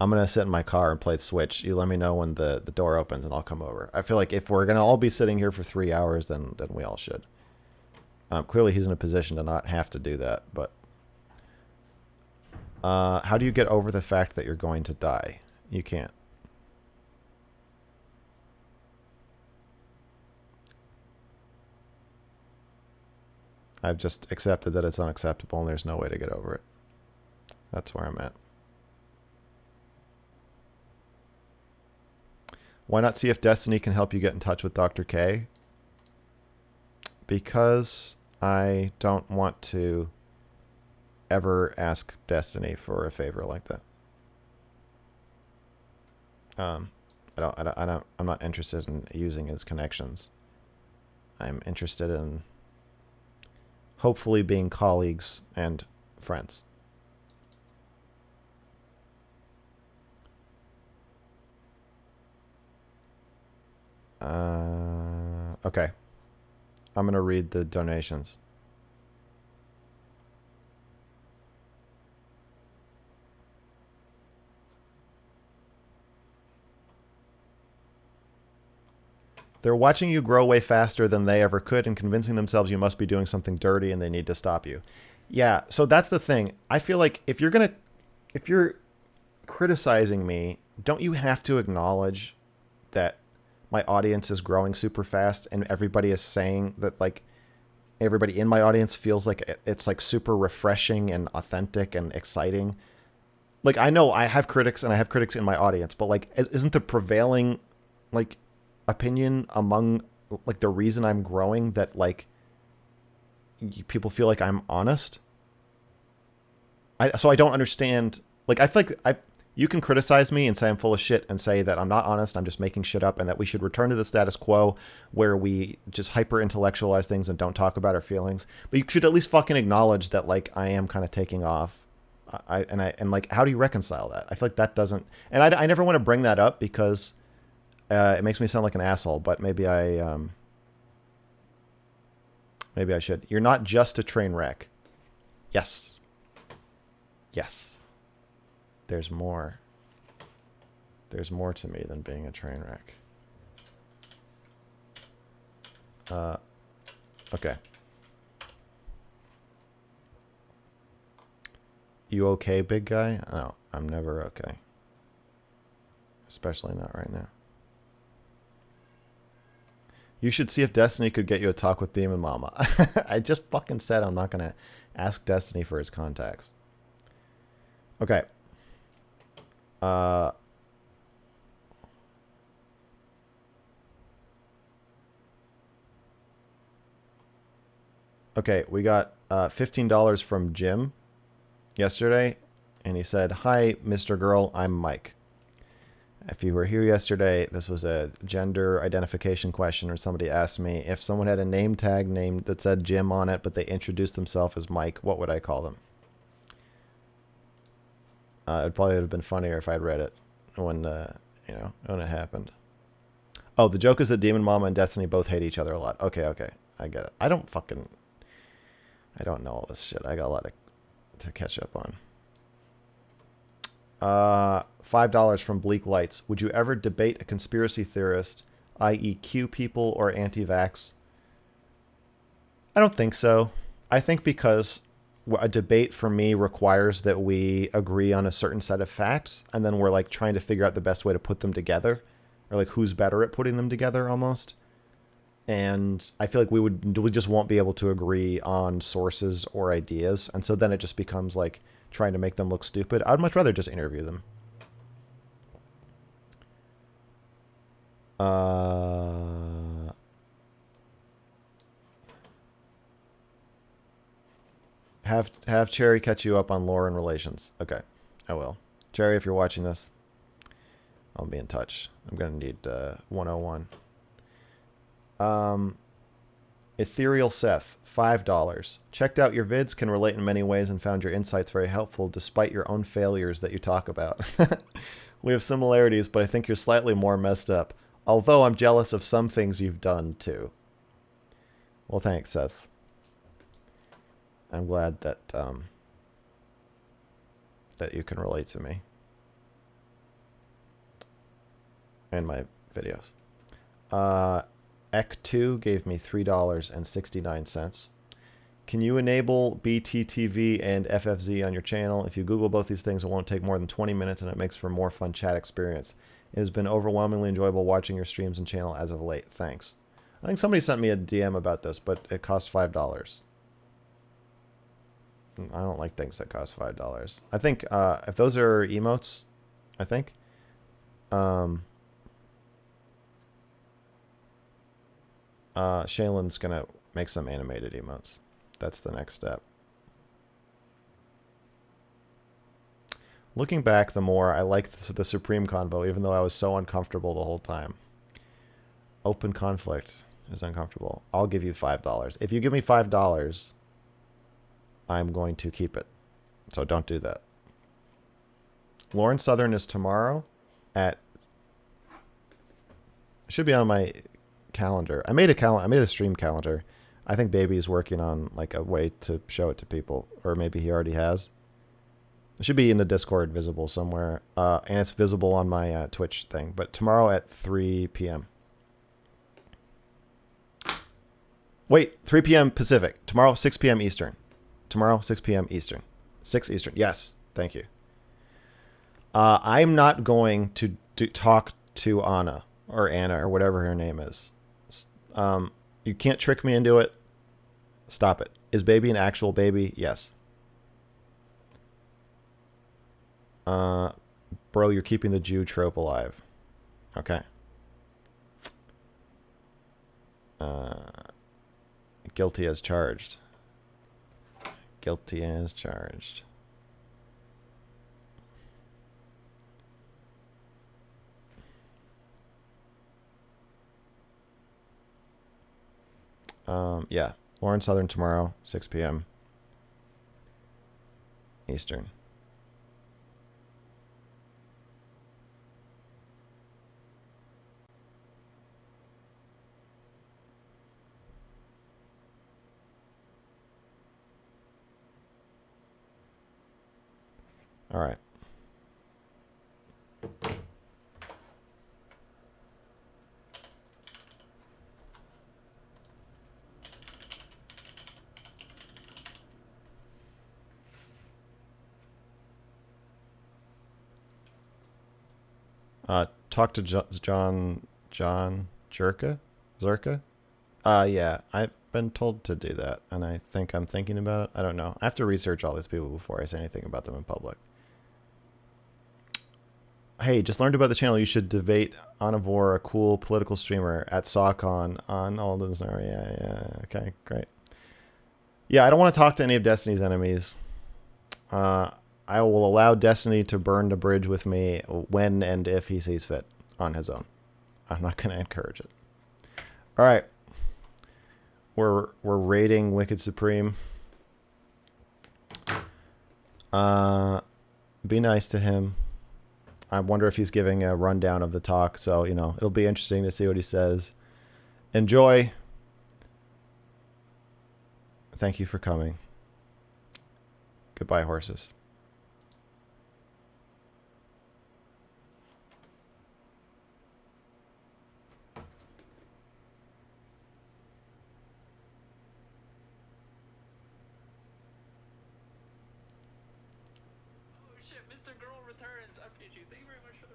gonna sit in my car and play Switch. You let me know when the door opens and I'll come over. I feel like if we're gonna all be sitting here for 3 hours, then we all should. Clearly he's in a position to not have to do that, but how do you get over the fact that you're going to die? You can't. I've just accepted that it's unacceptable and there's no way to get over it. That's where I'm at. Why not see if Destiny can help you get in touch with Dr. K? Because I don't want to ever ask Destiny for a favor like that. I'm not interested in using his connections. I'm interested in hopefully being colleagues and friends. Okay. I'm going to read the donations. They're watching you grow way faster than they ever could and convincing themselves you must be doing something dirty and they need to stop you. Yeah, so that's the thing. I feel like if you're criticizing me, don't you have to acknowledge that my audience is growing super fast and everybody is saying that, like, everybody in my audience feels like it's like super refreshing and authentic and exciting. Like, I know I have critics and I have critics in my audience, but like, isn't the prevailing like opinion among like the reason I'm growing that like people feel like I'm honest? So I don't understand. Like, I feel like you can criticize me and say I'm full of shit and say that I'm not honest, I'm just making shit up, and that we should return to the status quo where we just hyper intellectualize things and don't talk about our feelings. But you should at least fucking acknowledge that like I am kind of taking off. And like, how do you reconcile that? I feel like that doesn't, and I never want to bring that up because it makes me sound like an asshole, but maybe I should. You're not just a train wreck. Yes. Yes. There's more. There's more to me than being a train wreck. Okay. You okay, big guy? No, I'm never okay. Especially not right now. You should see if Destiny could get you a talk with Demon Mama. I just fucking said I'm not going to ask Destiny for his contacts. Okay. Okay, we got $15 from Jim yesterday, and he said, "Hi, Mr. Girl, I'm Mike. If you were here yesterday, this was a gender identification question, or somebody asked me if someone had a name tag named that said Jim on it, but they introduced themselves as Mike, what would I call them?" It probably would have been funnier if I'd read it when when it happened. Oh, the joke is that Demon Mama and Destiny both hate each other a lot. Okay, I get it. I don't know all this shit. I got a lot to catch up on. $5 from Bleak Lights. Would you ever debate a conspiracy theorist, i.e. Q people or anti-vax? I don't think so. I think because a debate for me requires that we agree on a certain set of facts, and then we're like trying to figure out the best way to put them together, or like who's better at putting them together almost. And I feel like we just won't be able to agree on sources or ideas, and so then it just becomes like trying to make them look stupid. I'd much rather just interview them. Have Cherry catch you up on lore and relations. Okay, I will. Cherry, if you're watching this, I'll be in touch. I'm gonna need 101. Ethereal Seth, $5. Checked out your vids, can relate in many ways, and found your insights very helpful despite your own failures that you talk about. We have similarities, but I think you're slightly more messed up. Although I'm jealous of some things you've done too. Well, thanks, Seth. I'm glad that that you can relate to me and my videos. Ek2 gave me $3.69. Can you enable BTTV and FFZ on your channel? If you Google both these things, it won't take more than 20 minutes, and it makes for a more fun chat experience. It has been overwhelmingly enjoyable watching your streams and channel as of late. Thanks. I think somebody sent me a DM about this, but it costs $5. I don't like things that cost $5. I think if those are emotes, I think. Shaylin's gonna make some animated emotes. That's the next step. Looking back, the more I liked the Supreme convo, even though I was so uncomfortable the whole time. Open conflict is uncomfortable. I'll give you $5. If you give me $5, I'm going to keep it. So don't do that. Lauren Southern is tomorrow at... Should be on my calendar. I made a stream calendar. I think Baby is working on like a way to show it to people, or maybe he already has. It should be in the Discord visible somewhere, and it's visible on my Twitch thing. But tomorrow at 3 p.m. Wait, 3 p.m. Pacific. Tomorrow 6 p.m. Eastern. Tomorrow 6 p.m. Eastern. 6 Eastern. Yes, thank you. I'm not going to talk to Anna or whatever her name is. You can't trick me into it. Stop it. Is Baby an actual baby? Yes. Bro, you're keeping the Jew trope alive. Okay. Guilty as charged. Guilty as charged. Yeah. Lauren Southern tomorrow, 6 p.m. Eastern. All right. Talk to John Zerka? Yeah, I've been told to do that, and I think I'm thinking about it. I don't know. I have to research all these people before I say anything about them in public. Hey, just learned about the channel. You should debate Onivore, a cool political streamer, at SawCon on Alden's. Yeah, okay, great. Yeah, I don't want to talk to any of Destiny's enemies. I will allow Destiny to burn the bridge with me when and if he sees fit on his own. I'm not going to encourage it. All right. We're raiding Wicked Supreme. Be nice to him. I wonder if he's giving a rundown of the talk, so it'll be interesting to see what he says. Enjoy. Thank you for coming. Goodbye, horses. Oh shit, Mr. Girl returns. I appreciate you. Thank you very much for the